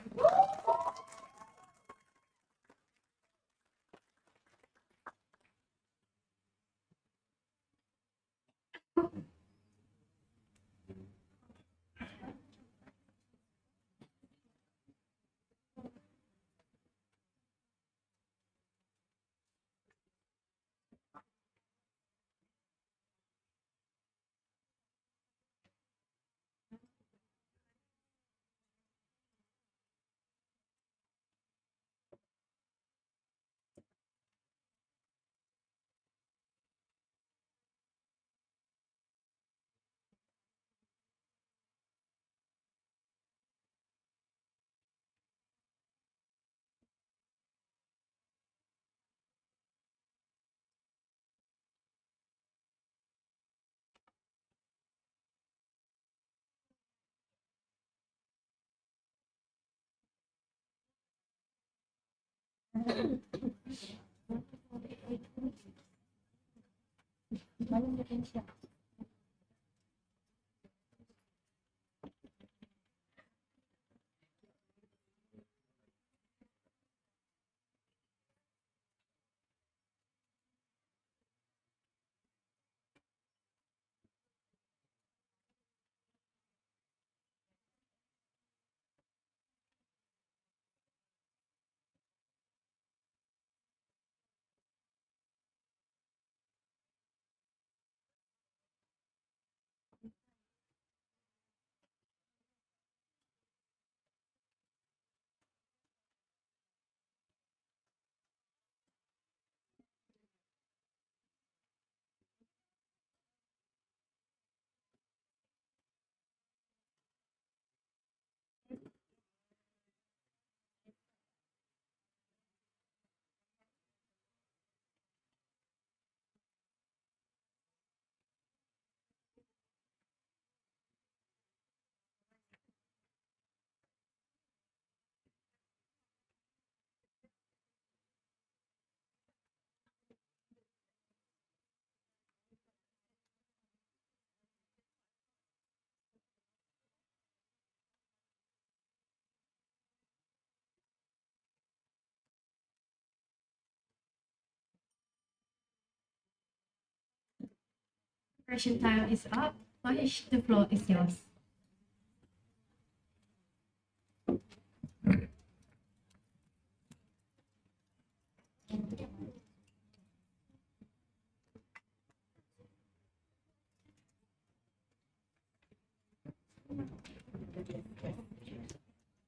Question time is up. Akish, the floor is yours.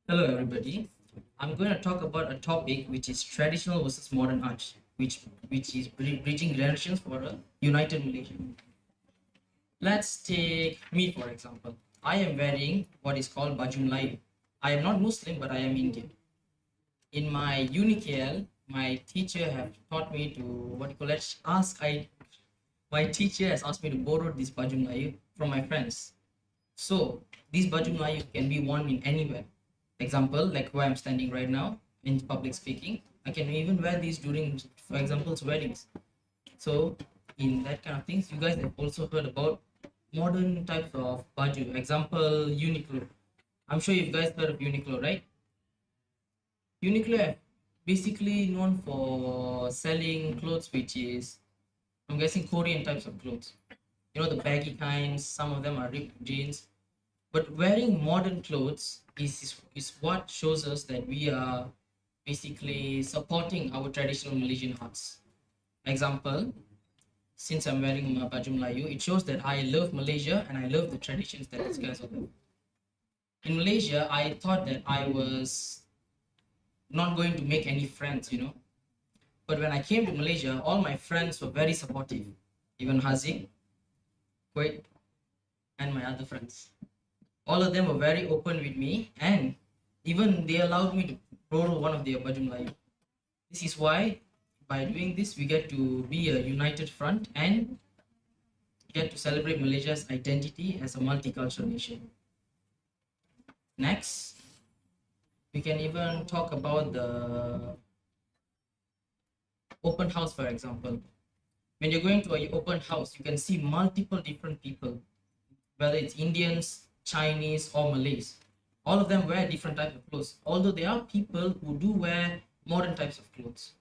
Hello everybody. I'm going to talk about a topic which is traditional versus modern art, which is bridging generations for a united Malaysia. Let's take me for example. I am wearing what is called baju Melayu. I am not Muslim, but I am Indian. In my UniKL, my teacher have taught me to what you call it, my teacher has asked me to borrow this baju Melayu from my friends. So this baju Melayu can be worn in anywhere. Example, like where I'm standing right now in public speaking, I can even wear these during, for example, weddings. So in that kind of things, you guys have also heard about modern types of baju. Example, Uniqlo. I'm sure you guys heard of Uniqlo, right? Uniqlo basically known for selling clothes which is, I'm guessing, Korean types of clothes. You know, the baggy kinds, some of them are ripped jeans. But wearing modern clothes is what shows us that we are basically supporting our traditional Malaysian arts. Example, since I'm wearing my baju Melayu, it shows that I love Malaysia and I love the traditions that these guys have. In Malaysia, I thought that I was not going to make any friends, you know. But when I came to Malaysia, all my friends were very supportive. Even Haziq, Kuwait, and my other friends. All of them were very open with me, and even they allowed me to borrow one of their baju Melayu. This is why, by doing this, we get to be a united front and get to celebrate Malaysia's identity as a multicultural nation. Next, we can even talk about the open house, for example. When you're going to an open house, you can see multiple different people, whether it's Indians, Chinese, or Malays. All of them wear different types of clothes, although there are people who do wear modern types of clothes.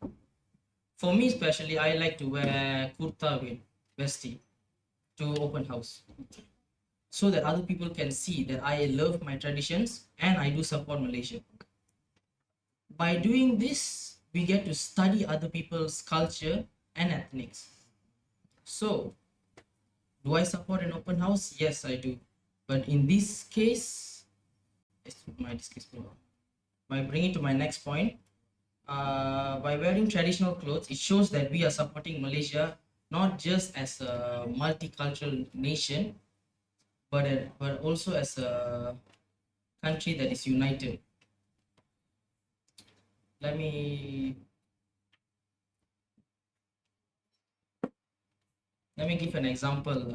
For me especially, I like to wear kurta with vesti to open house, so that other people can see that I love my traditions and I do support Malaysia. By doing this, we get to study other people's culture and ethnics. So, do I support an open house? Yes, I do. But in this case, by bringing to my next point, by wearing traditional clothes, it shows that we are supporting Malaysia not just as a multicultural nation, but also as a country that is united. Let me give an example.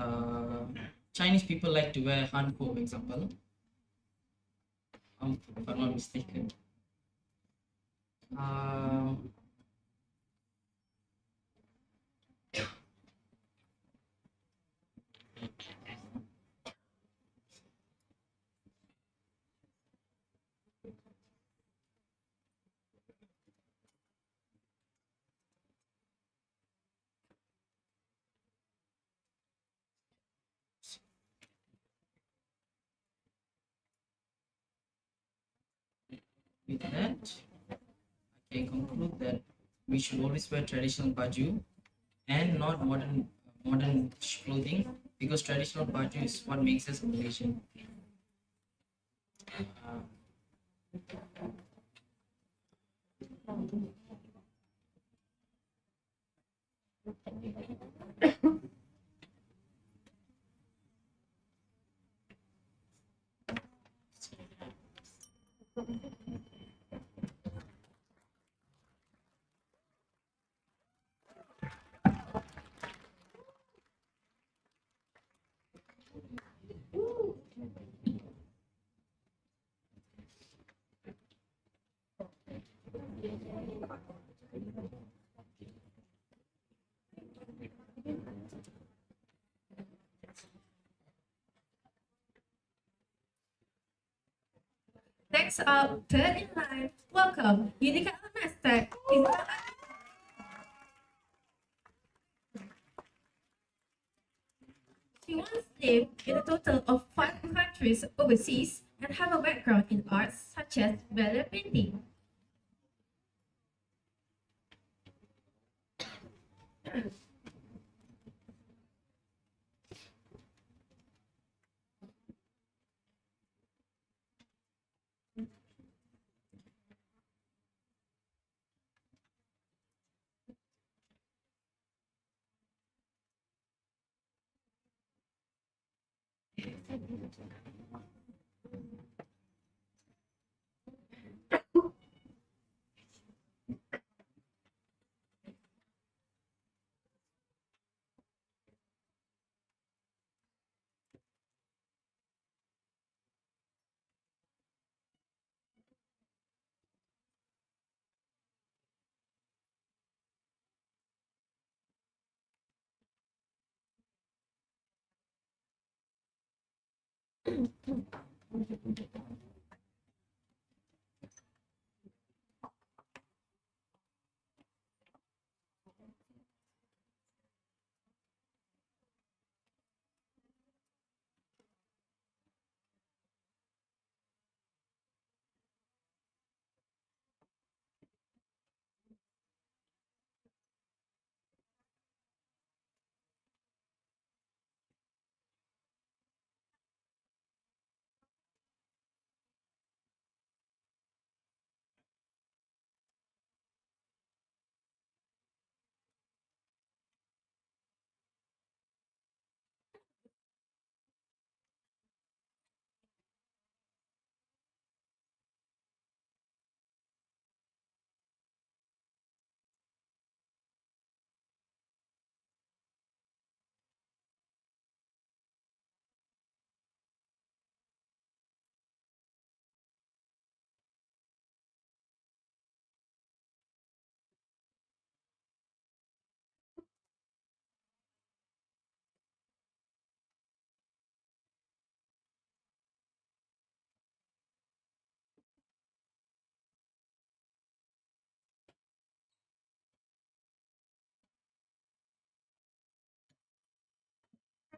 Chinese people like to wear hanko, example. If I'm not mistaken. with that, I can conclude that we should always wear traditional baju and not modern clothing, because traditional baju is what makes us Malaysian. Next up, third in line, welcome, UniKL mascot, Isabel. She once lived in a total of 5 countries overseas and have a background in arts such as ballet painting.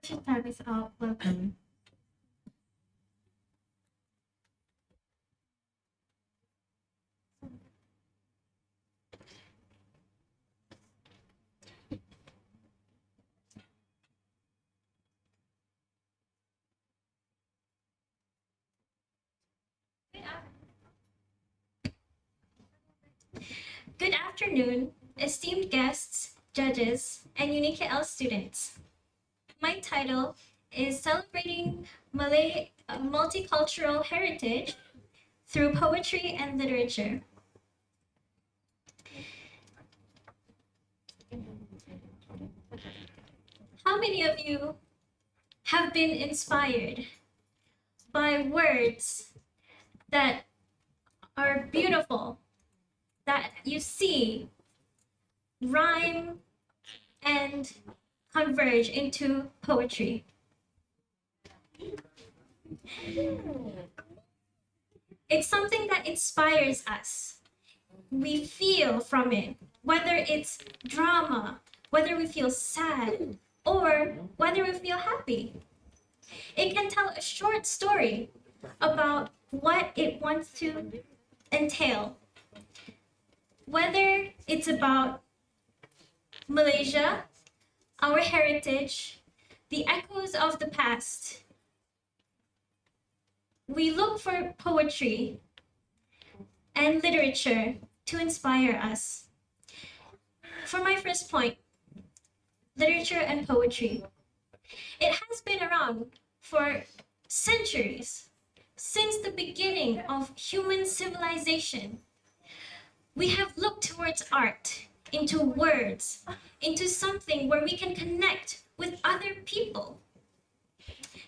Your time is up, welcome. Good afternoon, esteemed guests, judges, and UniKL students. My title is Celebrating Malay Multicultural Heritage Through Poetry and Literature. How many of you have been inspired by words that are beautiful, that you see rhyme and converge into poetry? It's something that inspires us. We feel from it, whether it's drama, whether we feel sad, or whether we feel happy. It can tell a short story about what it wants to entail. Whether it's about Malaysia, our heritage, the echoes of the past, we look for poetry and literature to inspire us. For my first point, literature and poetry. It has been around for centuries, since the beginning of human civilization. We have looked towards art, into words, into something where we can connect with other people.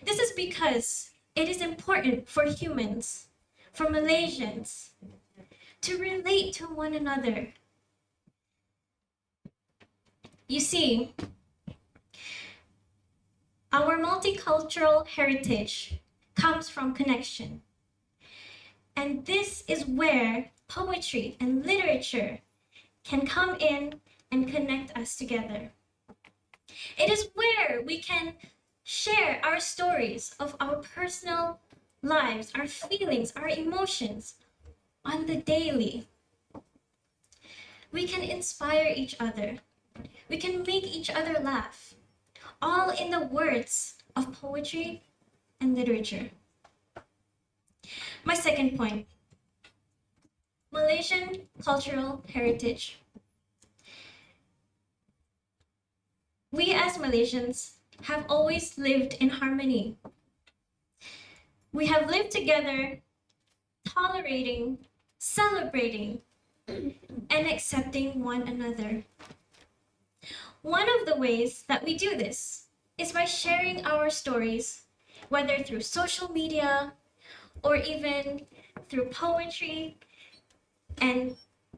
This is because it is important for humans, for Malaysians, to relate to one another. You see, our multicultural heritage comes from connection. And this is where poetry and literature can come in and connect us together. It is where we can share our stories of our personal lives, our feelings, our emotions on the daily. We can inspire each other. We can make each other laugh, all in the words of poetry and literature. My second point, Malaysian cultural heritage. We as Malaysians have always lived in harmony. We have lived together, tolerating, celebrating, and accepting one another. One of the ways that we do this is by sharing our stories, whether through social media or even through poetry and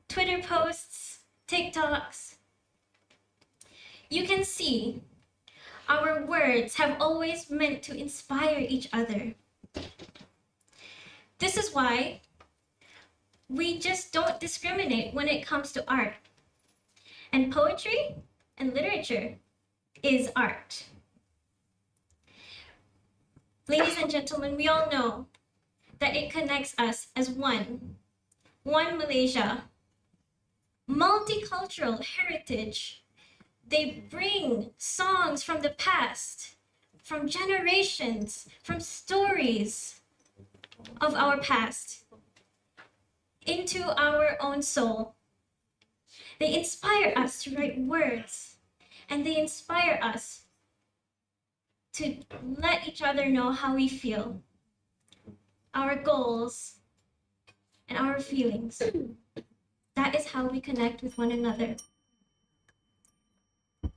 Twitter posts, TikToks. You can see our words have always meant to inspire each other. This is why we just don't discriminate when it comes to art. And poetry and literature is art. Ladies and gentlemen, we all know that it connects us as one Malaysia, multicultural heritage. They bring songs from the past, from generations, from stories of our past into our own soul. They inspire us to write words, and they inspire us to let each other know how we feel, our goals, and our feelings. That is how we connect with one another.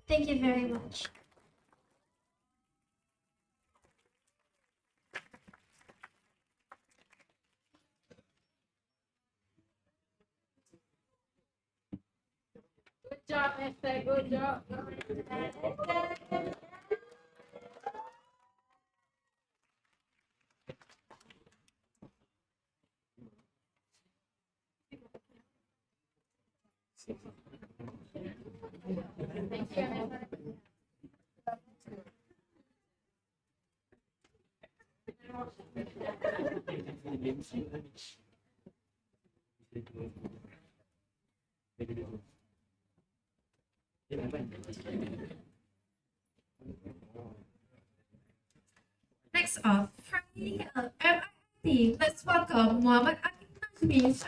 Thank you very much. Good job, Esther. Good job. Next up, from the MIT, let's welcome Muhammad Akish.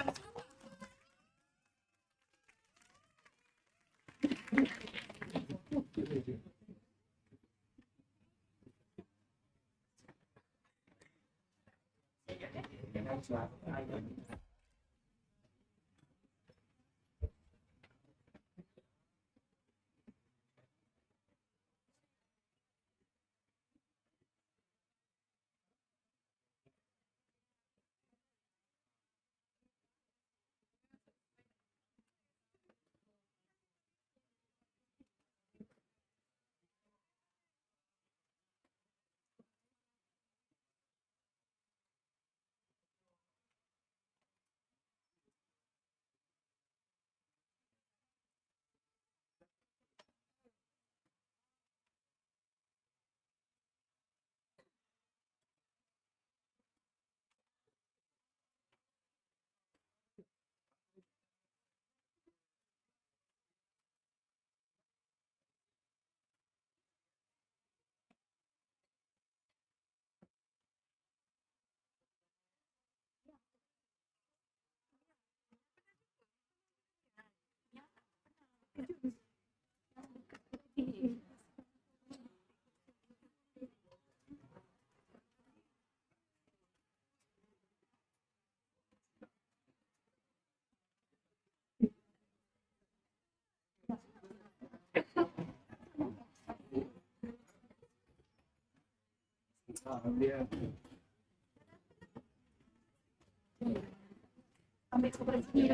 Ambil kepada sini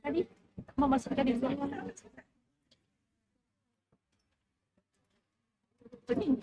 tadi memasukkan di sini. Pening.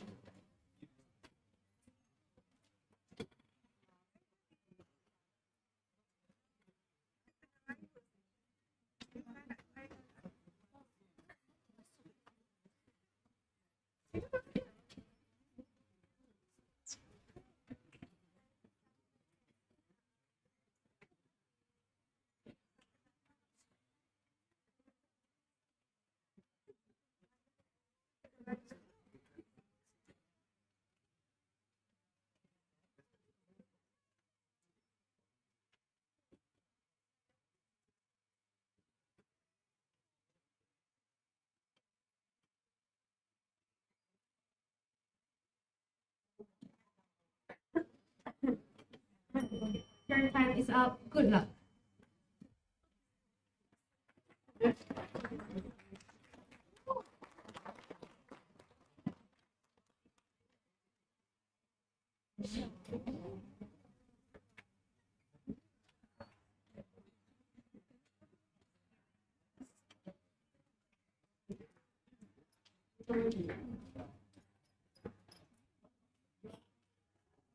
Your time is up. Good luck.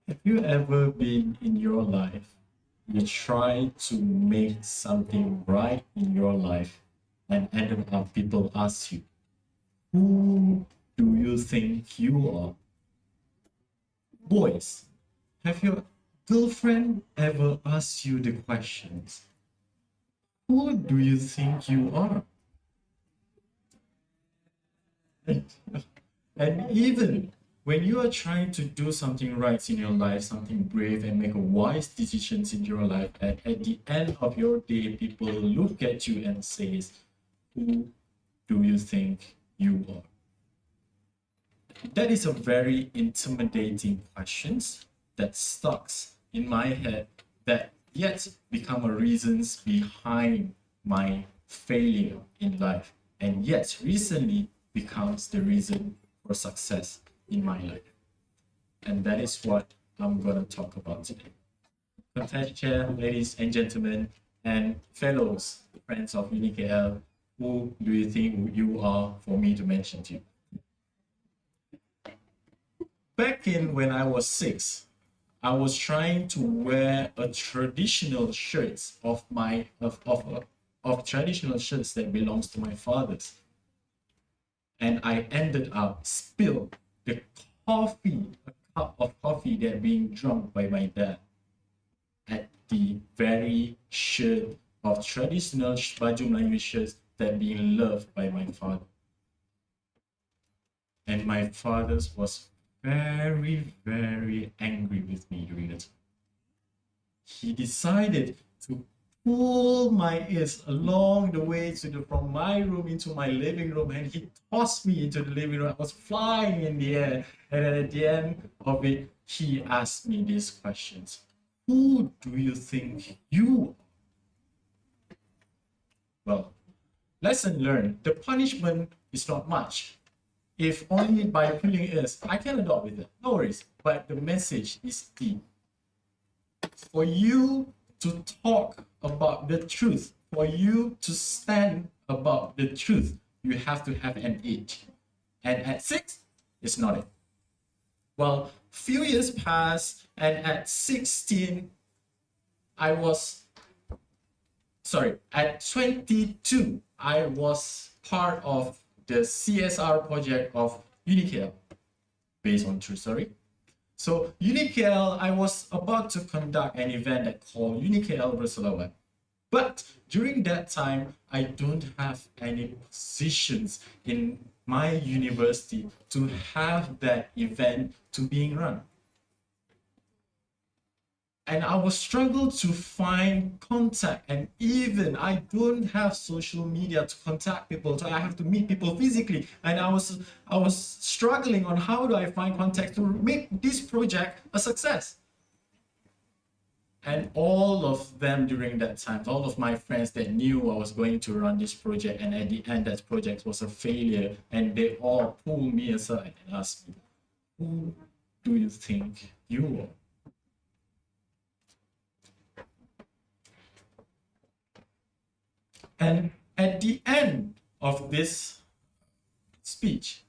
Have you ever been in your life, you try to make something right in your life, and ended up people ask you, who do you think you are? Boys, have your girlfriend ever asked you the questions, who do you think you are? And even when you are trying to do something right in your life, something brave, and make wise decisions in your life, and at the end of your day, people look at you and says, who do you think you are? That is a very intimidating question that stuck in my head, that yet become a reasons behind my failure in life, and yet recently becomes the reason for success in my life. And that is what I'm gonna talk about today. Contest chair, ladies and gentlemen, and fellows, friends of UniKL, who do you think you are for me to mention to you? Back in when I was 6, I was trying to wear a traditional shirt of traditional shirts that belongs to my father's. And I ended up spill the coffee, a cup of coffee that being drunk by my dad at the very shirt of traditional baju Melayu shirts that being loved by my father. And my father was very, very angry with me during that time. He decided to pull my ears along the way from my room into my living room, and he tossed me into the living room. I was flying in the air, and at the end of it, he asked me these questions. Who do you think you are? Well, lesson learned, the punishment is not much. If only by pulling ears, I can adopt with it, no worries. But the message is deep. For you to talk about the truth, for you to stand about the truth, you have to have an age. And at 6, it's not it. Well, few years passed, and at 16, at 22, I was part of the CSR project of UniKL, based on true story. So UniKL, I was about to conduct an event that called UniKL Berselawan. But during that time, I don't have any positions in my university to have that event to being run. And I was struggle to find contact, and even I don't have social media to contact people, so I have to meet people physically. And I was struggling on how do I find contact to make this project a success. And all of them during that time, all of my friends that knew I was going to run this project, and at the end that project was a failure, and they all pulled me aside and asked me, who do you think you are? And at the end of this speech,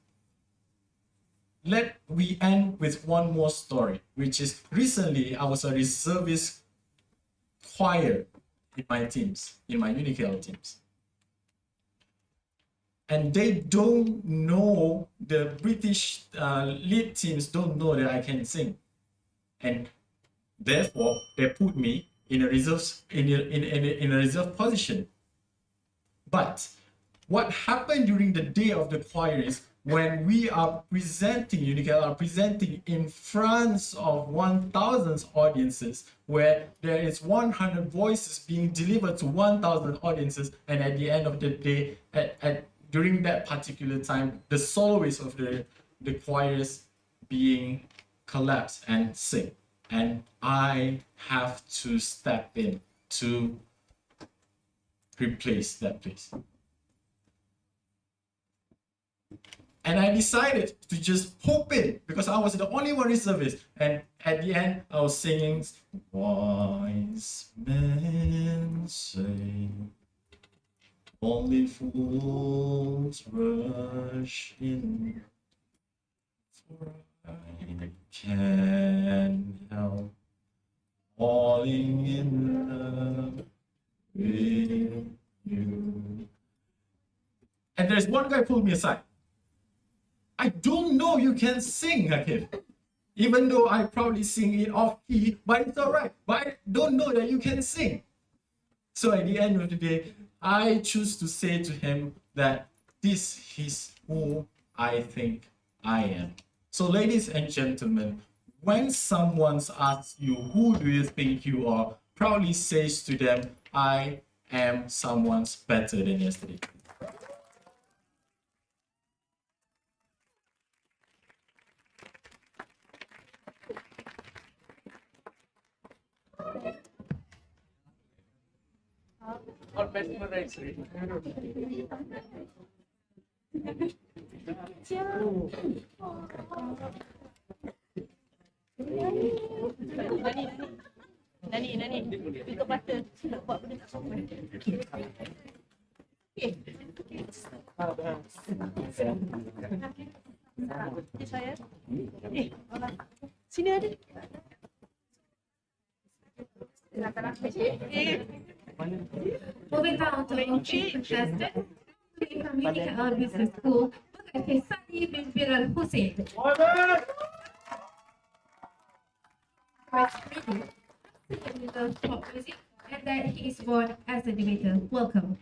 let we end with one more story, which is recently I was a reservist choir in my teams, in my UniKL teams. And they don't know, the British lead teams don't know that I can sing. And therefore, they put me in a reserve, in a reserve position. But what happened during the day of the choir is when we are presenting, UniKL are presenting in front of 1,000 audiences, where there is 100 voices being delivered to 1,000 audiences, and at the end of the day, during that particular time, the soloists of the choirs being collapsed and sing. And I have to step in to replace that place. And I decided to just pop in because I was the only one in service. And at the end, I was singing, wise men say, only fools rush in, for I can't help falling in love with you. And there's one guy pulled me aside. I don't know you can sing, Akish. Even though I probably sing it off key, but it's all right. But I don't know that you can sing. So at the end of the day, I choose to say to him that this is who I think I am. So ladies and gentlemen, when someone asks you, who do you think you are, proudly says to them, I am someone's better than yesterday. Or mesmerized. Nani, tutup mata. Nak buat benda tak sopan. Okay. Saya. Sini ada. Moving on to our fifth contestant, from UniKL Business School, Akish bin Hussein. He loves pop music and that he is born as a debater. Welcome.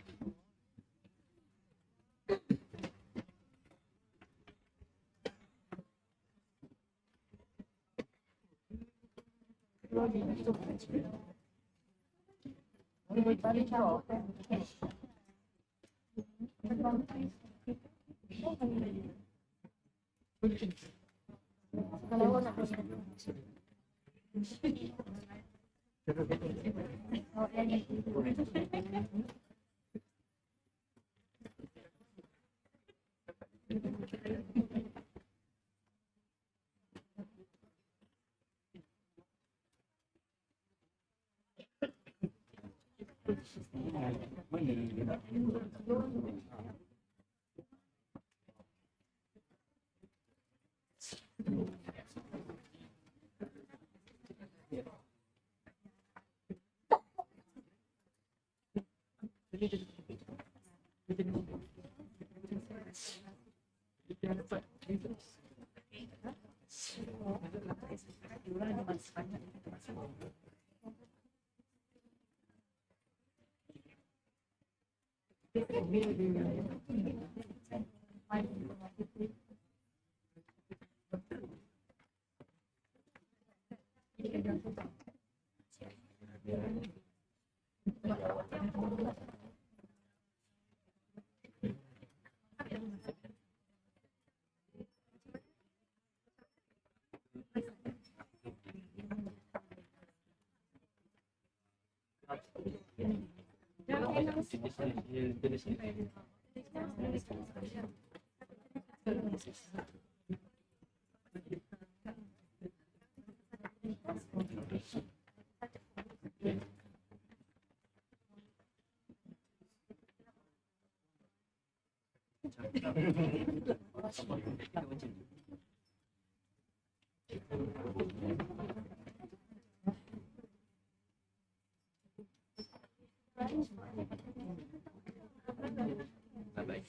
Bye-bye.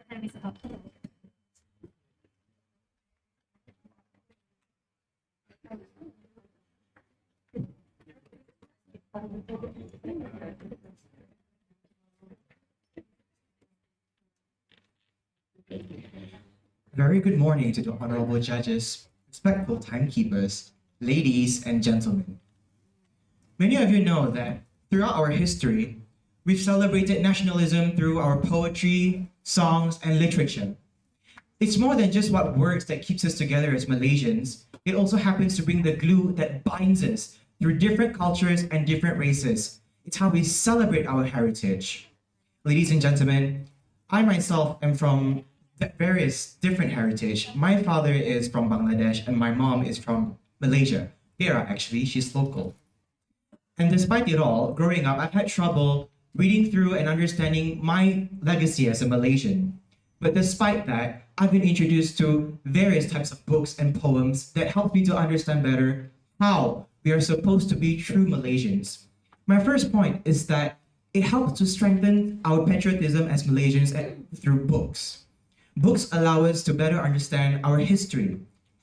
Time is up. Very good morning to the honorable judges, respectful timekeepers, ladies and gentlemen. Many of you know that throughout our history, we've celebrated nationalism through our poetry, songs, and literature. It's more than just what works that keeps us together as Malaysians. It also happens to bring the glue that binds us through different cultures and different races. It's how we celebrate our heritage. Ladies and gentlemen, I myself am from various different heritage. My father is from Bangladesh and my mom is from Malaysia. Vera, actually, she's local. And despite it all, growing up, I've had trouble reading through and understanding my legacy as a Malaysian. But despite that, I've been introduced to various types of books and poems that help me to understand better how we are supposed to be true Malaysians. My first point is that it helps to strengthen our patriotism as Malaysians through books. Books allow us to better understand our history,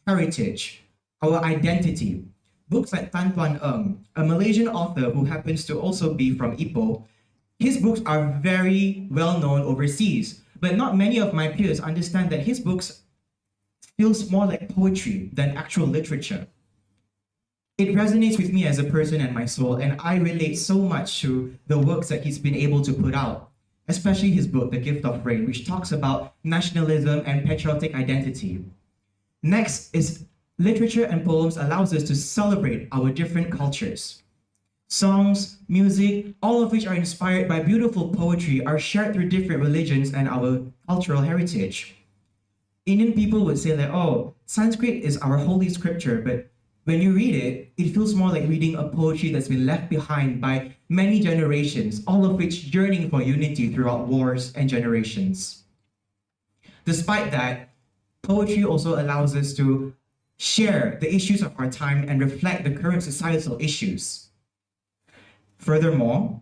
heritage, our identity. Books like Tan Tuan Eng, a Malaysian author who happens to also be from Ipoh, his books are very well known overseas, but not many of my peers understand that his books feels more like poetry than actual literature. It resonates with me as a person and my soul, and I relate so much to the works that he's been able to put out, especially his book, The Gift of Rain, which talks about nationalism and patriotic identity. Next is literature and poems allows us to celebrate our different cultures. Songs, music, all of which are inspired by beautiful poetry are shared through different religions and our cultural heritage. Indian people would say that, oh, Sanskrit is our holy scripture, but when you read it, it feels more like reading a poetry that's been left behind by many generations, all of which yearning for unity throughout wars and generations. Despite that, poetry also allows us to share the issues of our time and reflect the current societal issues. Furthermore,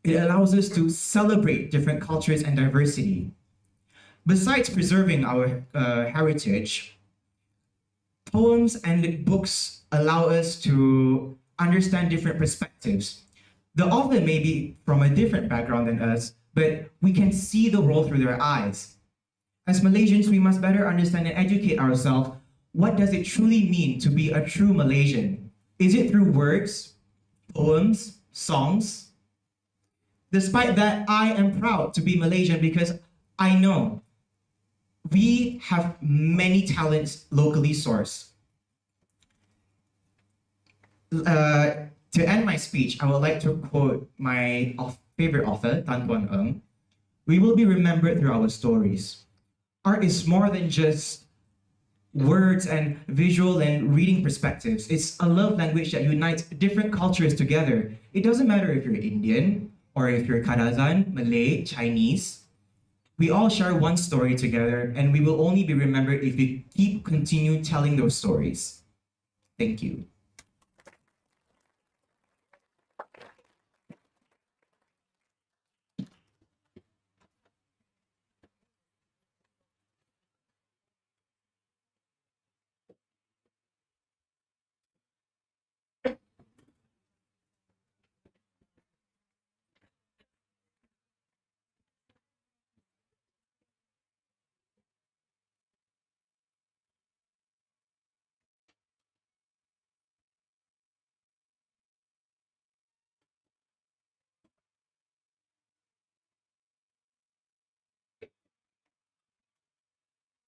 it allows us to celebrate different cultures and diversity. Besides preserving our heritage, poems and books allow us to understand different perspectives. The author may be from a different background than us, but we can see the world through their eyes. As Malaysians, we must better understand and educate ourselves. What does it truly mean to be a true Malaysian? Is it through words, poems, songs? Despite that, I am proud to be Malaysian because I know we have many talents locally sourced. To end my speech, I would like to quote my favorite author, Tan Tuan Eng. We will be remembered through our stories. Art is more than just words and visual and reading perspectives. It's a love language that unites different cultures together. It doesn't matter if you're Indian or if you're Kadazan, Malay, Chinese. We all share one story together, and we will only be remembered if we continue telling those stories. Thank you.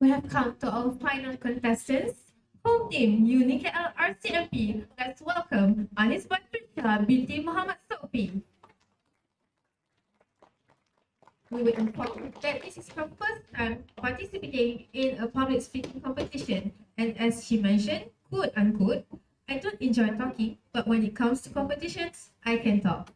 We have come to our final contestants. Home team UniKL RCMP. Let's welcome Anis Batrisha binti Muhammad Sofi. We will inform that this is her first time participating in a public speaking competition, and as she mentioned, quote unquote, I don't enjoy talking, but when it comes to competitions, I can talk.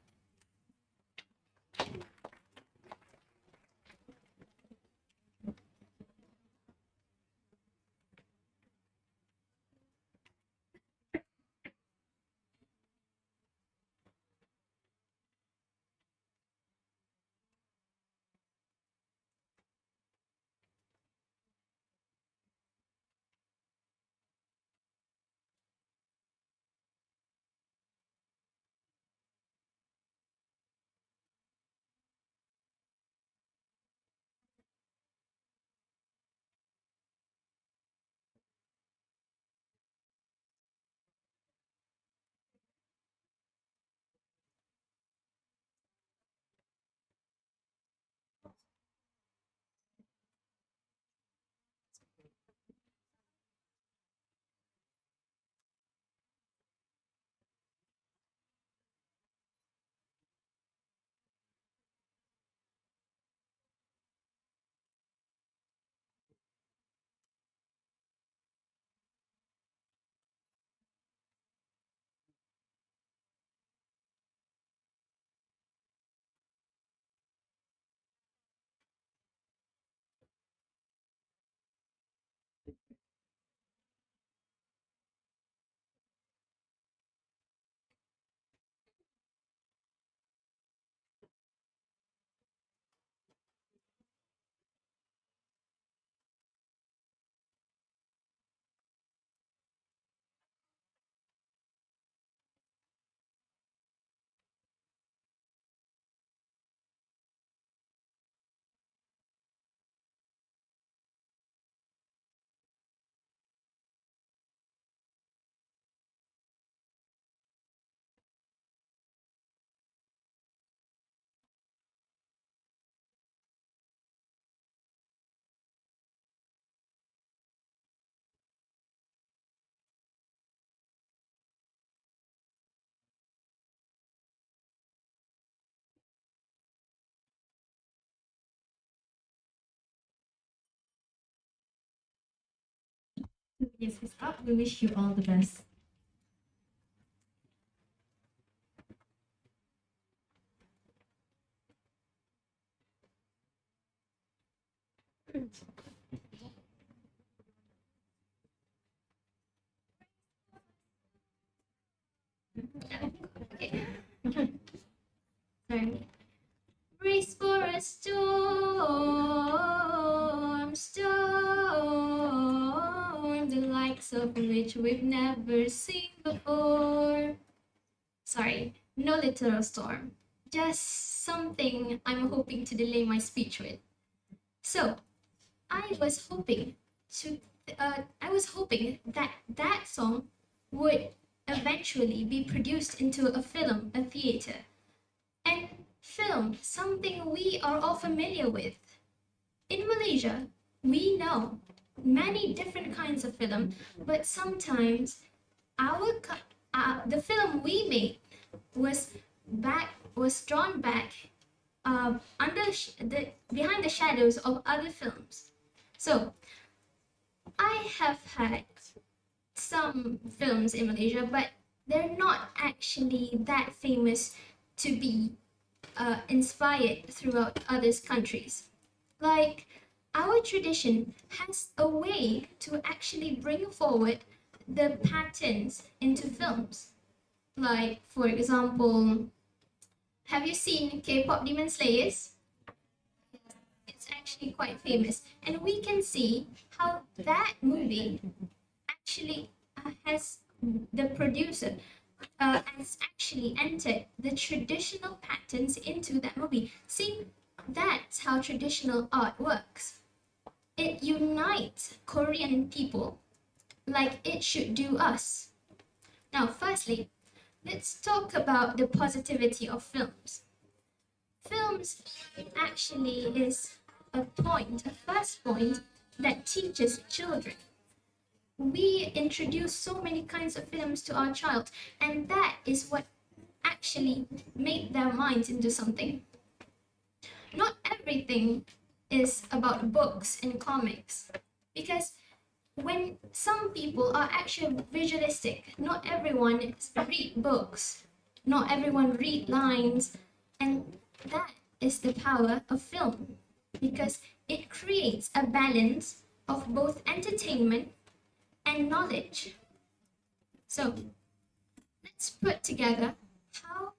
Yes, it's up. We wish you all the best. Sorry. Brace for a storm, storm, the likes of which we've never seen before. Sorry, no literal storm. Just something I'm hoping to delay my speech with. So, I was hoping that that song would eventually be produced into a film, a theater. And film, something we are all familiar with. In Malaysia, we know many different kinds of film, but sometimes the film we made was drawn back behind the shadows of other films. So I have had some films in Malaysia, but they're not actually that famous to be inspired throughout other countries. Like, our tradition has a way to actually bring forward the patterns into films. Like, for example, have you seen K-pop Demon Slayers? It's actually quite famous, and we can see how that movie actually has the producer has actually entered the traditional patterns into that movie. See, that's how traditional art works. It unites Korean people like it should do us. Now, firstly, let's talk about the positivity of films. Films actually is a first point that teaches children. We introduce so many kinds of films to our child, and that is what actually made their minds into something. Not everything is about books and comics, because when some people are actually visualistic, not everyone read books, not everyone read lines, and that is the power of film, because it creates a balance of both entertainment and knowledge. So let's put together how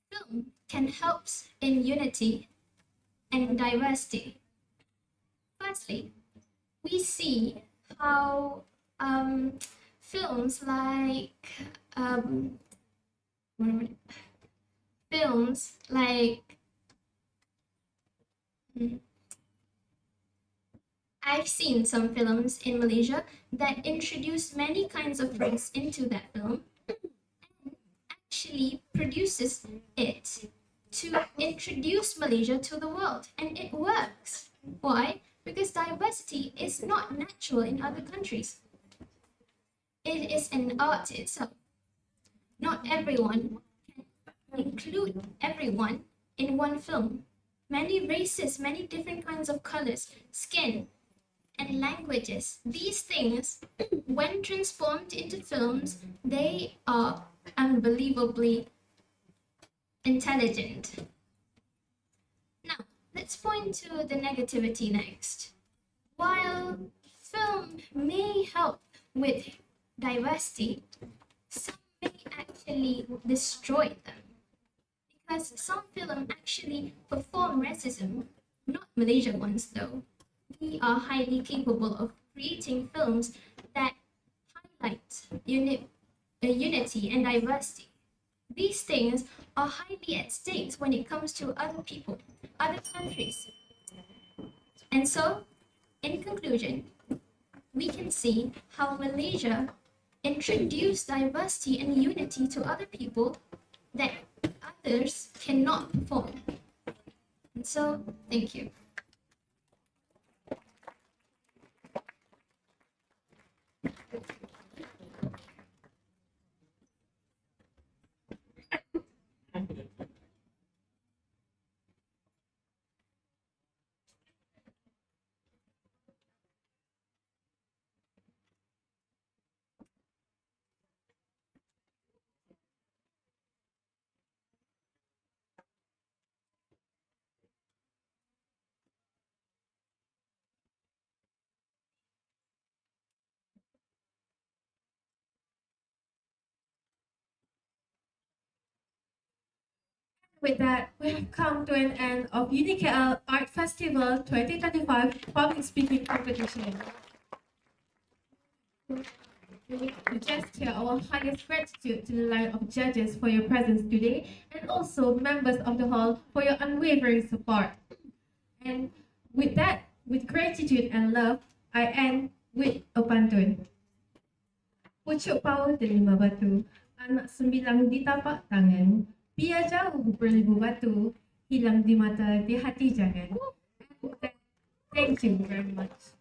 film can help in unity and diversity. Firstly, we see how films like films like I've seen some films in Malaysia that introduce many kinds of race into that film and actually produces it to introduce Malaysia to the world, and it works. Why? Because diversity is not natural in other countries. It is an art itself. Not everyone can include everyone in one film. Many races, many different kinds of colors, skin, and languages. These things, when transformed into films, they are unbelievably intelligent. Now, let's point to the negativity next. While film may help with diversity, some may actually destroy them, because some film actually perform racism, not Malaysian ones though. We are highly capable of creating films that highlight unity and diversity. These things are highly at stake when it comes to other people, other countries. And so, in conclusion, we can see how Malaysia introduced diversity and unity to other people that others cannot perform. And so, thank you. With that, we have come to an end of UniKL Art Festival 2025 Public Speaking Competition. We gesture our highest gratitude to the line of judges for your presence today, and also members of the hall for your unwavering support. And with that, with gratitude and love, I end with a pantun. Pucuk paut dan 5 batu, anak 9 di tapak tangan, biar jauh beribu batu, hilang di mata, di hati jangan. Thank you very much.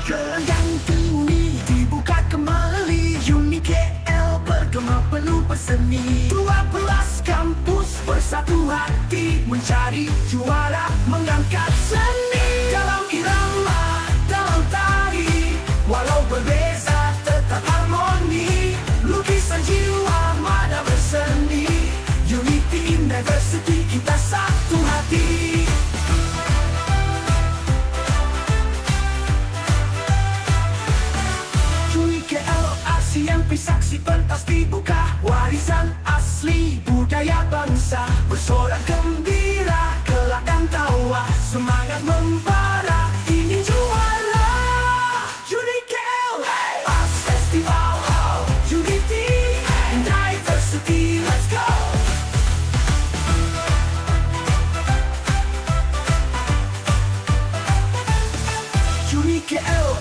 Gelanggang ini dibuka kembali, UniKL bergema penuh berseni. 12 kampus bersatu hati mencari juara, mengangkat seni. Dalam irama, dalam tari, walau berbeza tetap harmoni. Lukisan jiwa mada berseni, unity in diversity, kita satu hati. Yang saksi pentas dibuka, warisan asli budaya bangsa bersorak gembira. UniKL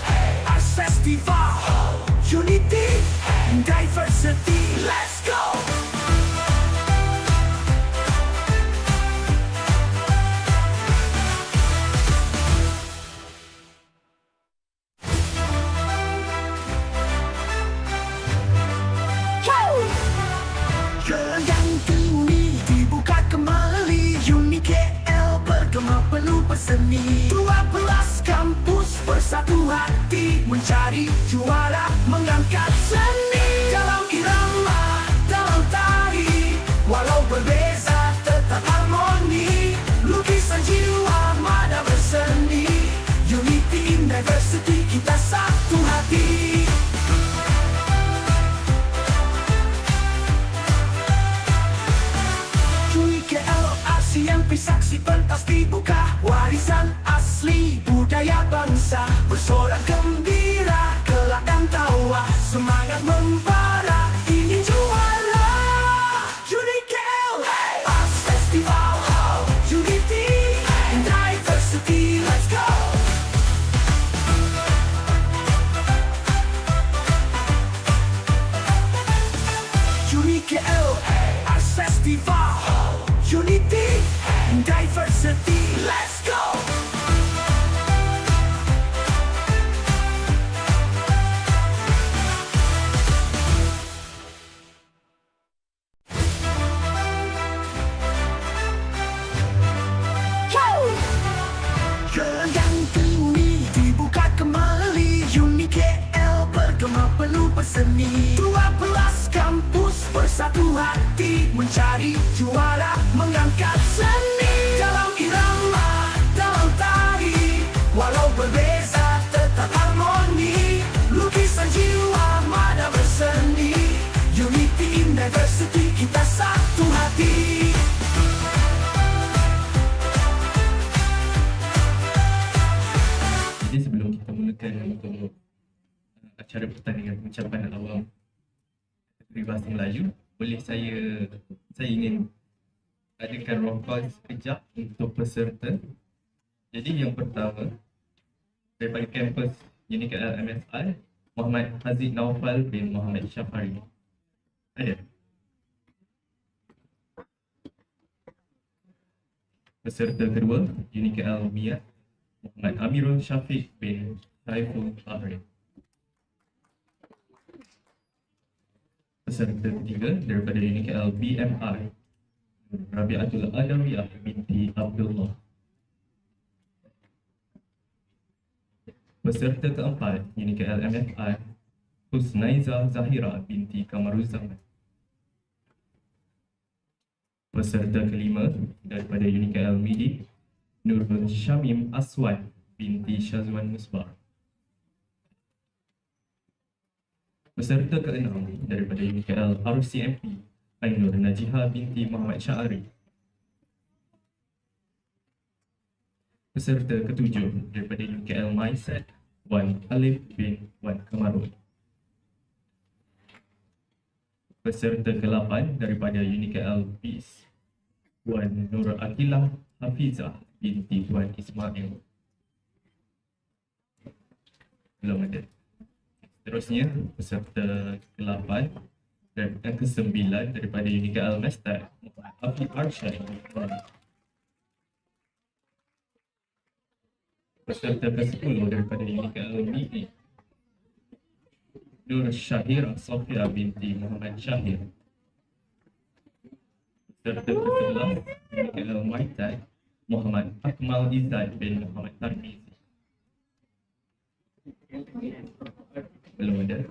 Arts Festival, Unity and Diversity. Let's go! Gelanggang ini dibuka kembali, UniKL bergema penuh berseni. 12 kampus bersatu hati mencari juara, mengangkat seni. Dalam irama, dalam tari, walau berbeza tetap harmoni. Lukisan jiwa mada berseni, Unity in Diversity, kita satu hati. UniKL ASEAN saksi pentas dibuka, warisan asli budaya bangsa. Bersorak gembira, kelak dan tawa, semangat membara, ingin juara. UniKL Arts Festival, Unity and Diversity, let's go! UniKL Arts Festival, Unity and Diversity, let's go! Gelanggang ini dibuka kembali, UniKL bergema penuh berseni. 12 kampus bersatu hati mencari juara, mengangkat seni. Dalam irama, dalam tari, walau berbeza tetap harmoni. Lukisan jiwa mada berseni, Unity in Diversity, kita satu hati. Jadi sebelum kita mulakan untuk acara pertandingan pengucapan awam peribahasa Melayu, boleh saya ingin adakan roll call sekejap untuk peserta. Jadi yang pertama daripada kampus UniKL MSI, Muhammad Haziq Naufal bin Muhammad Syafari. Ada. Peserta kedua UniKL Mia, Muhammad Amirul Syafiq bin Saiful Bahri. Peserta ketiga daripada UniKL BMI, Rabiatul Adawiyah binti Abdullah. Peserta keempat UniKL MFI, Husnaiza Zahira binti Kamaruzzaman. Peserta kelima daripada UniKL MIDI, Nurul Syamim Aswan binti Syazwan Musbar. Peserta keenam daripada UniKL RCMP, Ainur Najihah binti Muhammad Syahari. Peserta ketujuh daripada UniKL Mindset, Wan Alif bin Wan Kamarul. Peserta ke-8 daripada UniKL Peace, Wan Nur Akilah Hafizah binti Tuan Ismail. Belum ada. Seterusnya, peserta ke-8 dan yang ke-9 daripada UniKL Mestat, Afiq Arsyad. Peserta ke-10 daripada UniKL MII, Nur Syahira Sofia binti Muhammad Syahir. Peserta ke-11 UniKL Maitat, Muhammad Akmal Izzat bin Muhammad Tarmizi. Belum ada.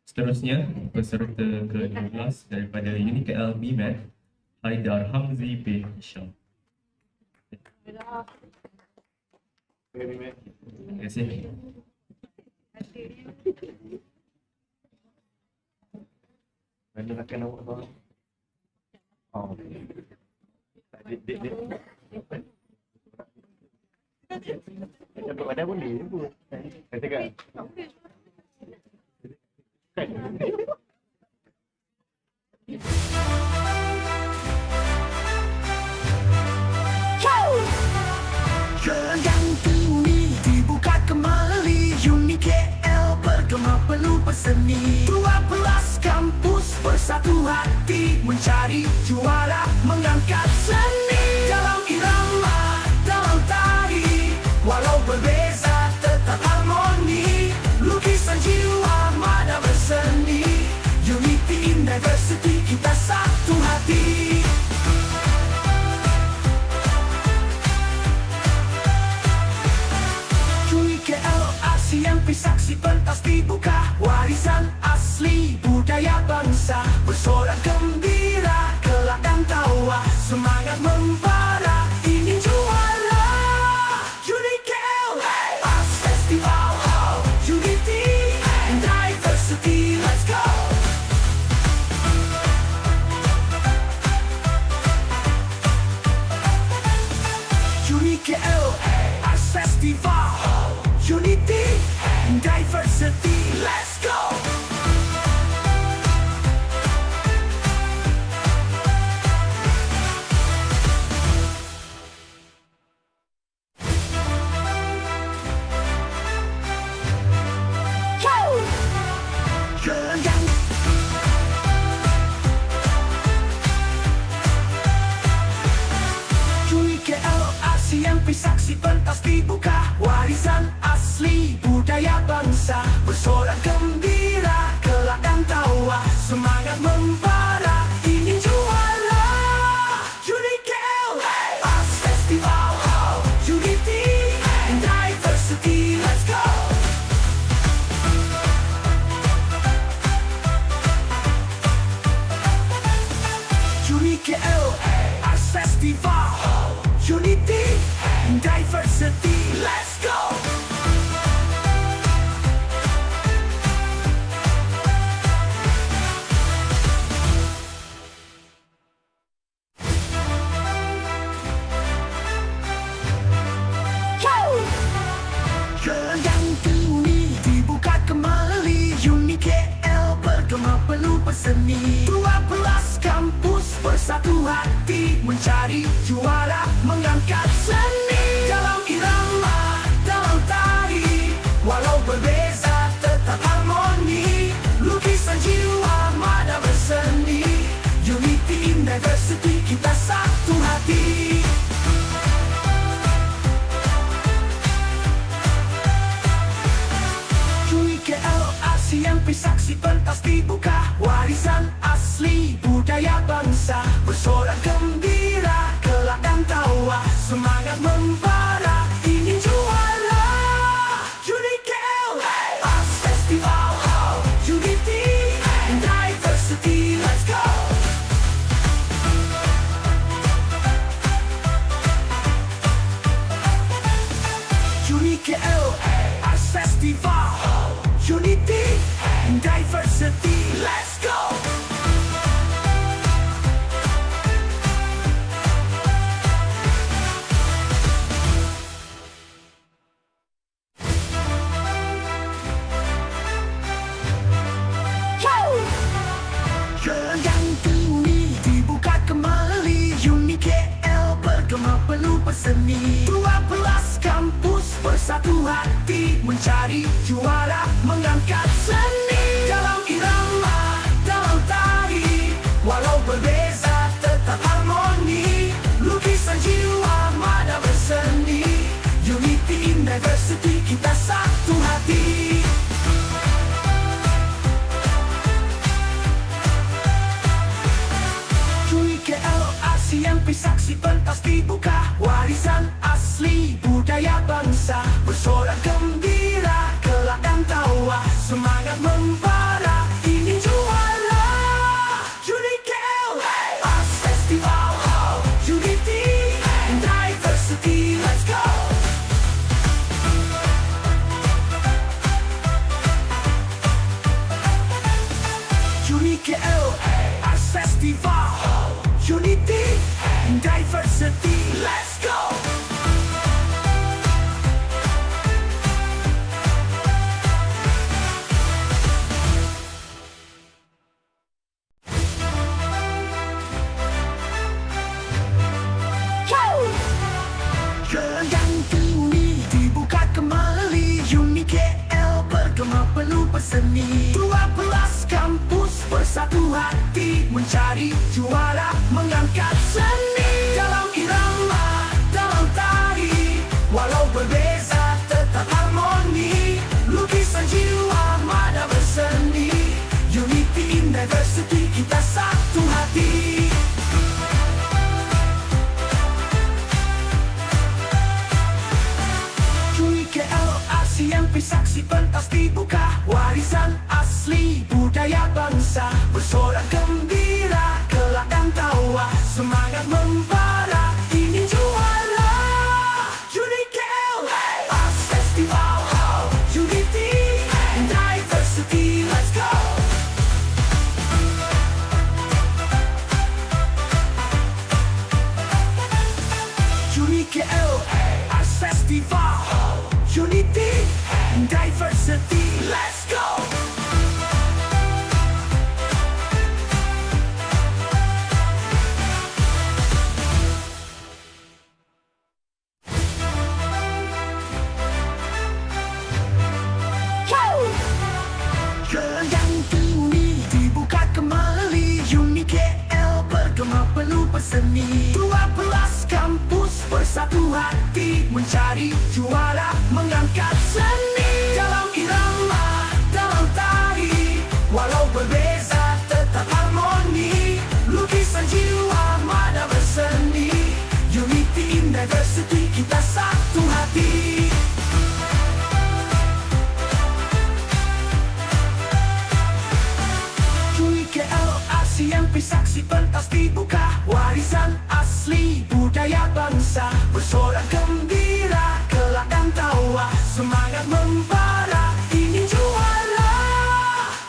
Seterusnya, peserta ke-12 daripada UniKL BMAT, Haidar Hamzi bin Hisham. Terima kasih. Mana akan awak bawa? Oh. Dia dapat badan boleh jemput. Saya cakap. Kan? berseni. 12 kampus bersatu hati mencari juara, mengangkat seni. Dalam irama, dalam tari, walau berbeza tetap harmoni. Lukisan jiwa mada berseni, unity in diversity, kita satu hati. UniKL ASEAN saksi pentas dibuka, warisan asli budaya bangsa, bersorak gembira, kelak dan tawa, semangat membara, ingin juara. UniKL Arts Festival, unity and diversity, let's go. UniKL Arts Festival, unity and diversity, let's go. Goyang. UniKL ASEAN saksi pentas dibuka, warisan asli budaya bangsa, bersorak gembira, kelak dan tawa, semangat membara, ingin juara. UniKL Arts Festival, unity and diversity, let's go. UniKL Arts Festival, unity and diversity, let's go. Goyang dunia dibuka kembali, UniKL bergema penuh berseni. 12 kampus bersatu hati mencari juara, mengangkat seni. Dalam irama, dalam tari, walau berbeza tetap harmoni. Lukisan jiwa mada berseni, unity in diversity, kita satu hati. UniKL ASEAN saksi pentas dibuka, warisan asli budaya bangsa, bersorak gembira, kelak dan tawa, semangat membara, ingin juara. UniKL Arts Festival, unity and diversity, let's go. UniKL Arts Festival, unity and diversity, let's go. Goyang dunia dibuka kembali, UniKL bergema penuh berseni. 12 kampus bersatu hati mencari juara, mengangkat seni. Dalam irama, dalam tari, walau berbeza tetap harmoni. Lukisan jiwa mada berseni, unity in diversity, kita satu hati. UniKL ASEAN saksi pentas dibuka, warisan asli budaya bangsa, bersorak gembira, kelak dan tawa, semangat membara, ingin juara. UniKL Arts Festival, unity and diversity, let's go. UniKL Arts Festival, unity and diversity, let's go. Goyang dunia dibuka kembali, UniKL bergema penuh pelupa seni. 12 kampus bersatu hati mencari juara, mengangkat seni. Dalam irama, dalam tari, walau berbeza tetap harmoni. Lukisan jiwa mada berseni, unity in diversity, kita satu hati. UniKL ASEAN saksi pentas dibuka, warisan asli budaya bangsa. Bersorak gembira, kelak dan tawa, semangat membara, ini juara. UniKL Arts Festival, unity and diversity, let's go. UniKL Arts Festival, unity and diversity, let's go. Gelanggang ini dibuka kembali, UniKL bergema pelupa seni. 12 kampus bersatu hati mencari juara, mengangkat seni. Dalam irama, dalam tari, walau berbeza tetap harmoni. Lukisan jiwa mada berseni, unity in diversity, kita satu hati. UniKL ASEAN saksi pentas dibuka, warisan asli budaya bangsa. Bersorak gembira, kelak dan tawa, semangat membara, ini juara.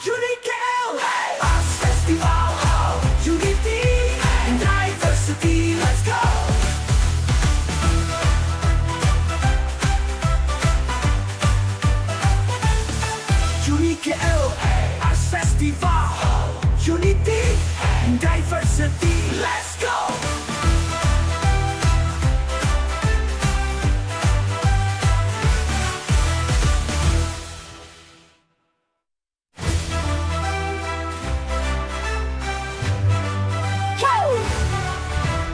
UniKL Arts Festival, unity and diversity, let's go. UniKL Arts Festival, unity and diversity, let's go.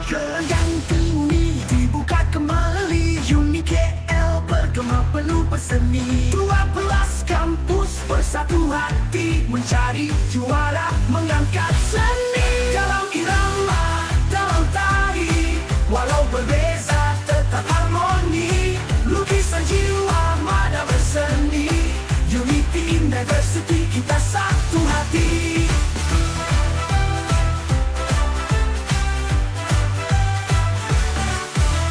Gelanggang ini dibuka kembali, UniKL bergema pelupa seni. 12 kampus bersatu hati mencari juara, mengangkat seni. Dalam irama, dalam tari, walau berbeza tetap harmoni. Lukisan jiwa mada berseni, unity in diversity, kita satu hati.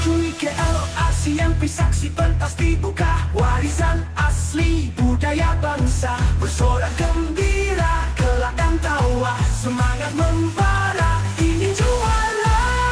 UniKL ASEAN saksi pentas dibuka, warisan asli budaya bangsa. Bersorak gembira,